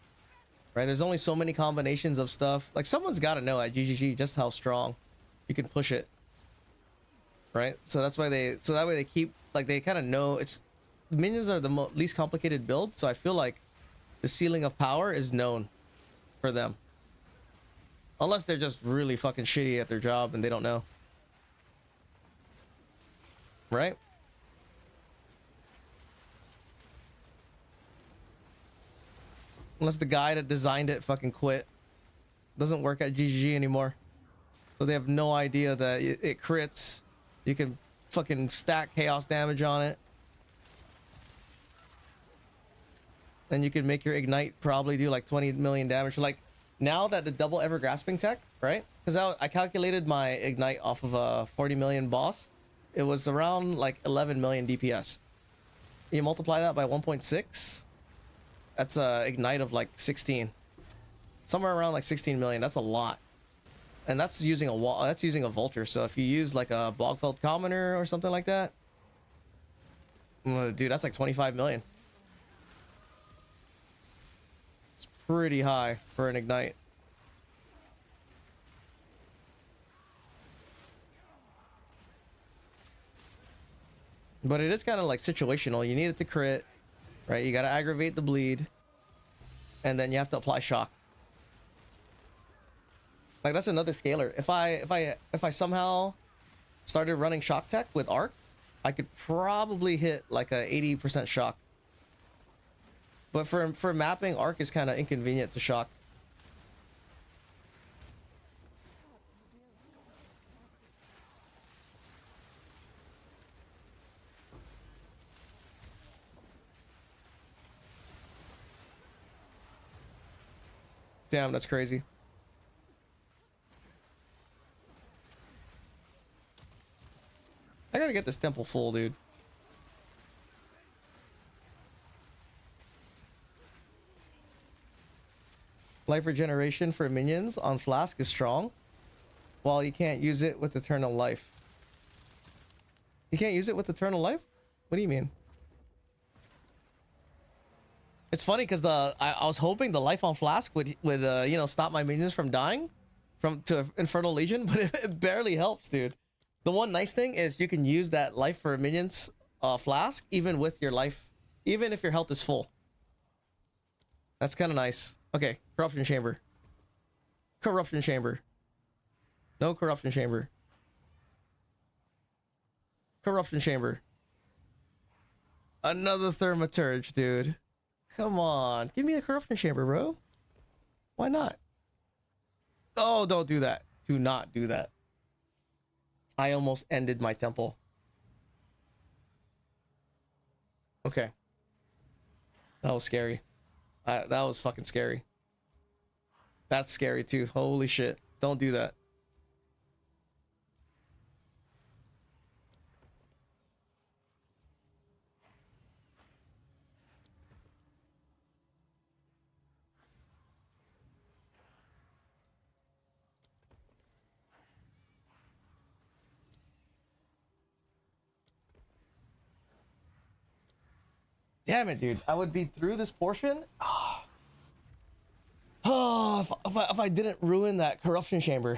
Right? There's only so many combinations of stuff. Like, someone's got to know at GGG just how strong you can push it. Right? So that's why they... So that way they keep... Like, they kind of know... It's... Minions are the least complicated build, so I feel like the ceiling of power is known for them. Unless they're just really fucking shitty at their job and they don't know. Right? Unless the guy that designed it fucking quit. Doesn't work at GGG anymore. So they have no idea that it crits. You can fucking stack chaos damage on it. And you can make your Ignite probably do like 20 million damage. Like, now that the double ever grasping tech, right? Because I calculated my Ignite off of a 40 million boss. It was around like 11 million DPS. You multiply that by 1.6. That's a Ignite of like 16. Somewhere around like 16 million. That's a lot. And that's using a wall. That's using a Vulture. So if you use like a Bogfeld Commoner or something like that, dude, that's like 25 million. pretty high for an ignite. But it is kind of like situational. You need it to crit, right? You got to aggravate the bleed, and then you have to apply shock. Like that's another scaler. If I somehow started running shock tech with arc, I could probably hit like a 80% shock. But for mapping, arc is kind of inconvenient to shock. Damn, that's crazy. I gotta get this temple full, dude. Life regeneration for minions on Flask is strong, while you can't use it with Eternal Life. You can't use it with Eternal Life? What do you mean? It's funny because I was hoping the life on Flask would you know, stop my minions from dying to Infernal Legion, but it barely helps, dude. The one nice thing is you can use that life for minions Flask even with your life, even if your health is full. That's kind of nice. Okay, corruption chamber. Corruption chamber. No corruption chamber. Corruption chamber. Another Thaumaturge, dude. Come on, give me a corruption chamber, bro. Why not? Oh, don't do that. Do not do that. I almost ended my temple. Okay. That was scary. That was fucking scary. That's scary too. Holy shit. Don't do that. Damn it, dude. I would be through this portion. Oh, if I didn't ruin that corruption chamber.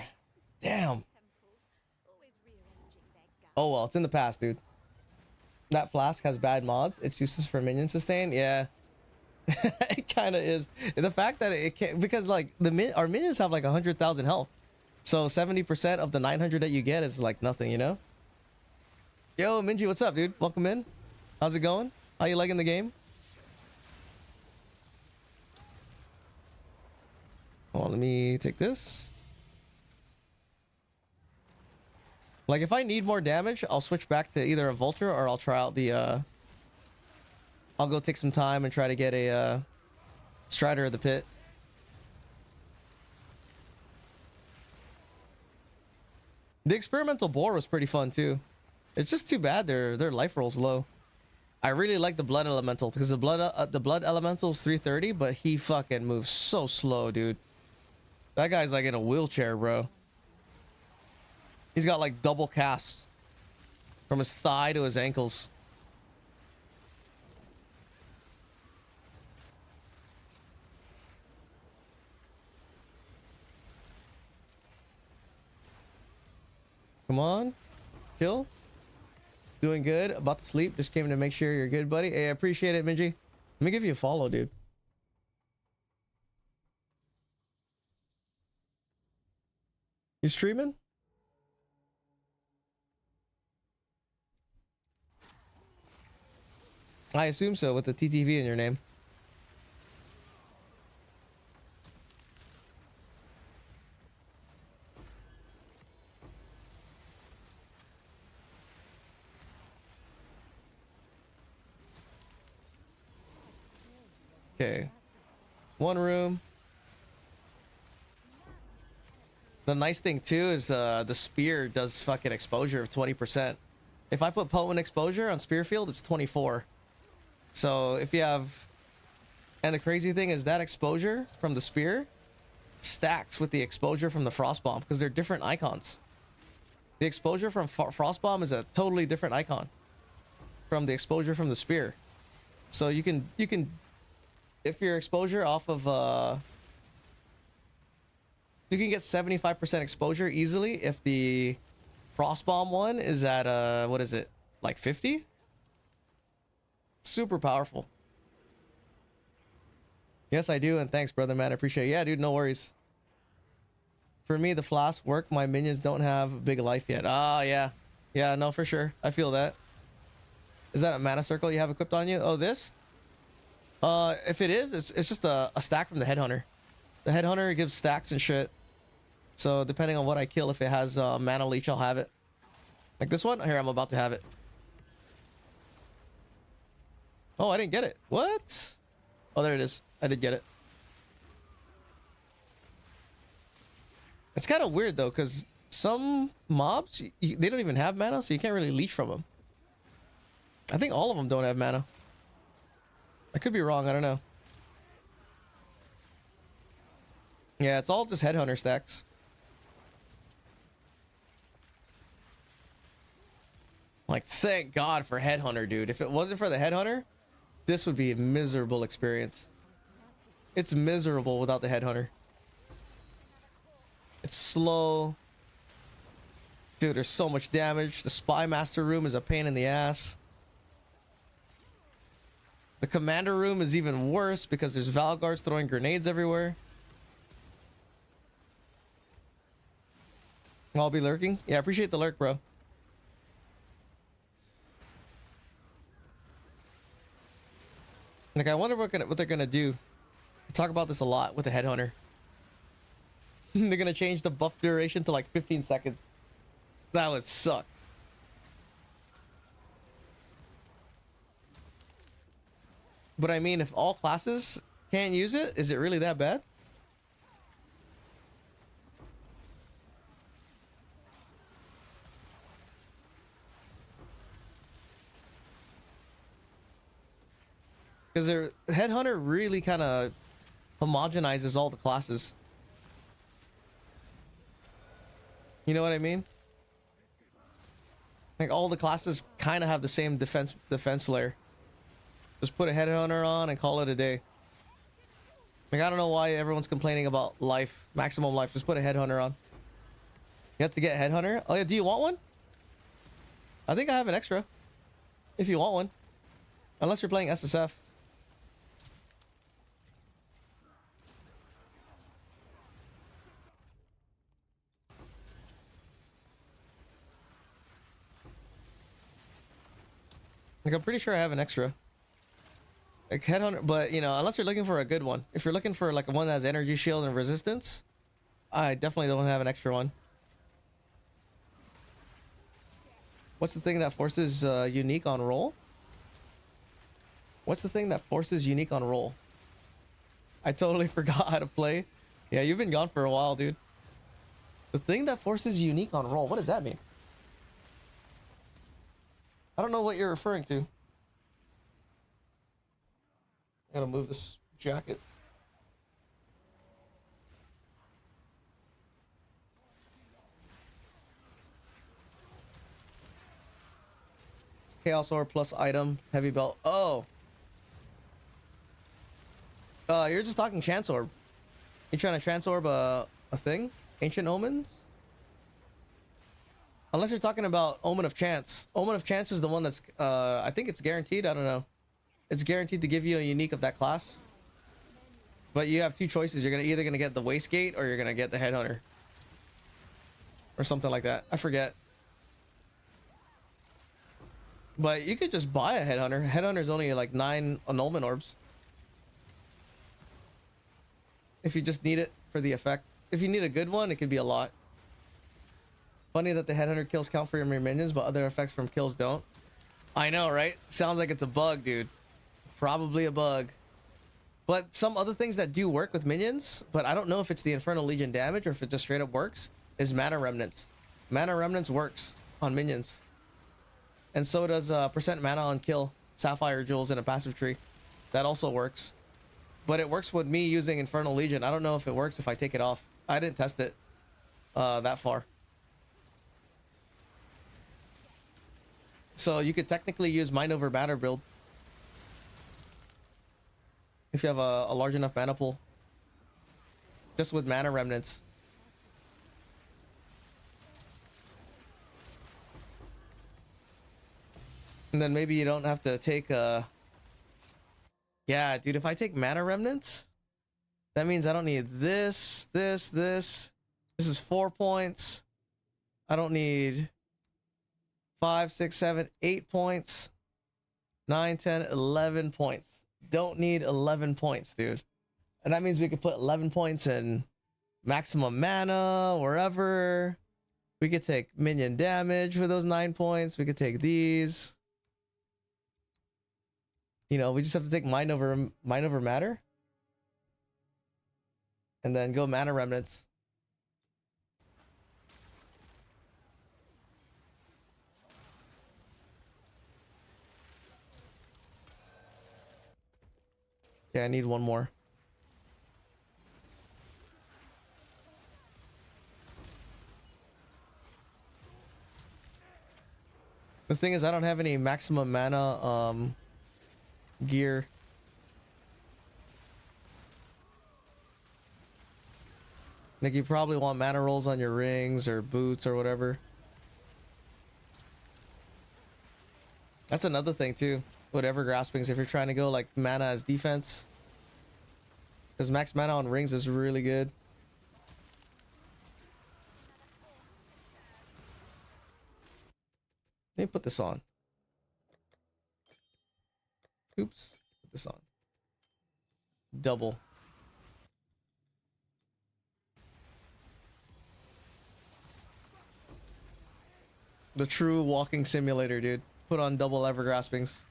Damn. Always rearranging their guts. Oh, well, it's in the past, dude. That Flask has bad mods. It's useless for minion sustain. Yeah. It kind of is. The fact that it can't, because like our minions have like 100,000 health. So 70% of the 900 that you get is like nothing, you know? Yo, Minji, what's up, dude? Welcome in. How's it going? How you liking the game? Hold on, let me take this. Like, if I need more damage, I'll switch back to either a Vulture or I'll try out the, I'll go take some time and try to get a, Strider of the Pit. The experimental boar was pretty fun, too. It's just too bad their life roll's low. I really like the blood elemental because the blood elemental is 330, but he fucking moves so slow, dude. That guy's like in a wheelchair, bro. He's got like double casts from his thigh to his ankles. Come on, kill. Doing good. About to sleep. Just came to make sure you're good, buddy. Hey, I appreciate it, Minji. Let me give you a follow, dude. You streaming? I assume so, with the TTV in your name. Okay. One room. The nice thing too is the spear does fucking exposure of 20%. If I put potent exposure on spear field, it's 24. So if you have, and the crazy thing is that exposure from the spear stacks with the exposure from the frost bomb because they're different icons. The exposure from frost bomb is a totally different icon from the exposure from the spear. So you can if your exposure off of you can get 75% exposure easily if the frost bomb one is at what is it, like 50? Super powerful. Yes, I do, and thanks, brother, man. I appreciate it. Yeah, dude, no worries. For me, the flask work. My minions don't have big life yet. Ah, yeah. Yeah, no, for sure. I feel that. Is that a mana circle you have equipped on you? Oh, this? If it is, it's just a stack from the headhunter. The headhunter gives stacks and shit. So depending on what I kill, if it has mana leech, I'll have it. Like this one? Here, I'm about to have it. Oh, I didn't get it. What? Oh, there it is. I did get it. It's kind of weird though, because some mobs, they don't even have mana, so you can't really leech from them. I think all of them don't have mana. I could be wrong, I don't know. Yeah, it's all just headhunter stacks. Like, thank God for headhunter, dude. If it wasn't for the headhunter, this would be a miserable experience. It's miserable without the headhunter. It's slow. Dude, there's so much damage. The spy master room is a pain in the ass. The commander room is even worse because there's Valguards throwing grenades everywhere. I'll be lurking. Yeah, I appreciate the lurk, bro. Like, I wonder what they're gonna do. I talk about this a lot with the headhunter. They're gonna change the buff duration to like 15 seconds. That would suck. But I mean, if all classes can't use it, is it really that bad? Because their headhunter really kind of homogenizes all the classes. You know what I mean? Like all the classes kind of have the same defense layer. Just put a headhunter on and call it a day. Like, I don't know why everyone's complaining about life, maximum life. Just put a headhunter on. You have to get headhunter. Oh yeah, do you want one? I think I have an extra. If you want one, unless you're playing SSF. Like, I'm pretty sure I have an extra. Like headhunter, but you know, unless you're looking for a good one. If you're looking for like one that has energy shield and resistance, I definitely don't have an extra one. What's the thing that forces unique on roll? What's the thing that forces unique on roll? I totally forgot how to play. Yeah, you've been gone for a while, dude. The thing that forces unique on roll. What does that mean? I don't know what you're referring to. I gotta move this jacket. Chaos Orb plus item, heavy belt. Oh. You're just talking Chance Orb. You trying to Chance Orb a thing? Ancient Omens? Unless you're talking about Omen of Chance. Omen of Chance is the one that's, I think it's guaranteed. I don't know. It's guaranteed to give you a unique of that class. But you have two choices. You're either gonna get the Wastegate or you're gonna get the Headhunter. Or something like that. I forget. But you could just buy a Headhunter. Headhunter's only like 9 annulment orbs. If you just need it for the effect. If you need a good one, it could be a lot. Funny that the Headhunter kills count for your minions, but other effects from kills don't. I know, right? Sounds like it's a bug, dude. Probably a bug. But some other things that do work with minions, but I don't know if it's the Infernal Legion damage or if it just straight up works, is Mana Remnants. Mana Remnants works on minions. And so does percent mana on kill, Sapphire Jewels in a passive tree. That also works. But it works with me using Infernal Legion. I don't know if it works if I take it off. I didn't test it that far. So you could technically use Mind Over Matter build. If you have a large enough mana pool. Just with mana remnants. And then maybe you don't have to take yeah, dude, if I take mana remnants, that means I don't need this. This is 4 points. I don't need 5, 6, 7, 8 points. 9, 10, 11 points. Don't need 11 points, dude. And that means we could put 11 points in maximum mana, wherever. We could take minion damage for those 9 points. We could take these. You know, we just have to take mind over matter. And then go mana remnants. Yeah, I need one more. The thing is, I don't have any maximum mana gear. Like, you probably want mana rolls on your rings or boots or whatever. That's another thing too. Whatever graspings, if you're trying to go like mana as defense. Because max mana on rings is really good. Let me put this on. Oops. Put this on. Double. The true walking simulator, dude. Put on double ever graspings.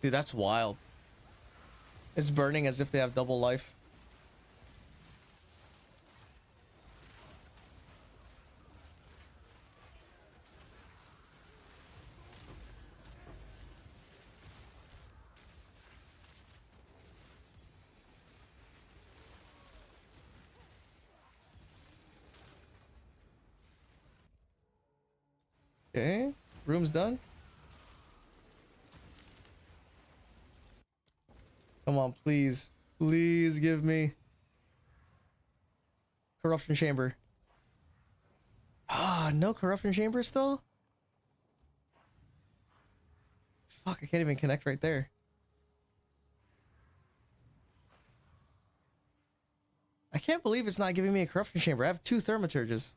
Dude, that's wild. It's burning as if they have double life. Okay, room's done. Come on, please. Please give me corruption chamber. Ah, no corruption chamber still? Fuck, I can't even connect right there. I can't believe it's not giving me a corruption chamber. I have 2 thaumaturges.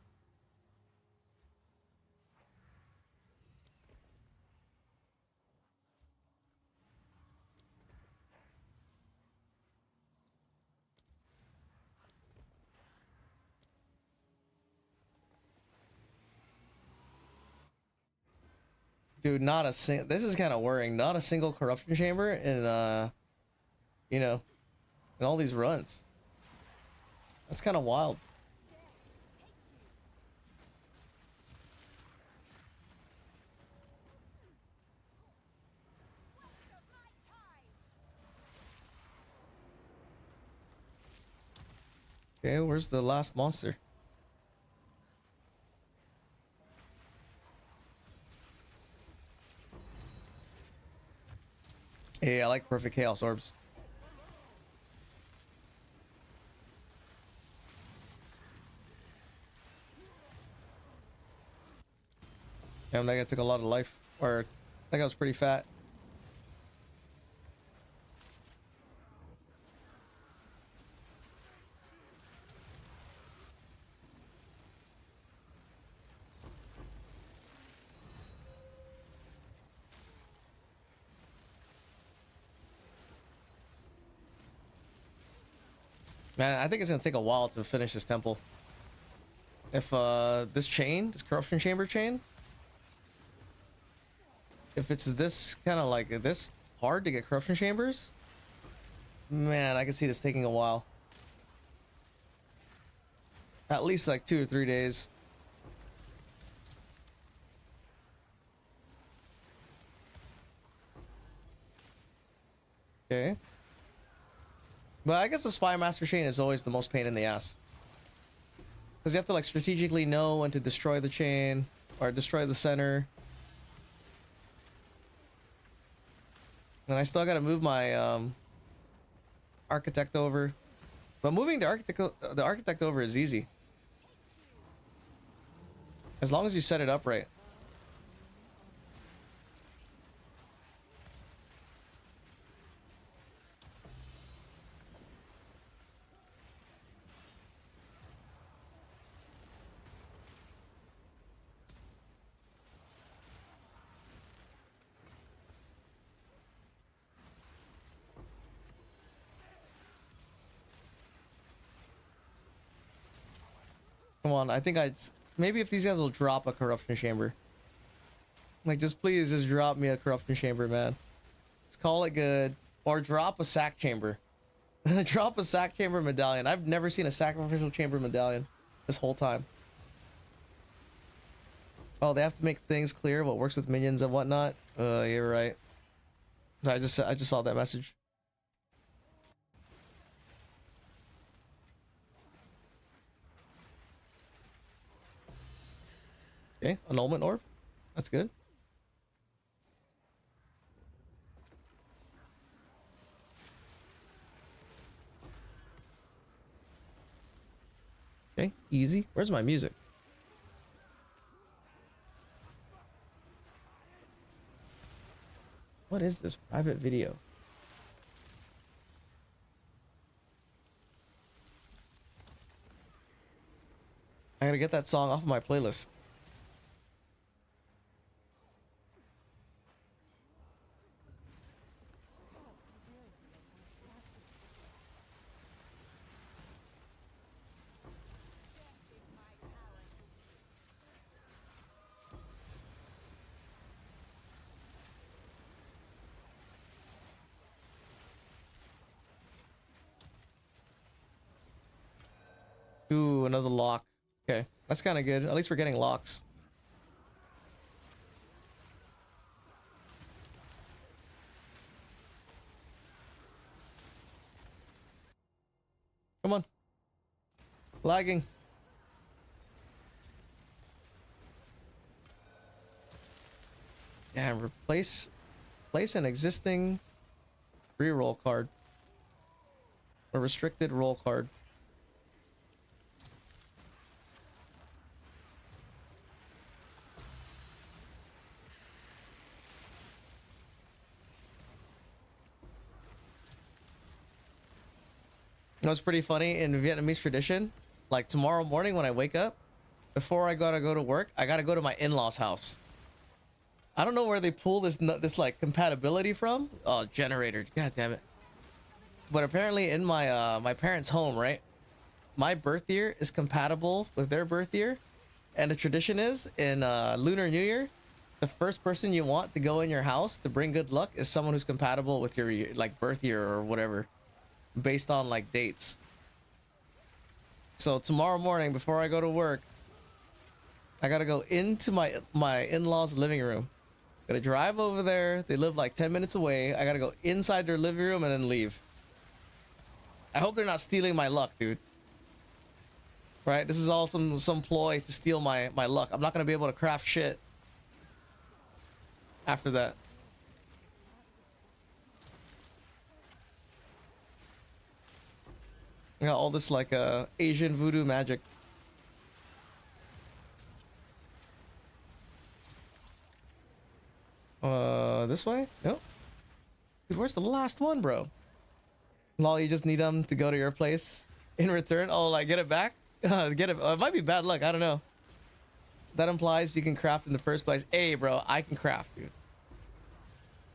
Dude, not a single. This is kind of worrying. Not a single corruption chamber in, you know, in all these runs. That's kind of wild. Okay, where's the last monster? Hey, I like perfect chaos orbs. Damn, that guy took a lot of life. Or, that guy was pretty fat. Man, I think it's gonna take a while to finish this temple. If this chain, this corruption chamber chain, if it's this kind of like this hard to get corruption chambers, man, I can see this taking a while. At least like 2 or 3 days. Okay. But I guess the Spy Master chain is always the most pain in the ass. Because you have to like strategically know when to destroy the chain or destroy the center. And I still gotta move my architect over. But moving the architect over is easy. As long as you set it up right. Come on, I think maybe if these guys will drop a corruption chamber. Like, just please just drop me a corruption chamber, man. Let's call it good. Or drop a sack chamber. Drop a sack chamber medallion. I've never seen a sacrificial chamber medallion this whole time. Oh, they have to make things clear what works with minions and whatnot. You're right. I just saw that message. Okay, annulment orb. That's good. Okay, easy. Where's my music? What is this private video? I gotta get that song off of my playlist. Ooh, another lock. Okay, that's kind of good. At least we're getting locks. Come on. Lagging. Yeah, place an existing reroll card. A restricted roll card. You know, it's pretty funny in Vietnamese tradition. Like tomorrow morning when I wake up, before I gotta go to work, I gotta go to my in-laws' house. I don't know where they pull this like compatibility from. Oh, generator! God damn it! But apparently in my my parents' home, right? My birth year is compatible with their birth year, and the tradition is in Lunar New Year, the first person you want to go in your house to bring good luck is someone who's compatible with your like birth year or whatever. Based on like dates. So tomorrow morning before I go to work, I gotta go into my in-laws living room. Gotta drive over there. They live like 10 minutes away. I gotta go inside their living room and then leave. I hope they're not stealing my luck, dude. Right, this is all some ploy to steal my luck. I'm not gonna be able to craft shit after that. I got all this like Asian voodoo magic. This way? Nope. Dude, where's the last one, bro? Lol, you just need them to go to your place in return. Oh, like get it back? Get it. It might be bad luck. I don't know. That implies you can craft in the first place. Hey, bro, I can craft, dude.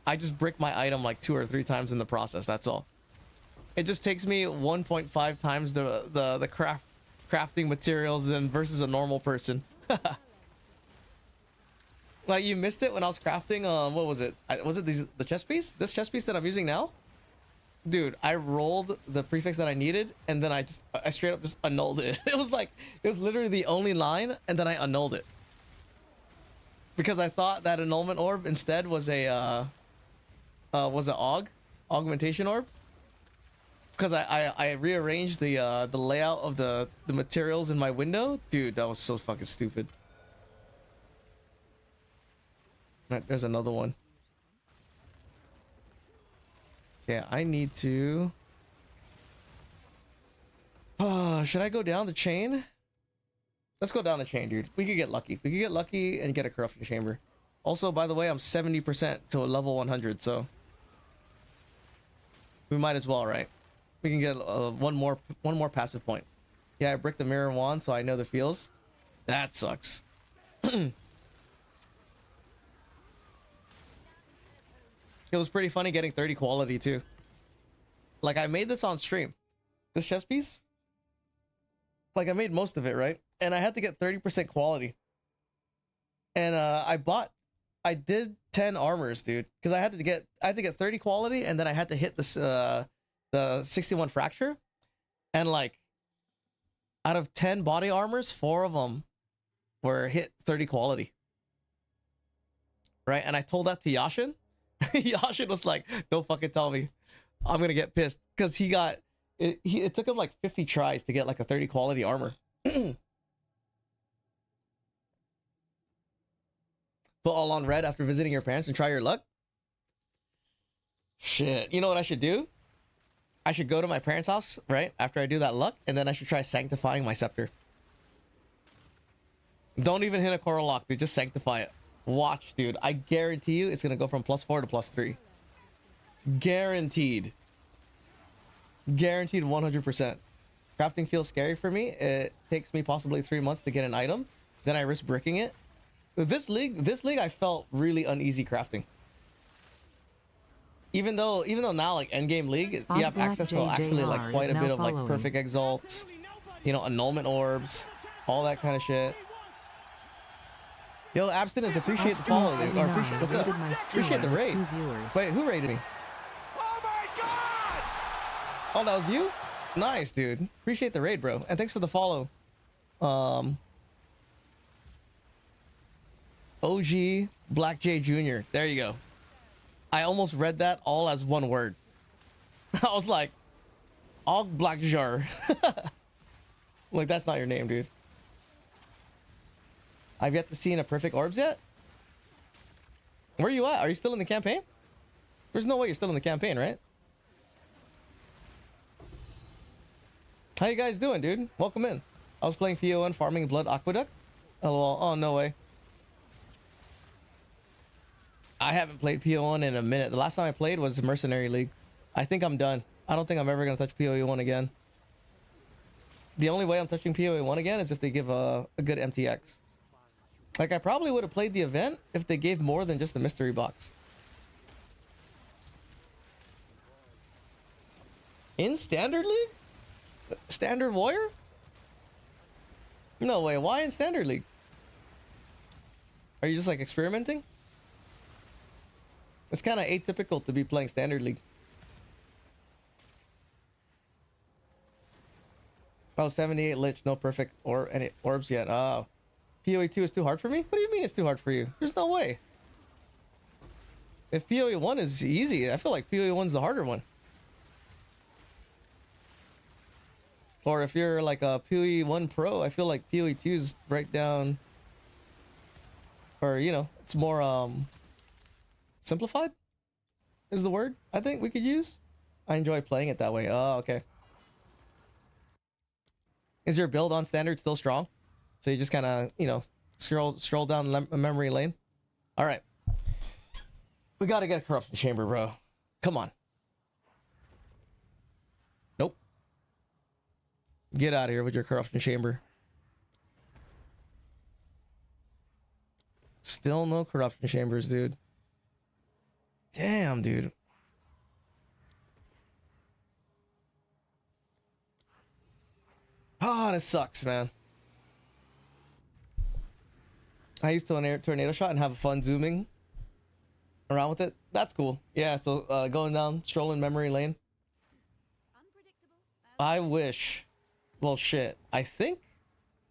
I just brick my item like 2 or 3 times in the process. That's all. It just takes me 1.5 times the crafting materials than versus a normal person. Like you missed it when I was crafting. What was it? Was it the chest piece? This chest piece that I'm using now? Dude, I rolled the prefix that I needed, and then I straight up just annulled it. It was literally the only line, and then I annulled it because I thought that annulment orb instead was a AUG. augmentation orb. Because I rearranged the layout of the materials in my window. Dude, that was so fucking stupid. Right, there's another one. Yeah, I need to... should I go down the chain? Let's go down the chain, dude. We could get lucky. We could get lucky and get a corruption chamber. Also, by the way, I'm 70% to a level 100, so... we might as well, right? We can get one more passive point. Yeah, I bricked the mirror wand, so I know the feels. That sucks. It was pretty funny getting 30 quality too. Like, I made this on stream. This chest piece. Like, I made most of it, right? And I had to get 30% quality. And I did 10 armors, dude, because I had to get 30 quality, and then I had to hit this the 61 fracture, and like out of 10 body armors, 4 of them were hit 30 quality, right? And I told that to Yashin. Yashin was like, "Don't fucking tell me, I'm gonna get pissed," because he got it. It took him like 50 tries to get like a 30 quality armor. Put all on red after visiting your parents and try your luck. Shit, you know what I should do? I should go to my parents' house, right? After I do that luck, and then I should try sanctifying my scepter. Don't even hit a coral lock, dude. Just sanctify it. Watch, dude. I guarantee you it's gonna go from +4 to +3. Guaranteed. Guaranteed 100%. Crafting feels scary for me. It takes me possibly 3 months to get an item. Then I risk bricking it. This league, I felt really uneasy crafting. Even though now, like endgame league, you have access to actually like quite a bit of like perfect exalts, you know, annulment orbs, all that kind of shit. Yo, abstinence, appreciate the follow, dude. Or appreciate, what's up? Appreciate the raid. Wait, who raided me? Oh my god! Oh, that was you? Nice, dude. Appreciate the raid, bro. And thanks for the follow. OG Black J Jr. There you go. I almost read that all as one word. I was like, Og Black Jar. Like, that's not your name, dude. I've yet to see a perfect orbs yet. Where are you at? Are you still in the campaign? There's no way you're still in the campaign, right? How you guys doing, dude? Welcome in. I was playing PON farming Blood Aqueduct. LOL. Oh, no way. I haven't played PON in a minute. The last time I played was Mercenary League. I think I'm done. I don't think I'm ever going to touch PoE 1 again. The only way I'm touching PoE 1 again is if they give a good MTX. Like, I probably would have played the event if they gave more than just the mystery box. In Standard League? Standard Warrior? No way. Why in Standard League? Are you just like experimenting? It's kind of atypical to be playing Standard League. Oh, 78 Lich, no perfect or any orbs yet. Oh, PoE 2 is too hard for me? What do you mean it's too hard for you? There's no way. If PoE 1 is easy, I feel like PoE 1's the harder one. Or if you're like a PoE 1 pro, I feel like PoE 2 is right down. Or, you know, it's more simplified is the word I think we could use. I enjoy playing it that way. Oh, okay. Is your build on standard still strong? So you just kind of, you know, scroll down memory lane. All right. We got to get a corruption chamber, bro. Come on. Nope. Get out of here with your corruption chamber. Still no corruption chambers, dude. Damn, dude. Oh, that sucks, man. I used to tornado shot and have fun zooming around with it. That's cool. Yeah, so going down, strolling memory lane. I wish. Well, shit. I think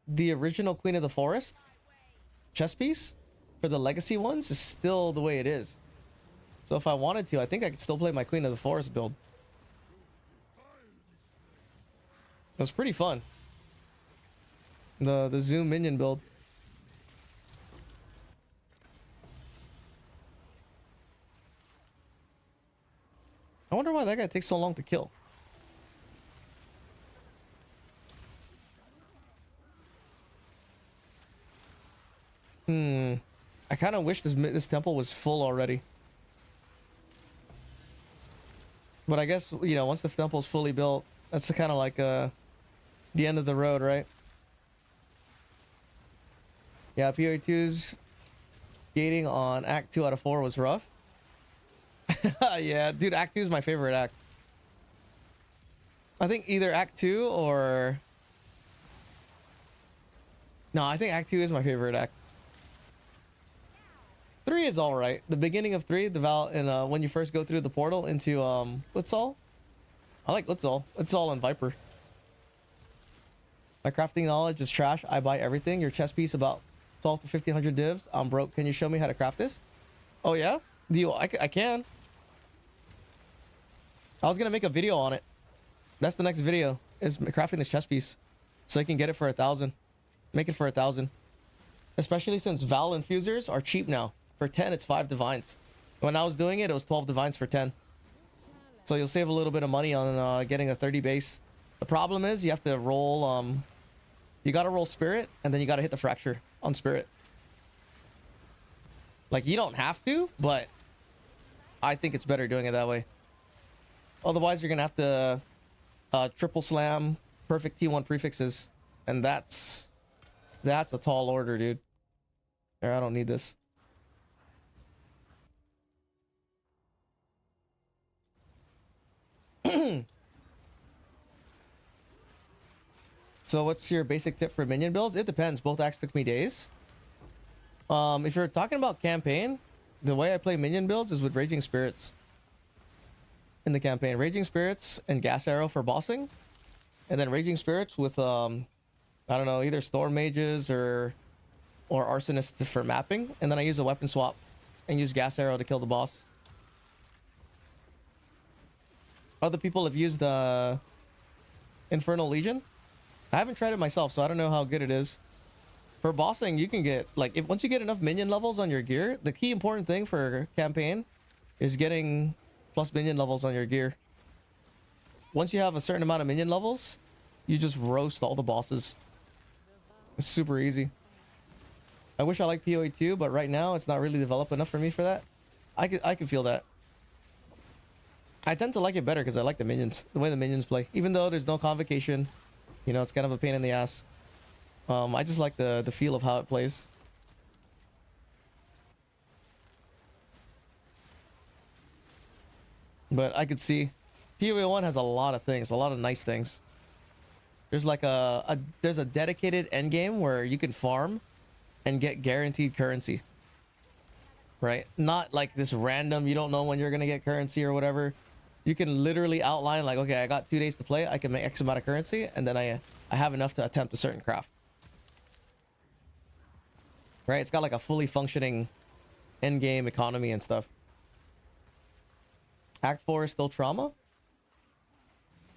the original Queen of the Forest chess piece for the legacy ones is still the way it is. So if I wanted to, I think I could still play my Queen of the Forest build. It was pretty fun. The Zoom minion build. I wonder why that guy takes so long to kill. I kind of wish this temple was full already. But I guess, you know, once the temple's fully built, that's kind of like the end of the road, right? Yeah, PO2's gating on Act 2 out of 4 was rough. Yeah, dude, Act 2 is my favorite act. I think either Act 2 or... No, I think Act 2 is my favorite act. 3 is alright. The beginning of 3, the Val, and when you first go through the portal into Blitzall. I like Blitzall. Blitzall and Viper. My crafting knowledge is trash. I buy everything. Your chess piece about 12 to 1500 divs. I'm broke. Can you show me how to craft this? Oh yeah? Do you? I can. I was gonna make a video on it. That's the next video. Is crafting this chess piece, so I can get it for 1,000. Make it for 1,000. Especially since Val infusers are cheap now. For 10, it's 5 divines. When I was doing it, it was 12 divines for 10. So you'll save a little bit of money on getting a 30 base. The problem is you have to roll, you gotta roll spirit, and then you gotta hit the fracture on spirit. Like, you don't have to, but I think it's better doing it that way. Otherwise, you're gonna have to triple slam perfect T1 prefixes, and that's a tall order, dude. There, I don't need this. So what's your basic tip for minion builds? It depends. Both acts took me days. If you're talking about campaign, the way I play minion builds is with Raging Spirits. In the campaign, Raging Spirits and Gas Arrow for bossing, and then Raging Spirits with I don't know, either Storm Mages or Arsonists for mapping, and then I use a weapon swap and use Gas Arrow to kill the boss. Other people have used Infernal Legion. I haven't tried it myself, so I don't know how good it is. For bossing, you can get, like, once you get enough minion levels on your gear, the key important thing for campaign is getting plus minion levels on your gear. Once you have a certain amount of minion levels, you just roast all the bosses. It's super easy. I wish I liked PoE2, but right now it's not really developed enough for me for that. I can feel that. I tend to like it better because I like the minions, the way the minions play. Even though there's no convocation, you know, it's kind of a pain in the ass. I just like the feel of how it plays. But I could see PoE1 has a lot of things, a lot of nice things. There's like there's a dedicated end game where you can farm and get guaranteed currency. Right? Not like this random, you don't know when you're gonna get currency or whatever. You can literally outline like, okay, I got 2 days to play, I can make X amount of currency, and then I have enough to attempt a certain craft. Right? It's got like a fully functioning end game economy and stuff. Act 4 is still trauma.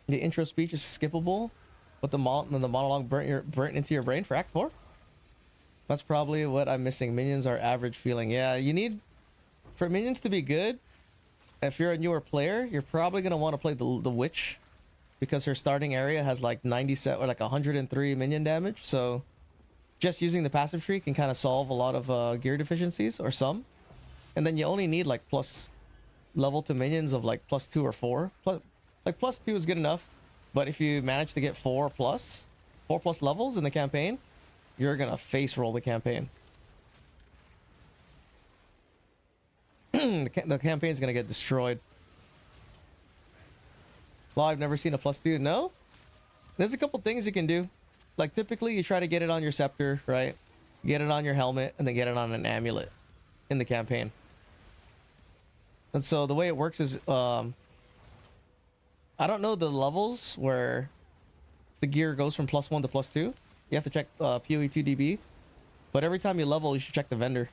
The intro speech is skippable, but the monologue burnt into your brain for Act 4. That's probably what I'm missing. Minions are average feeling. Yeah, you need, for minions to be good, if you're a newer player, you're probably going to want to play the witch, because her starting area has like 97 or like 103 minion damage. So just using the passive tree can kind of solve a lot of gear deficiencies, or some. And then you only need like plus level to minions of like +2 or 4. Like +2 is good enough, but if you manage to get 4 plus levels in the campaign, you're gonna face roll the campaign. The campaign is gonna get destroyed. Well, I've never seen a +2. No, there's a couple things you can do. Like typically, you try to get it on your scepter, right? Get it on your helmet, and then get it on an amulet in the campaign. And so the way it works is, I don't know the levels where the gear goes from +1 to +2. You have to check PoE2 DB. But every time you level, you should check the vendor.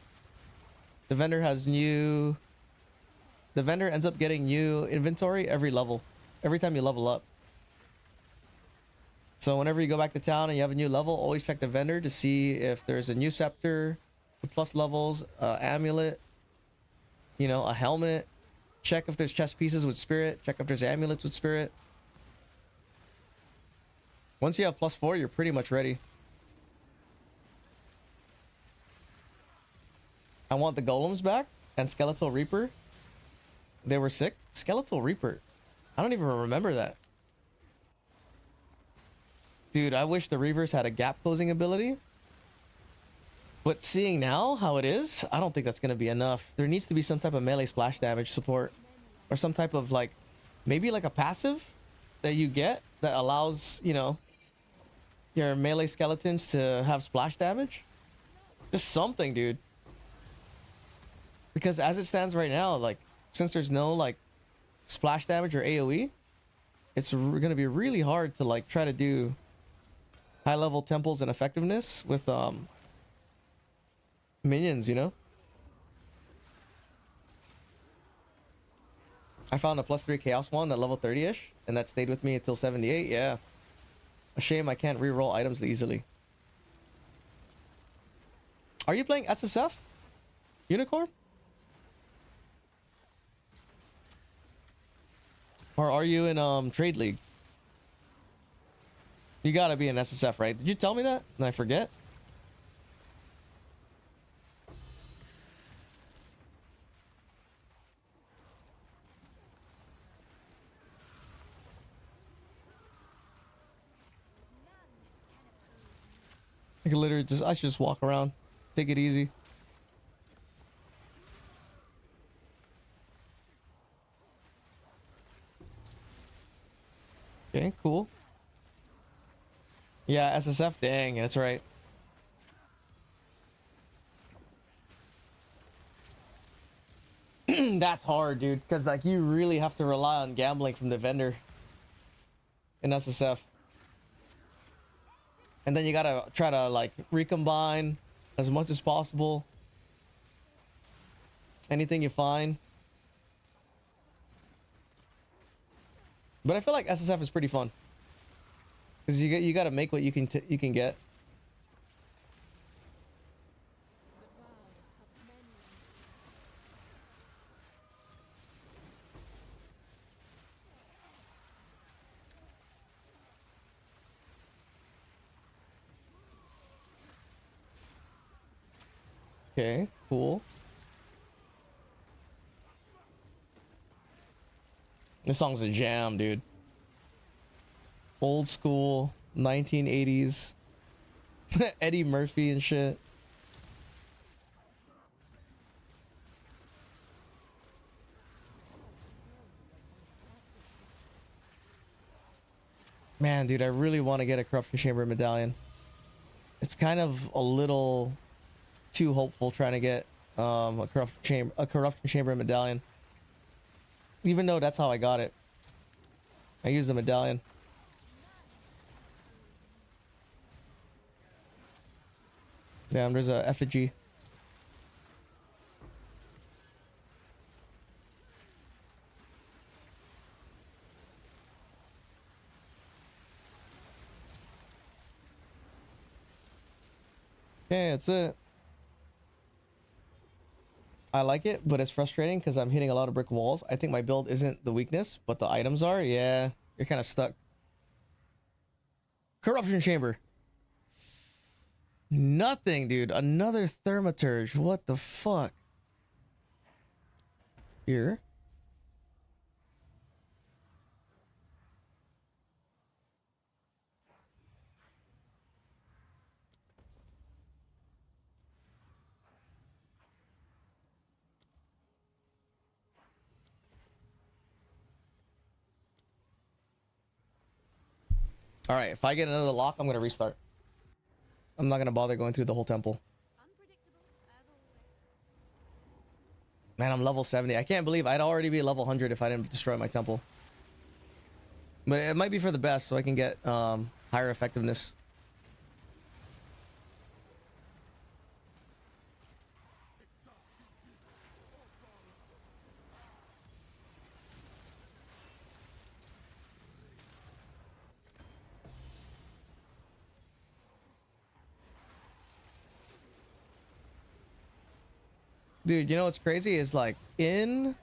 The vendor has new The vendor ends up getting new inventory every level, every time you level up. So whenever you go back to town and you have a new level, always check the vendor to see if there's a new scepter with plus levels, amulet, you know, a helmet. Check if there's chest pieces with spirit. Check if there's amulets with spirit. Once you have +4, you're pretty much ready. I want the golems back and Skeletal Reaper. They were sick. Skeletal Reaper. I don't even remember that. Dude, I wish the Reavers had a gap closing ability. But seeing now how it is, I don't think that's going to be enough. There needs to be some type of melee splash damage support. Or some type of like, maybe like a passive that you get that allows, you know, your melee skeletons to have splash damage. Just something, dude. Because as it stands right now, like, since there's no like splash damage or AoE, it's going to be really hard to like try to do high level temples and effectiveness with minions, you know. I found a +3 chaos wand at level 30ish, and that stayed with me until 78. Yeah, a shame I can't re-roll items easily. Are you playing SSF Unicorn, or are you in Trade League? You gotta be in SSF, right? Did you tell me that and I forget? I could literally just, I should just walk around, take it easy. Okay, cool. Yeah, SSF, dang, that's right. That's hard, dude, because like you really have to rely on gambling from the vendor in SSF. And then you gotta try to like recombine as much as possible. Anything you find. But I feel like SSF is pretty fun. Because you gotta make what you can get. Okay, cool. This song's a jam, dude. Old school 1980s Eddie Murphy and shit. Man, dude, I really want to get a Corruption Chamber medallion. It's kind of a little too hopeful trying to get a Corruption Chamber medallion. Even though that's how I got it. I used the medallion. Damn, there's a effigy. Okay, that's it. I like it, but it's frustrating because I'm hitting a lot of brick walls. I think my build isn't the weakness, but the items are. Yeah, you're kind of stuck. Corruption Chamber. Nothing, dude. Another Thaumaturge. What the fuck? Here. All right, if I get another lock, I'm gonna restart. I'm not gonna bother going through the whole temple. Man, I'm level 70. I can't believe I'd already be level 100 if I didn't destroy my temple. But it might be for the best, so I can get higher effectiveness. Dude, you know what's crazy is like in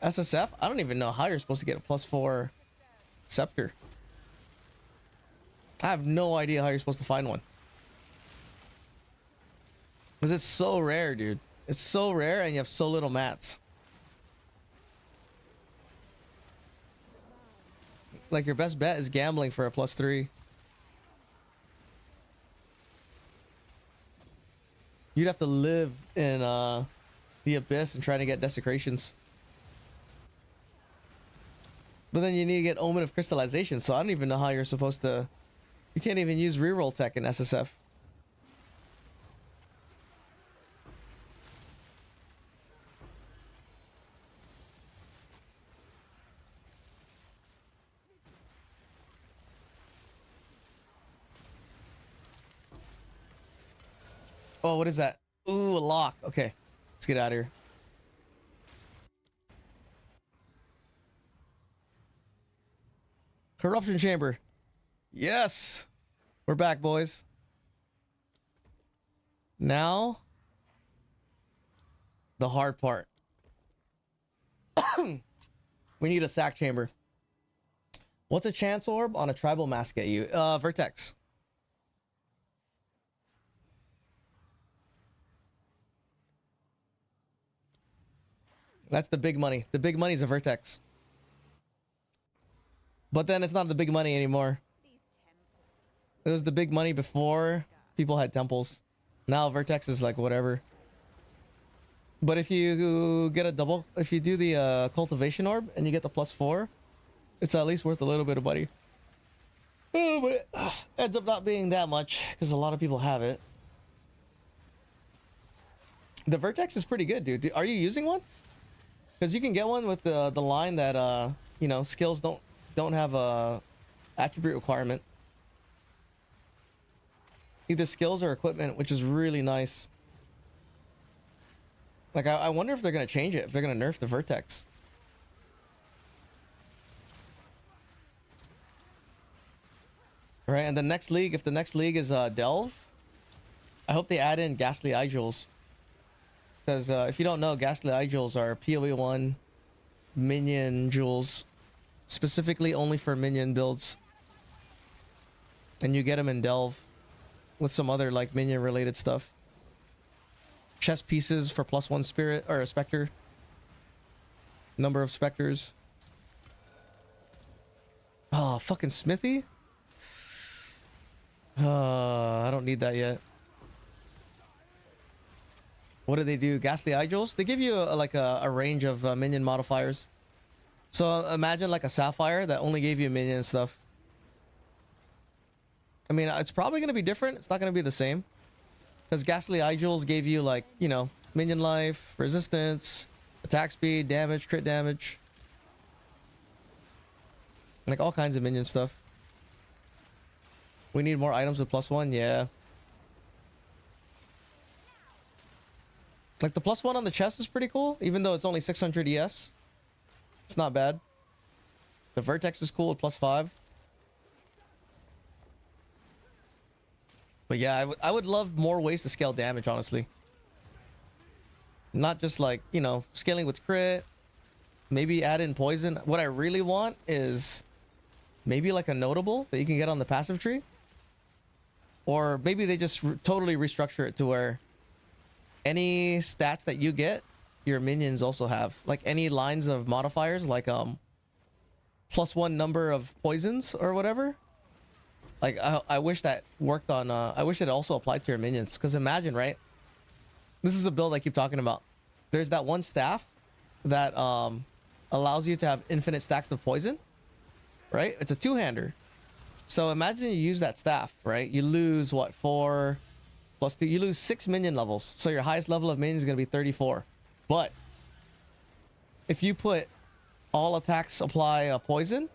SSF, I don't even know how you're supposed to get a +4 scepter. I have no idea how you're supposed to find one. Because it's so rare, dude. It's so rare and you have so little mats. Like your best bet is gambling for a +3. You'd have to live in the abyss and try to get desecrations. But then you need to get Omen of Crystallization, so I don't even know how you're supposed to... You can't even use reroll tech in SSF. Oh, what is that? Ooh, a lock. Okay, let's get out of here. Corruption chamber. Yes. We're back, boys. Now, the hard part. We need a sack chamber. What's a chance orb on a tribal mask get you? Vertex. That's the big money. The big money is a vertex. But then it's not the big money anymore. It was the big money before people had temples. Now vertex is like whatever. But if you get a double, if you do the cultivation orb and you get the +4, it's at least worth a little bit of money. Oh, but it ends up not being that much because a lot of people have it. The vertex is pretty good, dude. Are you using one? Because you can get one with the line that you know, skills don't have a attribute requirement. Either skills or equipment, which is really nice. Like I wonder if they're gonna change it, if they're gonna nerf the vertex. Right, and the next league, if the next league is Delve, I hope they add in Ghastly Eye Jewels. Because if you don't know, Ghastly Eye Jewels are PoE1 minion jewels. Specifically only for minion builds. And you get them in Delve. With some other like minion related stuff. Chest pieces for +1 spirit or a specter. Number of specters. Oh, fucking Smithy? I don't need that yet. What do they do? Ghastly Eye Jewels? They give you like a range of minion modifiers. So imagine like a Sapphire that only gave you minion stuff. I mean, it's probably going to be different. It's not going to be the same. Because Ghastly Eye Jewels gave you like, you know, minion life, resistance, attack speed, damage, crit damage. Like all kinds of minion stuff. We need more items with +1, yeah. Like the +1 on the chest is pretty cool, even though it's only 600 ES. It's not bad. The vertex is cool at +5. But yeah, I would love more ways to scale damage, honestly. Not just like, you know, scaling with crit. Maybe add in poison. What I really want is maybe like a notable that you can get on the passive tree. Or maybe they just totally restructure it to where any stats that you get, your minions also have. Like any lines of modifiers, like +1 number of poisons or whatever. Like I wish that worked on I wish it also applied to your minions, because imagine, right, this is a build I keep talking about. There's that one staff that allows you to have infinite stacks of poison, right? It's a two-hander. So imagine you use that staff, right? You lose what, 4 + 2, you lose 6 minion levels, so your highest level of minion is going to be 34. But if you put all attacks apply poison,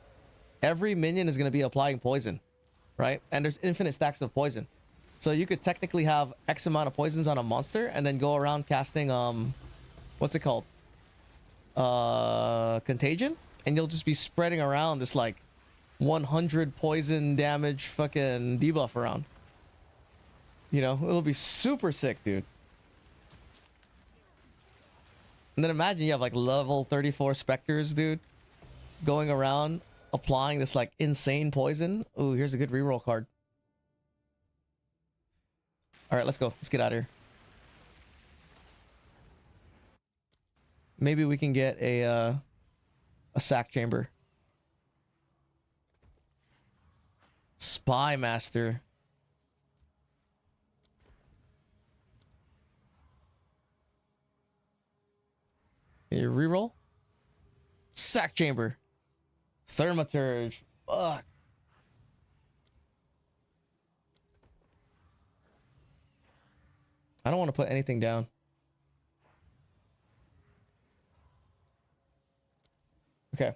every minion is going to be applying poison. Right? And there's infinite stacks of poison. So you could technically have X amount of poisons on a monster and then go around casting what's it called? Contagion? And you'll just be spreading around this like 100 poison damage fucking debuff around. You know, it'll be super sick, dude. And then imagine you have like level 34 specters, dude, going around applying this like insane poison. Ooh, here's a good reroll card. All right, let's go. Let's get out of here. Maybe we can get a sack chamber. Spy master. Your reroll. Sack chamber. Thermaturge. Fuck. I don't want to put anything down. Okay.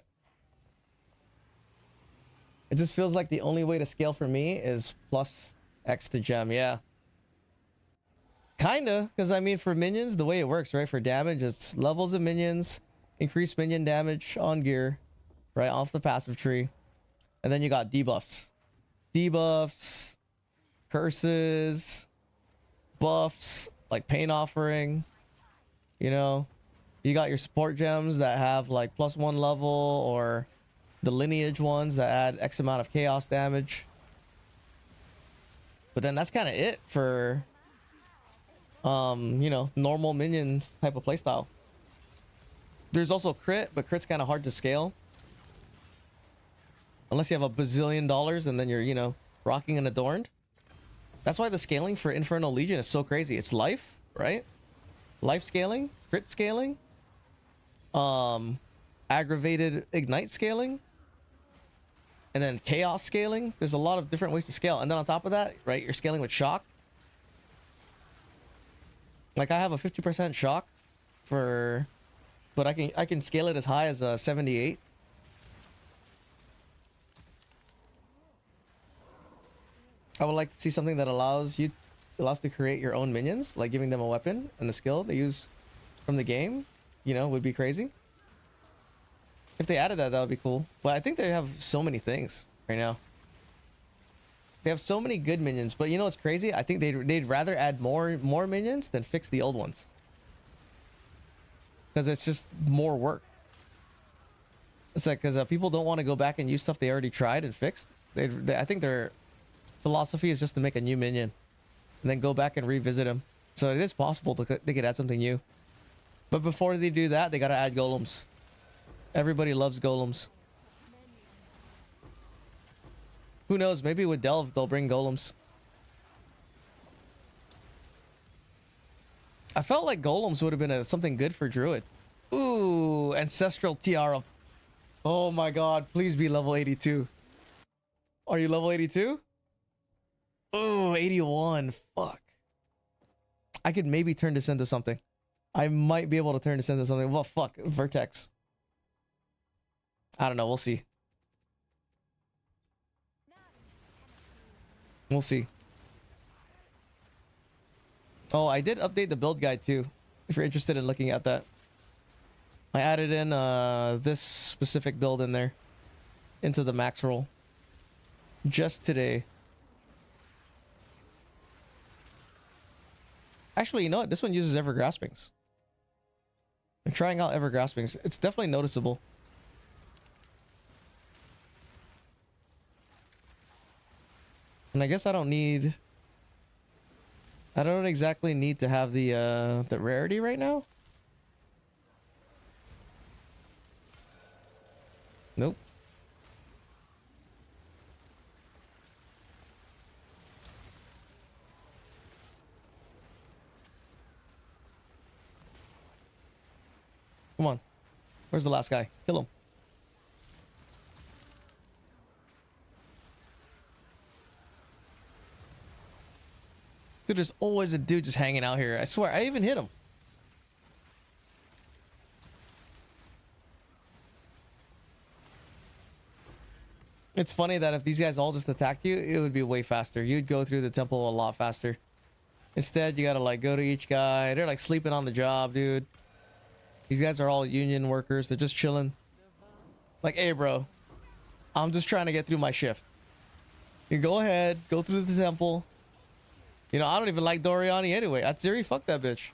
It just feels like the only way to scale for me is plus X to gem. Yeah. Kinda, because I mean, for minions, the way it works, right? For damage, it's levels of minions, increased minion damage on gear, right? Off the passive tree. And then you got debuffs. Debuffs, curses, buffs, like pain offering, you know? You got your support gems that have like +1 level, or the lineage ones that add X amount of chaos damage. But then that's kind of it for you know, normal minions type of playstyle. There's also crit, but crit's kind of hard to scale. Unless you have a bazillion dollars and then you're, you know, rocking and adorned. That's why the scaling for Infernal Legion is so crazy. It's life, right? Life scaling, crit scaling, aggravated ignite scaling, and then chaos scaling. There's a lot of different ways to scale. And then on top of that, right, you're scaling with shock. Like I have a 50% shock for, but I can scale it as high as a 78. I would like to see something that allows to create your own minions, like giving them a weapon and the skill they use from the game, you know, would be crazy. If they added that, that would be cool. But I think they have so many things right now. They have so many good minions, but you know what's crazy? I think they'd rather add more minions than fix the old ones. Because it's just more work. It's like, because people don't want to go back and use stuff they already tried and fixed. I think their philosophy is just to make a new minion and then go back and revisit them. So it is possible they could add something new. But before they do that, they gotta add golems. Everybody loves golems. Who knows? Maybe with Delve, they'll bring golems. I felt like golems would have been something good for Druid. Ooh, Ancestral Tiara. Oh my god, please be level 82. Are you level 82? Oh, 81. Fuck. I could maybe turn this into something. I might be able to turn this into something. Well, fuck. Vertex. I don't know. We'll see. We'll see. Oh, I did update the build guide too, if you're interested in looking at that. I added in this specific build in there into the max roll just today. Actually, you know what? This one uses Ever Graspings. I'm trying out Ever Graspings. It's definitely noticeable. And I guess I don't exactly need to have the rarity right now. Nope. Come on. Where's the last guy? Kill him. Dude, there's always a dude just hanging out here. I swear, I even hit him. It's funny that if these guys all just attacked you, it would be way faster. You'd go through the temple a lot faster. Instead, you gotta like go to each guy. They're like sleeping on the job, dude. These guys are all union workers. They're just chilling. Like, hey, bro, I'm just trying to get through my shift. You go ahead, go through the temple. You know, I don't even like Doriani anyway. Atsiri, fuck that bitch.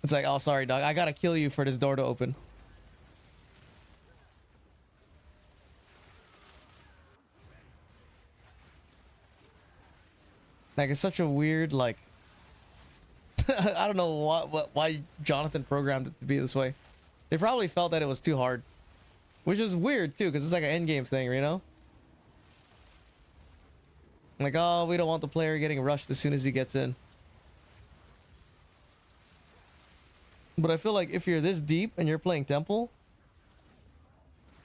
It's like, oh, sorry, dog. I gotta kill you for this door to open. Like, it's such a weird, like... I don't know why Jonathan programmed it to be this way. They probably felt that it was too hard. Which is weird, too, because it's like an endgame thing, you know? Like, oh, we don't want the player getting rushed as soon as he gets in. But I feel like if you're this deep and you're playing Temple,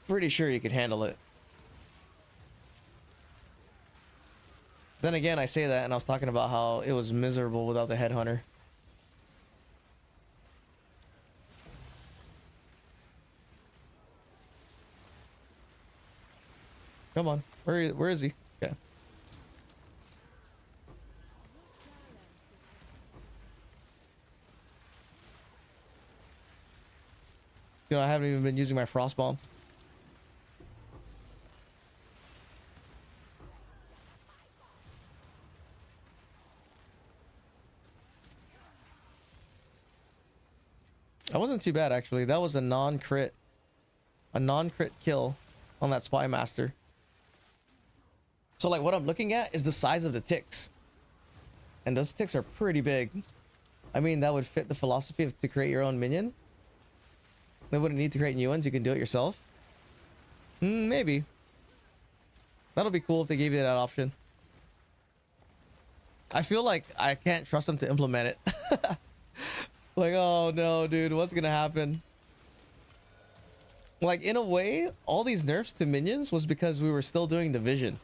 pretty sure you can handle it. Then again, I say that and I was talking about how it was miserable without the headhunter. Come on. Where is he? Okay. Dude, I haven't even been using my frost bomb. That wasn't too bad, actually. That was a non-crit. A non-crit kill on that Spy Master. So, like, what I'm looking at is the size of the ticks. And those ticks are pretty big. I mean, that would fit the philosophy of to create your own minion. They wouldn't need to create new ones. You can do it yourself. Maybe. That'll be cool if they gave you that option. I feel like I can't trust them to implement it. Like, oh no, dude, what's gonna happen? Like, in a way, all these nerfs to minions was because we were still doing division.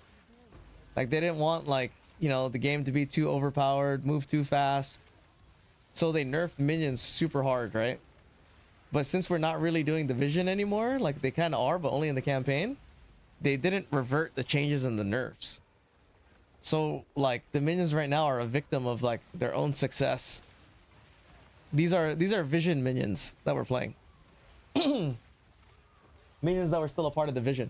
Like, they didn't want, like, you know, the game to be too overpowered, move too fast. So they nerfed minions super hard, right? But since we're not really doing division anymore, like they kind of are, but only in the campaign, they didn't revert the changes in the nerfs. So, like, the minions right now are a victim of, like, their own success. These are vision minions that we're playing. Minions that were still a part of the vision.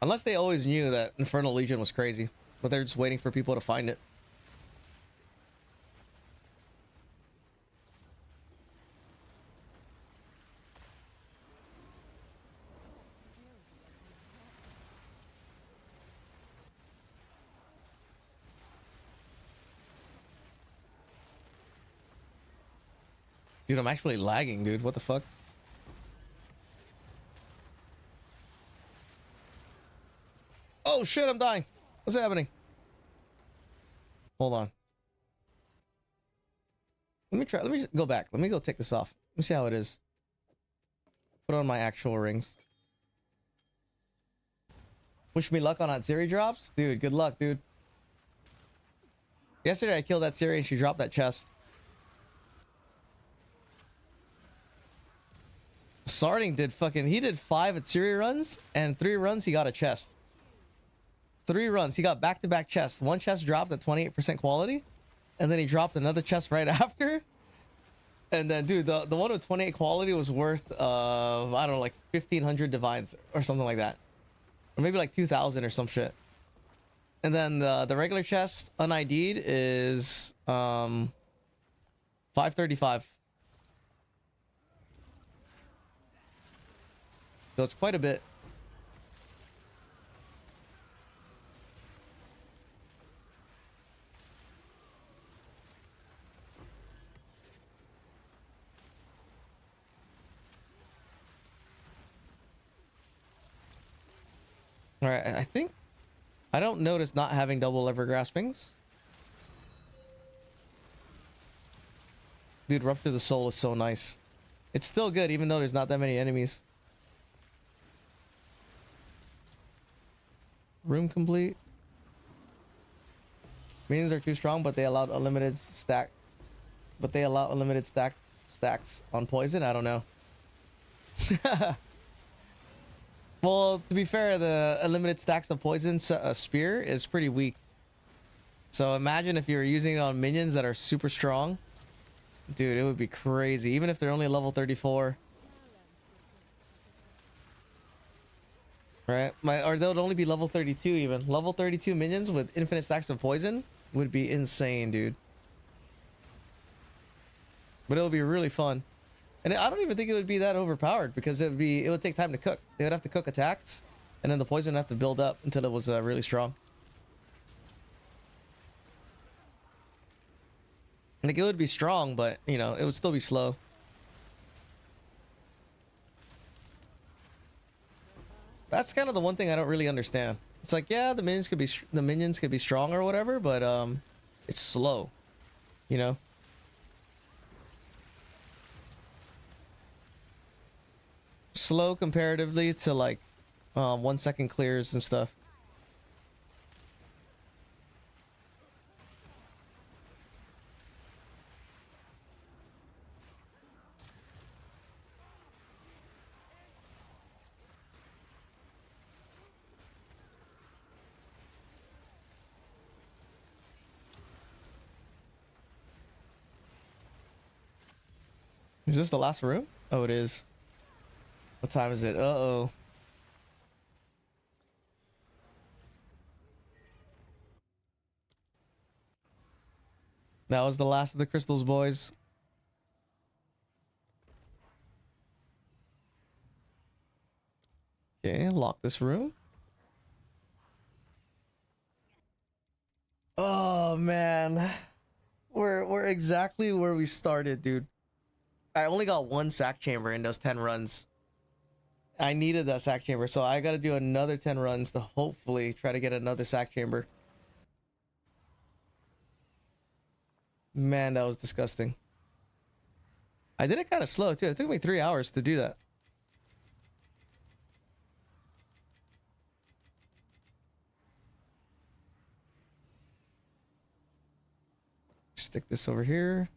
Unless they always knew that Infernal Legion was crazy, but they're just waiting for people to find it. Dude, I'm actually lagging, dude. What the fuck? Oh shit, I'm dying. What's happening? Hold on. Let me try. Let me just go back. Let me go take this off. Let me see how it is. Put on my actual rings. Wish me luck on Atziri drops? Dude, good luck, dude. Yesterday I killed that Atziri and she dropped that chest. Sarding did fucking... He did 5 Atziri runs, and 3 runs he got a chest. 3 runs. He got back-to-back chests. One chest dropped at 28% quality, and then he dropped another chest right after. And then, dude, the one with 28 quality was worth, I don't know, like 1,500 divines or something like that. Or maybe like 2,000 or some shit. And then the regular chest, un-ID'd, is 535. So it's quite a bit. All right, I think I don't notice not having double lever graspings. Dude, Rupture the Soul is so nice. It's still good even though there's not that many enemies. Room complete. Minions are too strong, but they allow unlimited stack. But they allow unlimited stacks on poison. I don't know. Well, to be fair, the unlimited stacks of poison spear is pretty weak. So imagine if you were using it on minions that are super strong. Dude, it would be crazy. Even if they're only level 34. Right? Or they'll only be level 32 even. Level 32 minions with infinite stacks of poison would be insane, dude. But it'll be really fun. And I don't even think it would be that overpowered because it would take time to cook. They would have to cook attacks, and then the poison would have to build up until it was really strong. Like, it would be strong, but, you know, it would still be slow. That's kind of the one thing I don't really understand. It's like, yeah, the minions could be strong or whatever, but it's slow, you know. Slow comparatively to like 1 second clears and stuff. Is this the last room? Oh, it is. What time is it? Uh-oh. That was the last of the crystals, boys. Okay, lock this room. Oh, man. We're exactly where we started, dude. I only got one sack chamber in those 10 runs. I needed that sack chamber, so I gotta do another 10 runs to hopefully try to get another sack chamber. Man, that was disgusting. I did it kind of slow, too. It took me 3 hours to do that. Stick this over here.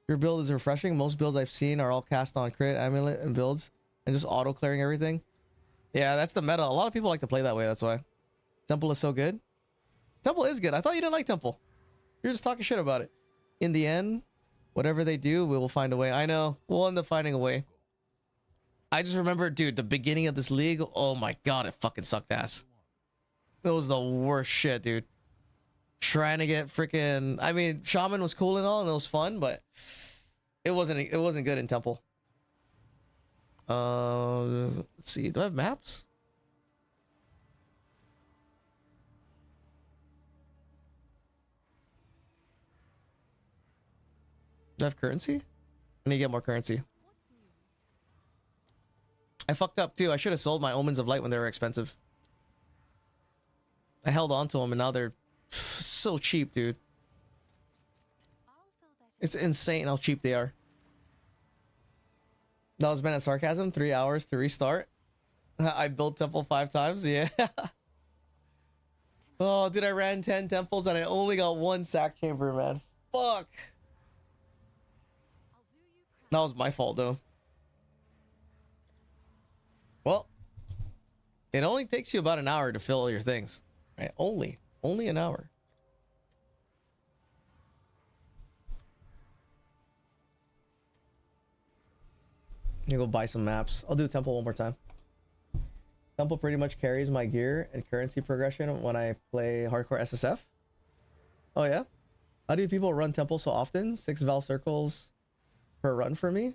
Your build is refreshing. Most builds I've seen are all cast on crit, amulet, and builds, and just auto clearing everything. Yeah, that's the meta. A lot of people like to play that way. That's why. Temple is so good. Temple is good. I thought you didn't like Temple. You're just talking shit about it. In the end, whatever they do, we will find a way. I know. We'll end up finding a way. I just remember, dude, the beginning of this league. Oh my god, it fucking sucked ass. It was the worst shit, dude. Trying to get freaking... I mean, Shaman was cool and all, and it was fun, but it wasn't good in Temple. Let's see. Do I have maps? Do I have currency? I need to get more currency. I fucked up too. I should have sold my Omens of Light when they were expensive. I held on to them and now they're so cheap, dude. It's insane how cheap they are. That was meant as sarcasm. 3 hours to restart. I built Temple 5 times. Yeah. Oh, dude, I ran 10 temples and I only got one sack chamber, man. Fuck. That was my fault, though. Well, it only takes you about an hour to fill your things. Right? Only an hour. I'm gonna go buy some maps. I'll do Temple one more time. Temple pretty much carries my gear and currency progression when I play hardcore SSF. Oh yeah? How do people run Temple so often? 6 Val circles per run for me?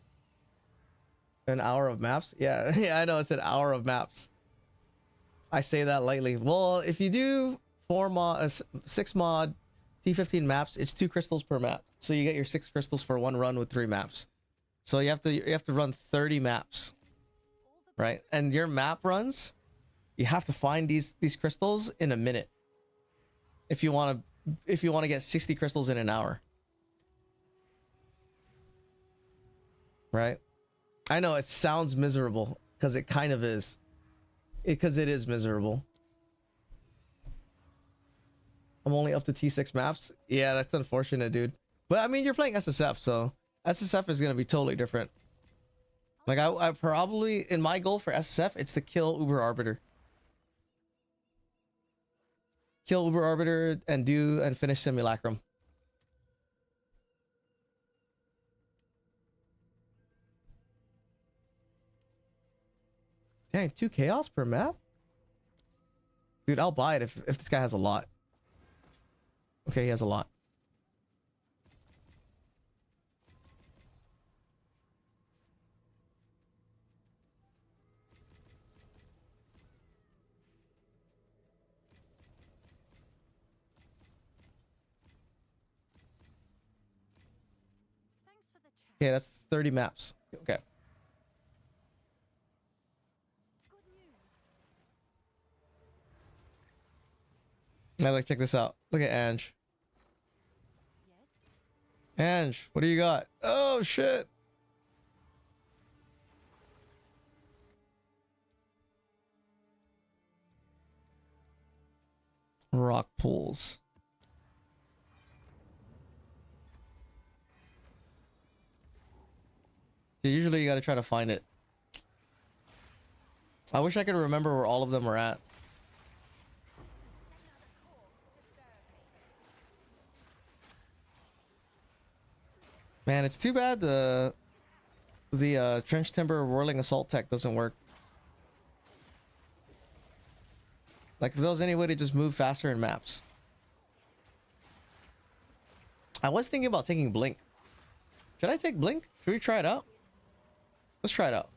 An hour of maps? Yeah, yeah, I know it's an hour of maps. I say that lightly. Well, if you do 6 mod T15 maps, it's 2 crystals per map. So you get your 6 crystals for 1 run with 3 maps. So you have to run 30 maps. Right? And your map runs, you have to find these crystals in a minute. If you want to get 60 crystals in an hour. Right? I know it sounds miserable because it kind of is. Because it is miserable. I'm only up to T6 maps. Yeah, that's unfortunate, dude. But I mean, you're playing SSF, so SSF is going to be totally different. Like, I probably, in my goal for SSF, it's to kill Uber Arbiter. Kill Uber Arbiter and finish Simulacrum. Dang, 2 chaos per map? Dude, I'll buy it if this guy has a lot. Okay, he has a lot. Thanks for the chat. Okay, that's 30 maps. Okay. Good news. Now, like, check this out. Look at Ange. Yes. Ange, what do you got? Oh, shit. Rock pools. So usually you gotta try to find it. I wish I could remember where all of them are at. Man, it's too bad the trench timber whirling assault tech doesn't work. Like if there was any way to just move faster in maps. I was thinking about taking Blink. Should I take Blink? Should we try it out? Let's try it out.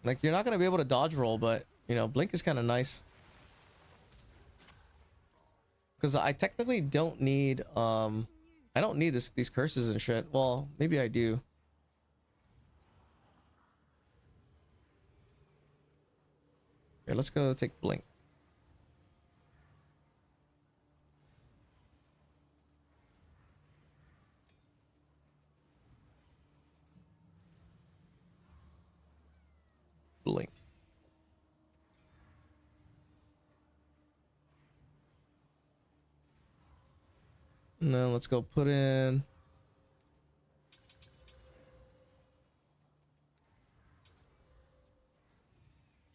Like you're not gonna be able to dodge roll, but you know, Blink is kind of nice. Because I technically don't need I don't need these curses and shit. Well, maybe I do. Here, let's go take Blink. Blink. And then let's go put in.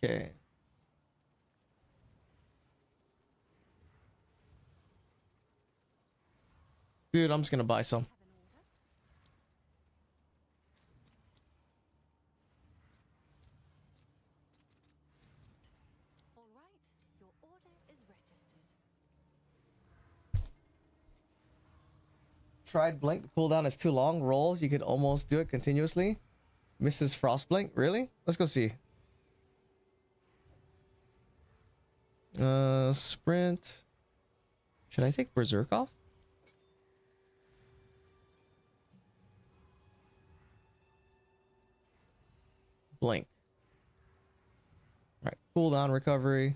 Okay. Dude, I'm just gonna buy some. Have an order? All right. Your order is registered. Tried Blink. The cooldown is too long. Rolls, you could almost do it continuously. Mrs. Frost Blink. Really? Let's go see. Sprint. Should I take Berserk off? Blink. All right, cooldown recovery.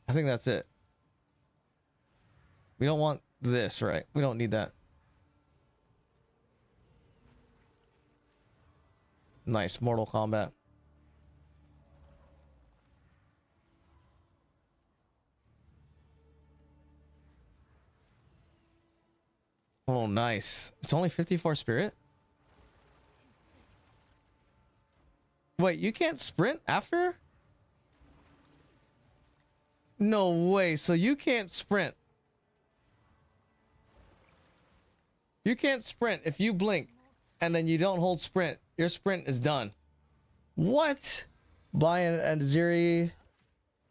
I think that's it. We don't want this, right? We don't need that. Nice, Mortal Kombat. Oh, nice. It's only 54 spirit? Wait, you can't sprint after? No way. So you can't sprint. You can't sprint if you blink and then you don't hold sprint. Your sprint is done. What? Buy an Aziri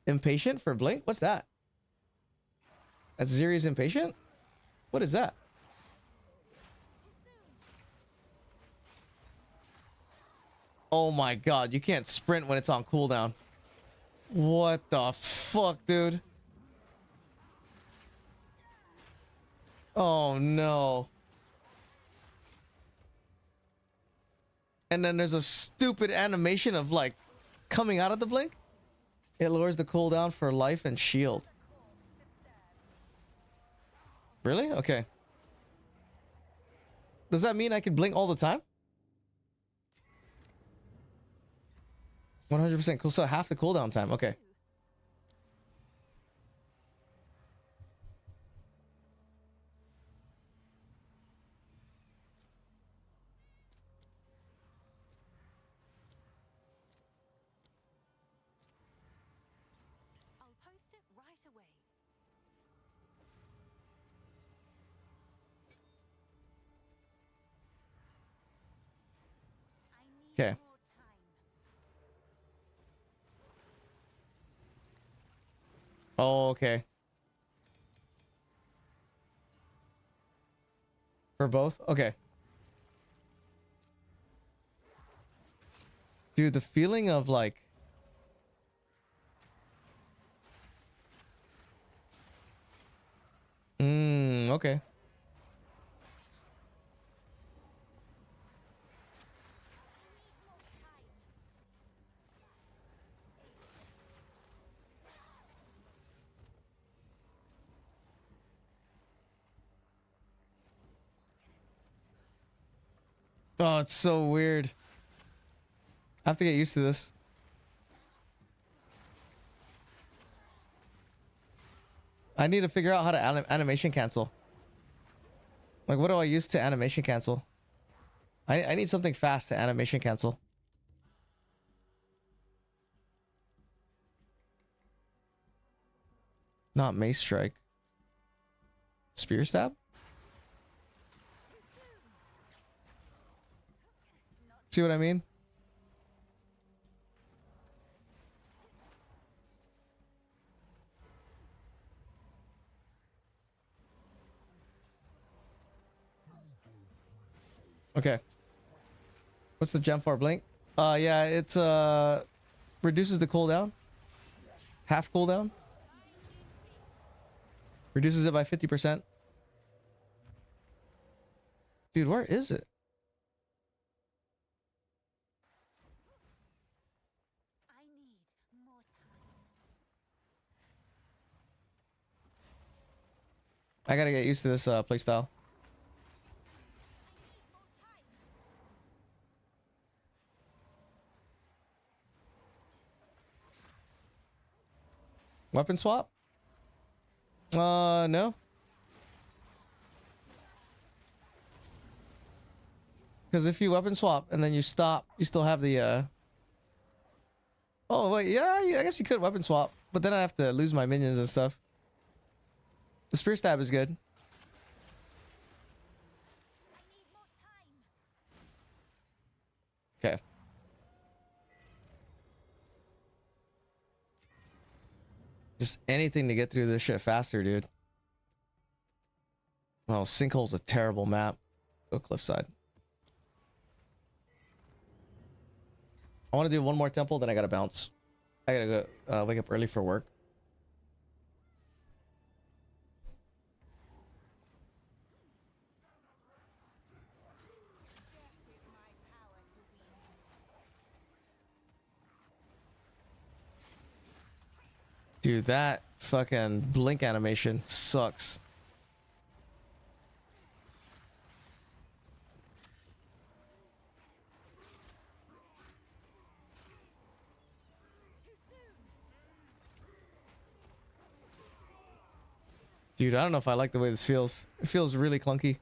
impatient for blink? What's that? Aziri's impatient? What is that? Oh my god, you can't sprint when it's on cooldown. What the fuck, dude? Oh no. And then there's a stupid animation of like coming out of the blink. It lowers the cooldown for life and shield. Really? Okay. Does that mean I can blink all the time? 100% cool. So half the cooldown time. Okay. I'll post it right away. Okay. Oh, okay. For both? Okay. Dude, the feeling of like... okay. Oh, it's so weird. I have to get used to this. I need to figure out how to animation cancel. Like, what do I use to animation cancel? I need something fast to animation cancel. Not mace strike. Spear stab? See what I mean? Okay. What's the gem for? Blink? Yeah, it's reduces the cooldown. Half cooldown. Reduces it by 50%. Dude, where is it? I need more time. I gotta get used to this playstyle. Weapon swap? No. Because if you weapon swap and then you stop, you still have the oh wait, yeah, I guess you could weapon swap, but then I have to lose my minions and stuff. The spear stab is good. Okay. Just anything to get through this shit faster, dude. Oh, Sinkhole's a terrible map. Go cliffside. I want to do one more temple, then I gotta bounce. I gotta go wake up early for work. Dude, that fucking blink animation sucks. Dude, I don't know if I like the way this feels. It feels really clunky.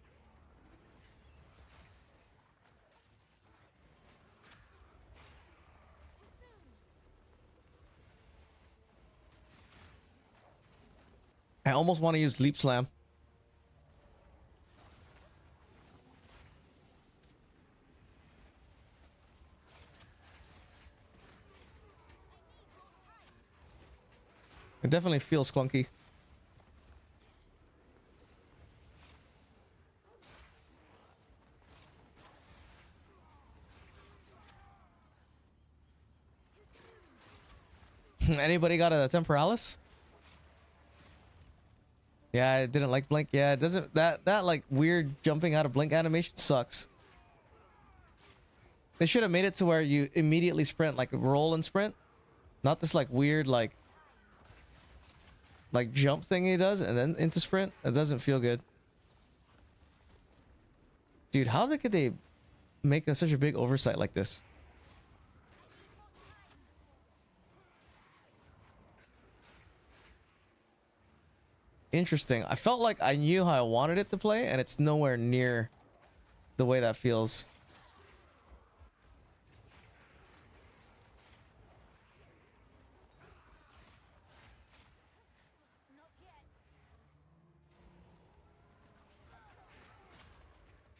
I almost want to use Leap Slam. It definitely feels clunky. Anybody got a Temporalis? Yeah, I didn't like Blink. Yeah, it doesn't... That like weird jumping out of Blink animation sucks. They should have made it to where you immediately sprint, like roll and sprint. Not this like weird like jump thing he does and then into sprint. It doesn't feel good. Dude, how could they make such a big oversight like this? Interesting. I felt like I knew how I wanted it to play, and it's nowhere near the way that feels.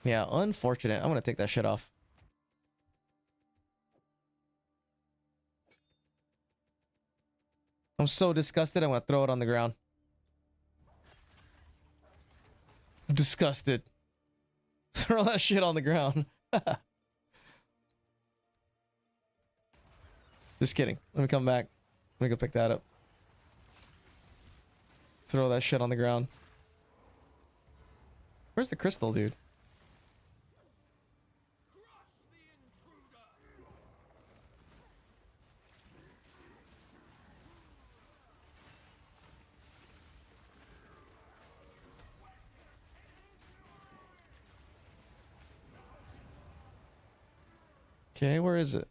Yeah, unfortunate. I'm gonna take that shit off. I'm so disgusted, I'm gonna throw it on the ground. I'm disgusted. Throw that shit on the ground. Just kidding. Let me come back. Let me go pick that up. Throw that shit on the ground. Where's the crystal, dude? Okay, where is it?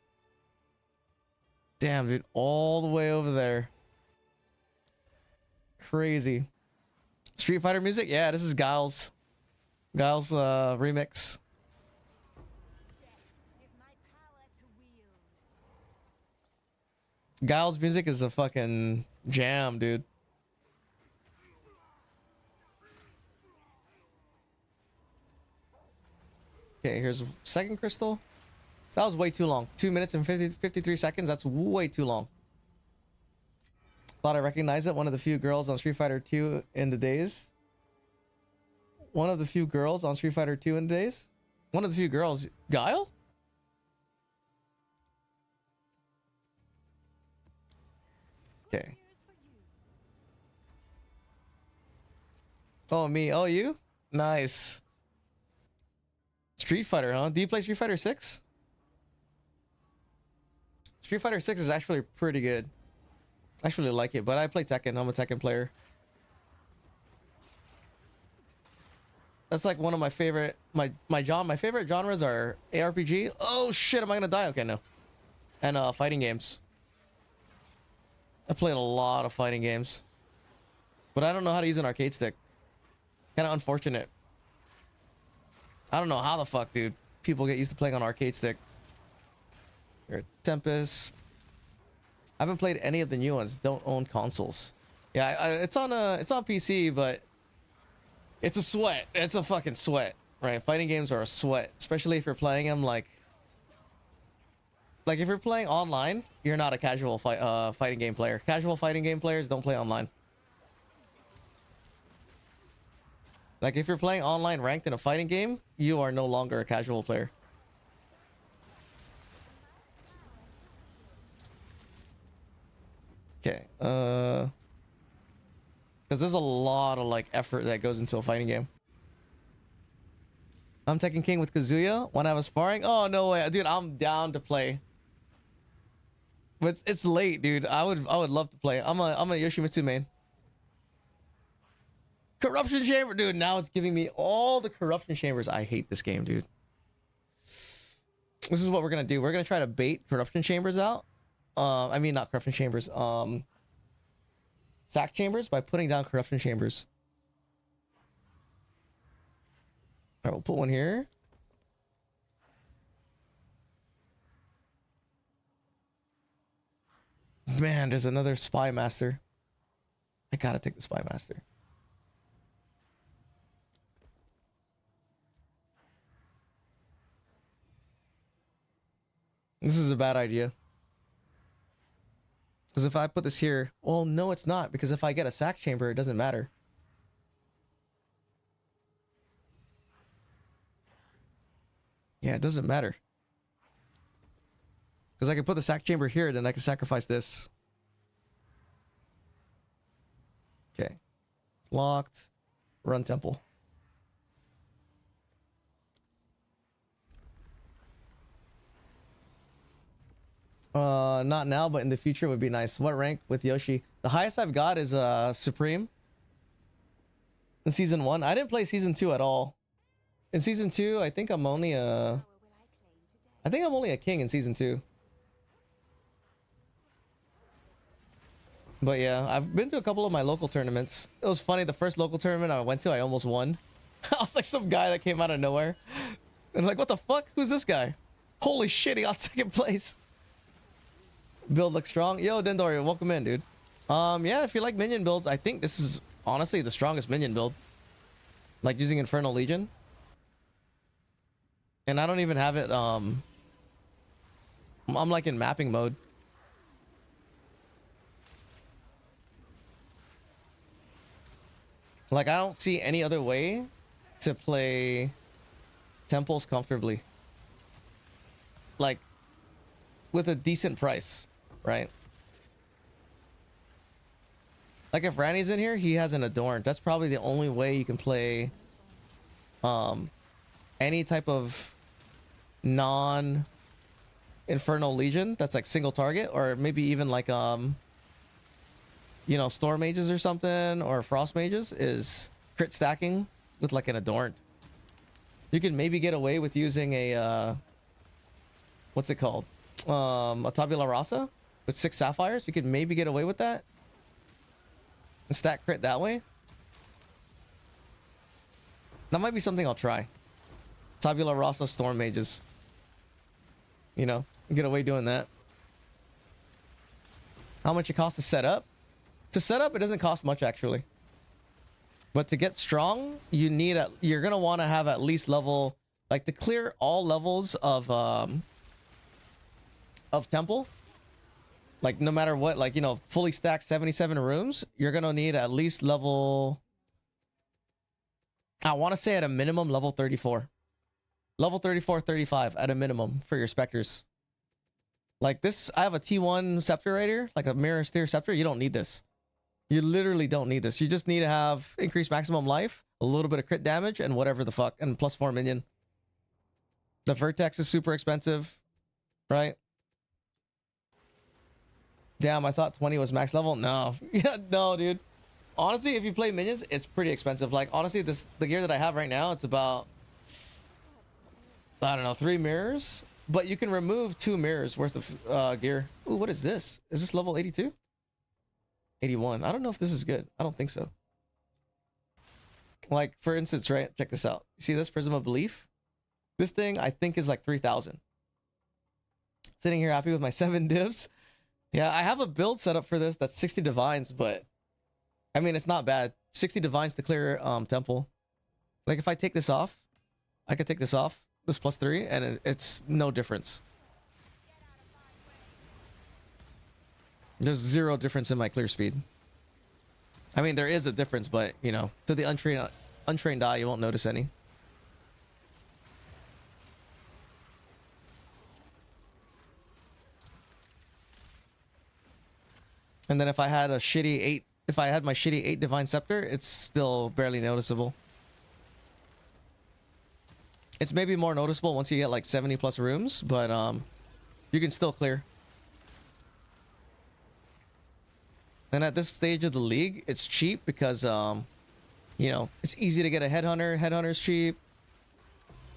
Damn, dude, all the way over there. Crazy. Street Fighter music? Yeah, this is Guile's remix. Is my power to wield. Guile's music is a fucking jam, dude. Okay, here's second crystal. That was way too long. 2 minutes and 53 seconds. That's way too long. Thought I recognized it. One of the few girls on Street Fighter 2 in the days. One of the few girls on Street Fighter 2 in the days. One of the few girls. Guile? Okay. Oh, me. Oh, you? Nice. Street Fighter, huh? Do you play Street Fighter 6? Street Fighter 6 is actually pretty good. I actually like it, but I play Tekken. I'm a Tekken player. That's like one of my favorite my favorite genres are ARPG. Oh shit, am I gonna die? Okay, no. And fighting games. I played a lot of fighting games. But I don't know how to use an arcade stick. Kinda unfortunate. I don't know how the fuck, dude. People get used to playing on arcade stick. Here, Tempest. I haven't played any of the new ones. Don't own consoles. Yeah, it's on PC, but it's a sweat. It's a fucking sweat, right? Fighting games are a sweat, especially if you're playing them like if you're playing online, you're not a casual fighting game player. Casual fighting game players don't play online. Like if you're playing online ranked in a fighting game, you are no longer a casual player. Okay, because there's a lot of like effort that goes into a fighting game. I'm Tekken King with Kazuya when I was sparring. Oh no way, dude! I'm down to play. But it's late, dude. I would love to play. I'm a Yoshimitsu main. Corruption Chamber, dude. Now it's giving me all the Corruption Chambers. I hate this game, dude. This is what we're gonna do. We're gonna try to bait Corruption Chambers out. I mean, not Corruption Chambers. Sack Chambers by putting down Corruption Chambers. All right, we'll put one here. Man, there's another Spy Master. I gotta take the Spy Master. This is a bad idea. Because if I put this here, well, no, it's not. Because if I get a sack chamber, it doesn't matter. Yeah, it doesn't matter. Because I can put the sack chamber here, then I can sacrifice this. Okay. It's locked. Run temple. Not now, but in the future would be nice. What rank with Yoshi? The highest I've got is Supreme. In season 1. I didn't play season 2 at all. In season 2, I think I'm only a king in season 2. But yeah, I've been to a couple of my local tournaments. It was funny, the first local tournament I went to, I almost won. I was like some guy that came out of nowhere. And like, what the fuck? Who's this guy? Holy shit, he got second place. Build looks strong. Yo, Dendori, welcome in, dude. Yeah, if you like minion builds, I think this is honestly the strongest minion build. Like using Infernal Legion. And I don't even have it, I'm like in mapping mode. Like, I don't see any other way to play temples comfortably. Like, with a decent price, right? Like, if Randy's in here, he has an Adorned. That's probably the only way you can play any type of non-Infernal Legion that's like single target, or maybe even like you know, Storm Mages or something, or Frost Mages, is crit stacking with like an Adorned. You can maybe get away with using a what's it called? A Tabula Rasa with 6 Sapphires. You could maybe get away with that and stack crit that way. That might be something I'll try. Tabula Rasa Storm Mages. You know, get away doing that. How much it costs to set up? To set up, it doesn't cost much actually. But to get strong, you need you're gonna want to have at least level, like, to clear all levels of temple. Like, no matter what, like, you know, fully stacked 77 rooms, you're gonna need at least level, I want to say at a minimum level 34. Level 34, 35 at a minimum for your specters. Like this, I have a T1 scepter right here, like a mirror steer scepter. You don't need this. You literally don't need this. You just need to have increased maximum life, a little bit of crit damage, and whatever the fuck, and +4 minion. The Vertex is super expensive, right? Damn, I thought 20 was max level. No. Yeah, no, dude. Honestly, if you play minions, it's pretty expensive. Like, honestly, the gear that I have right now, it's about, I don't know, 3 mirrors. But you can remove 2 mirrors worth of gear. Ooh, what is this? Is this level 82? 81. I don't know if this is good. I don't think so. Like, for instance, right? Check this out. You see this Prism of Belief? This thing, I think, is like 3,000. Sitting here happy with my 7 divs. Yeah, I have a build set up for this that's 60 divines, but I mean, it's not bad. 60 divines to clear temple. Like, if I take this off, I could take this off, this +3, and it's no difference. There's 0 difference in my clear speed. I mean, there is a difference, but, you know, to the untrained eye, you won't notice any. And then if I had a shitty 8, if I had my shitty 8 Divine Scepter, it's still barely noticeable. It's maybe more noticeable once you get like 70 plus rooms, but you can still clear. And at this stage of the league, it's cheap because you know, it's easy to get a Headhunter. Headhunter's cheap.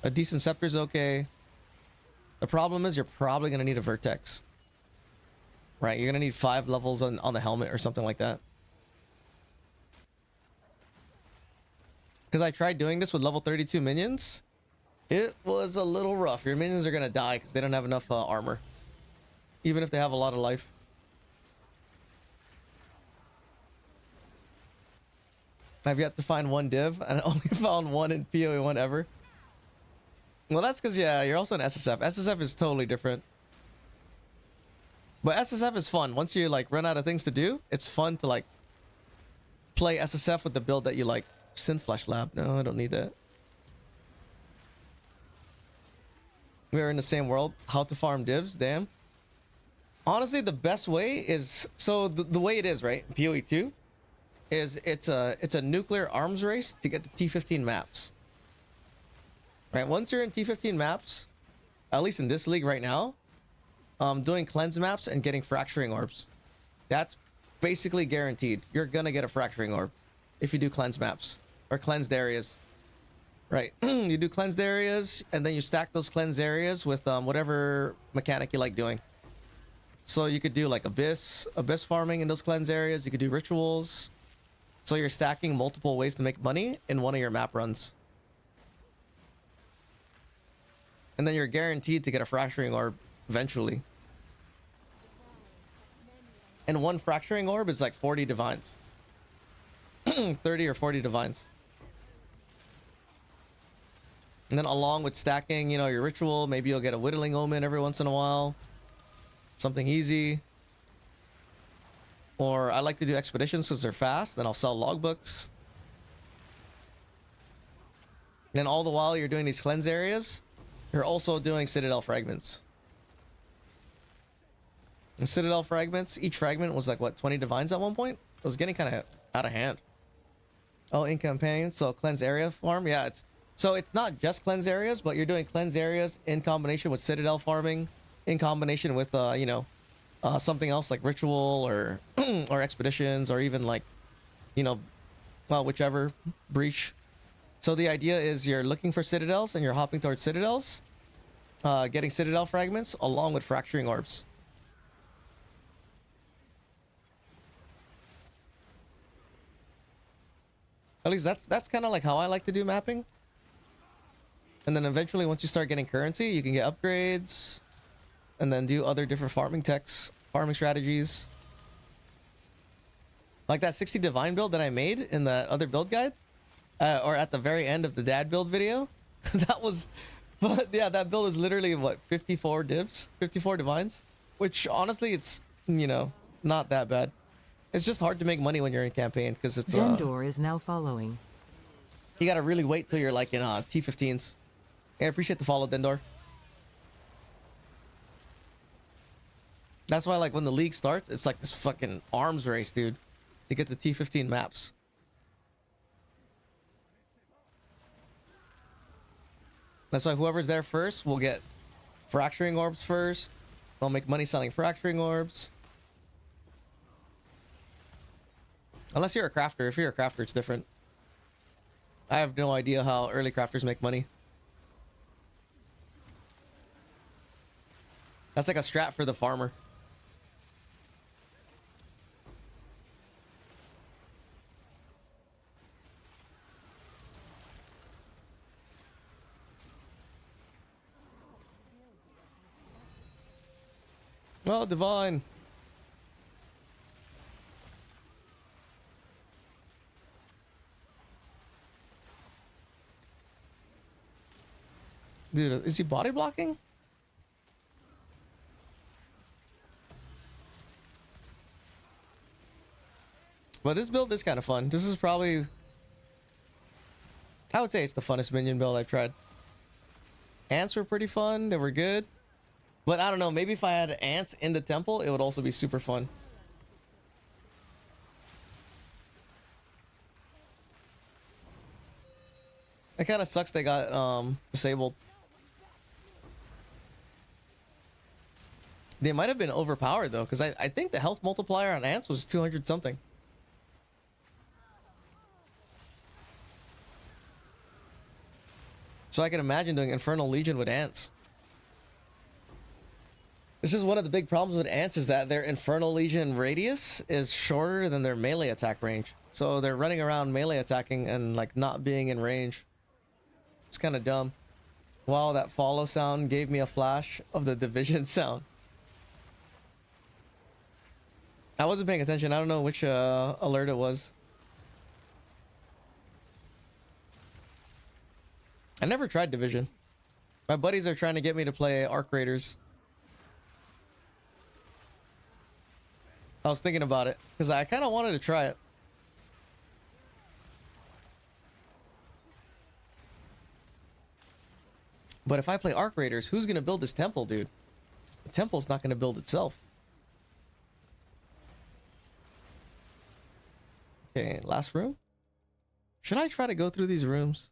A decent Scepter's okay. The problem is you're probably gonna need a Vertex. Right, you're gonna need 5 levels on the helmet or something like that. Because I tried doing this with level 32 minions. It was a little rough. Your minions are gonna die because they don't have enough armor. Even if they have a lot of life. I've yet to find 1 div, and I only found 1 in PoE 1 ever. Well, that's because, yeah, you're also an SSF. SSF is totally different. But SSF is fun. Once you like run out of things to do, it's fun to like play SSF with the build that you like. Synth Flash Lab. No, I don't need that. We are in the same world. How to farm divs. Damn. Honestly, the best way is, so the way it is, right? PoE 2 is it's a nuclear arms race to get the T15 maps. Right? Once you're in T15 maps, at least in this league right now, doing cleanse maps and getting fracturing orbs. That's basically guaranteed. You're gonna get a fracturing orb if you do cleanse maps or cleansed areas. Right? You do cleansed areas and then you stack those cleansed areas with whatever mechanic you like doing. So you could do like abyss farming in those cleansed areas. You could do rituals. So you're stacking multiple ways to make money in one of your map runs. And then you're guaranteed to get a fracturing orb eventually. And 1 fracturing orb is like 40 divines. 30 or 40 divines. And then along with stacking, you know, your ritual, maybe you'll get a whittling omen every once in a while. Something easy. Or I like to do expeditions because they're fast. Then I'll sell logbooks. then all the while you're doing these cleanse areas, you're also doing Citadel fragments. And Citadel fragments, each fragment was like, what, 20 divines at one point? It was getting kind of out of hand. Oh, in campaign, so cleanse area farm? Yeah, it's not just cleanse areas, but you're doing cleanse areas in combination with Citadel farming, in combination with, something else like ritual or or expeditions, or even like, well, whichever breach. So the idea is you're looking for citadels and you're hopping towards citadels, getting citadel fragments along with fracturing orbs. At least that's kind of like how I like to do mapping. And then eventually, once you start getting currency, you can get upgrades and then do other different farming strategies. Like that 60 divine build that I made in the other build guide, or at the very end of the dad build video. But yeah, that build is literally what, 54 divines, which honestly, it's, not that bad. It's just hard to make money when you're in campaign because it's Dendor is now following. you gotta really wait till you're like in T15s. Yeah, I appreciate the follow, Dendor. That's why, like, when the league starts, it's like this fucking arms race, dude, to get the T15 maps. That's why whoever's there first will get fracturing orbs first. They'll make money selling fracturing orbs. Unless you're a crafter. If you're a crafter, it's different. I have no idea how early crafters make money. That's like a strat for the farmer. Oh, divine. Dude, is he body blocking? But this build is kind of fun. This is probably, I would say it's the funnest minion build I've tried. Ants were pretty fun. They were good. But I don't know, maybe if I had ants in the temple, it would also be super fun. It kind of sucks they got disabled. They might have been overpowered though, because I think the health multiplier on ants was 200 something. So I can imagine doing Infernal Legion with ants. This is one of the big problems with ants, is that their Infernal Legion radius is shorter than their melee attack range. So they're running around melee attacking and like not being in range. It's kind of dumb. Wow, that follow sound gave me a flash of the division sound. I wasn't paying attention. I don't know which alert it was. I never tried division. My buddies are trying to get me to play Arc Raiders. I was thinking about it because I kind of wanted to try it. But if I play Arc Raiders, who's going to build this temple, dude? The temple's not going to build itself. Okay, last room. Should I try to go through these rooms?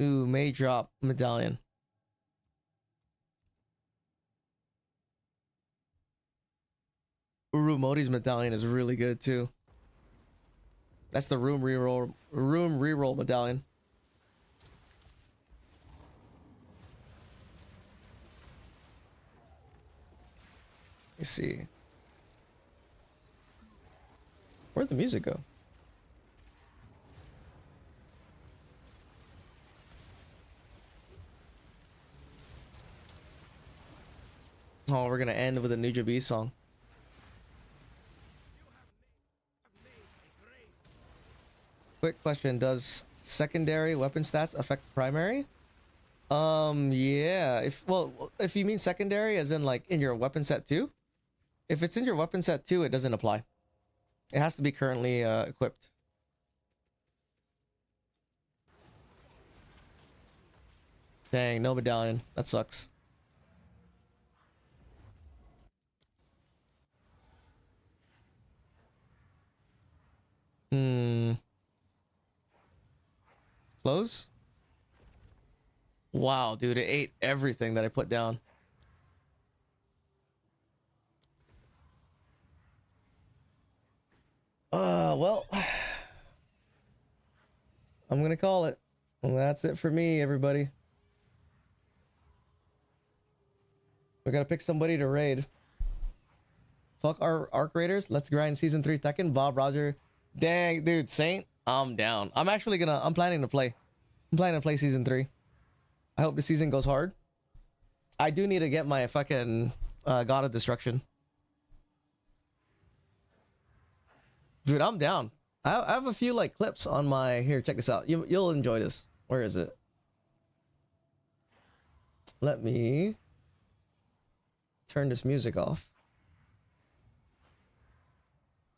Ooh, may drop medallion. Uru Modi's medallion is really good too. That's the room reroll medallion. Let's see. Where'd the music go? Oh, we're gonna end with a Nujabee song. Quick question, does secondary weapon stats affect primary? Yeah. If you mean secondary as in like in your weapon set 2, if it's in your weapon set 2, it doesn't apply. It has to be currently equipped. Dang, no medallion. That sucks. Close? Wow, dude, it ate everything that I put down. Well, I'm gonna call it. Well, that's it for me, everybody. We gotta pick somebody to raid. Fuck our arc raiders. Let's grind season 3 Tekken. Bob, Roger. Dang, dude, Saint. I'm down. I'm planning to play. I'm planning to play season 3. I hope the season goes hard. I do need to get my fucking God of Destruction. Dude, I'm down. I have a few like clips on my here. Check this out. You'll enjoy this. Where is it? Let me turn this music off.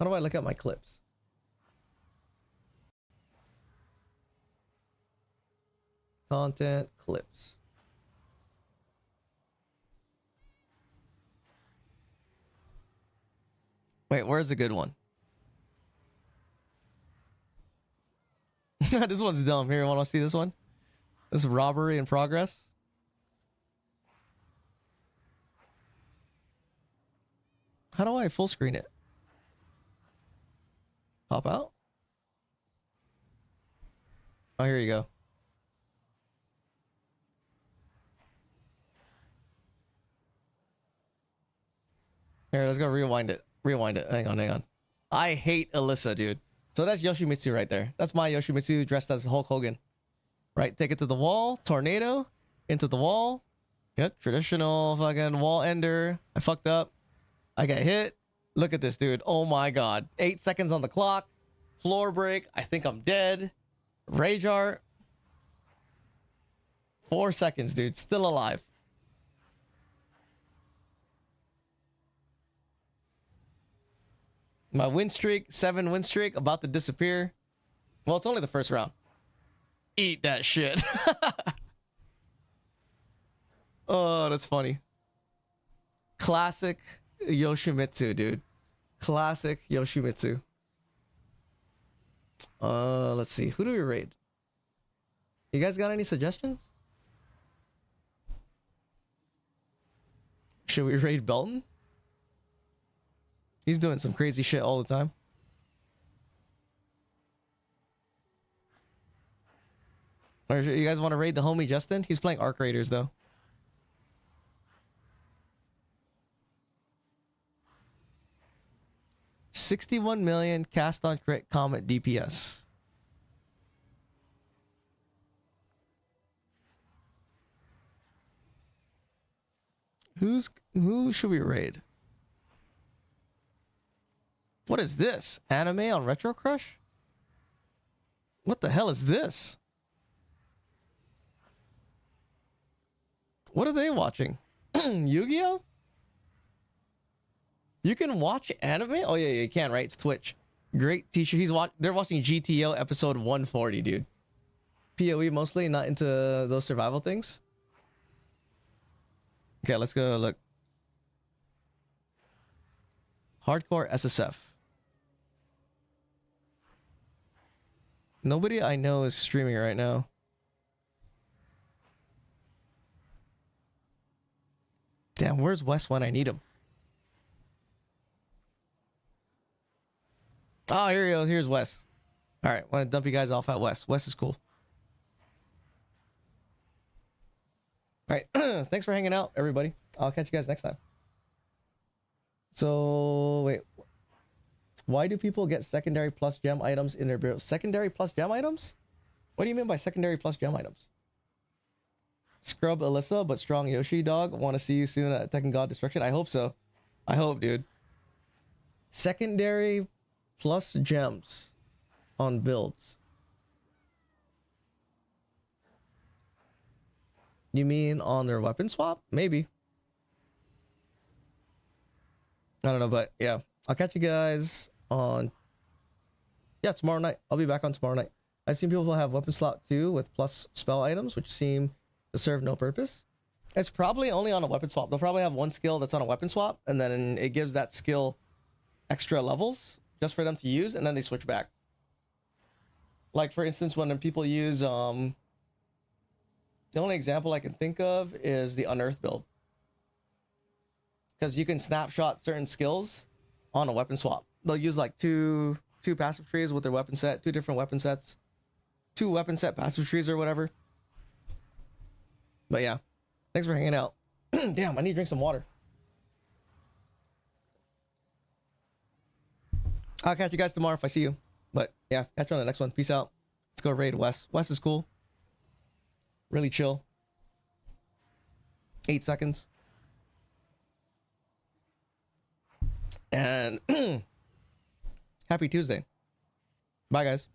How do I look at my clips? Content clips. Wait, where's the good one? This one's dumb. Here, want to see this one? This is robbery in progress. How do I full screen it? Pop out? Oh, here you go. Here, let's go rewind it. Rewind it. Hang on. I hate Alyssa, dude. So that's Yoshimitsu right there. That's my Yoshimitsu dressed as Hulk Hogan. Right, take it to the wall. Tornado. Into the wall. Yep, traditional fucking wall ender. I fucked up. I got hit. Look at this, dude. Oh my god. 8 seconds on the clock. Floor break. I think I'm dead. Rage art. 4 seconds, dude. Still alive. My win streak, 7 win streak, about to disappear. Well, it's only the first round. Eat that shit. Oh, that's funny. Classic Yoshimitsu, dude. Classic Yoshimitsu. Let's see. Who do we raid? You guys got any suggestions? Should we raid Belton? He's doing some crazy shit all the time. Or you guys want to raid the homie Justin? He's playing Arc Raiders though. $61 million cast on crit comet DPS. Who should we raid? What is this? Anime on Retro Crush? What the hell is this? What are they watching? Yu-Gi-Oh? You can watch anime? Oh yeah, you can, right? It's Twitch. Great teacher. They're watching GTO episode 140, dude. PoE mostly, not into those survival things. Okay, let's go look. Hardcore SSF. Nobody I know is streaming right now. Damn, where's Wes when I need him? Oh, here he goes. Here's Wes. All right, want to dump you guys off at Wes. Wes is cool. All right, thanks for hanging out, everybody. I'll catch you guys next time. So, wait. Why do people get secondary plus gem items in their build? Secondary plus gem items? What do you mean by secondary plus gem items? Scrub Alyssa, but strong Yoshi dog. Want to see you soon at Tekken God Destruction? I hope so. I hope, dude. Secondary plus gems on builds. You mean on their weapon swap? Maybe. I don't know, but yeah. I'll catch you guys on... Yeah, tomorrow night. I'll be back on tomorrow night. I've seen people have weapon slot 2 with plus spell items, which seem to serve no purpose. It's probably only on a weapon swap. They'll probably have one skill that's on a weapon swap, and then it gives that skill extra levels just for them to use, and then they switch back. Like for instance, when people use the only example I can think of is the unearth build, because you can snapshot certain skills on a weapon swap. They'll use like two passive trees with their weapon set, two different weapon sets, two weapon set passive trees or whatever. But yeah, thanks for hanging out. Damn, I need to drink some water. I'll catch you guys tomorrow if I see you. But yeah, catch you on the next one. Peace out. Let's go raid West. West is cool. Really chill. 8 seconds. And happy Tuesday. Bye, guys.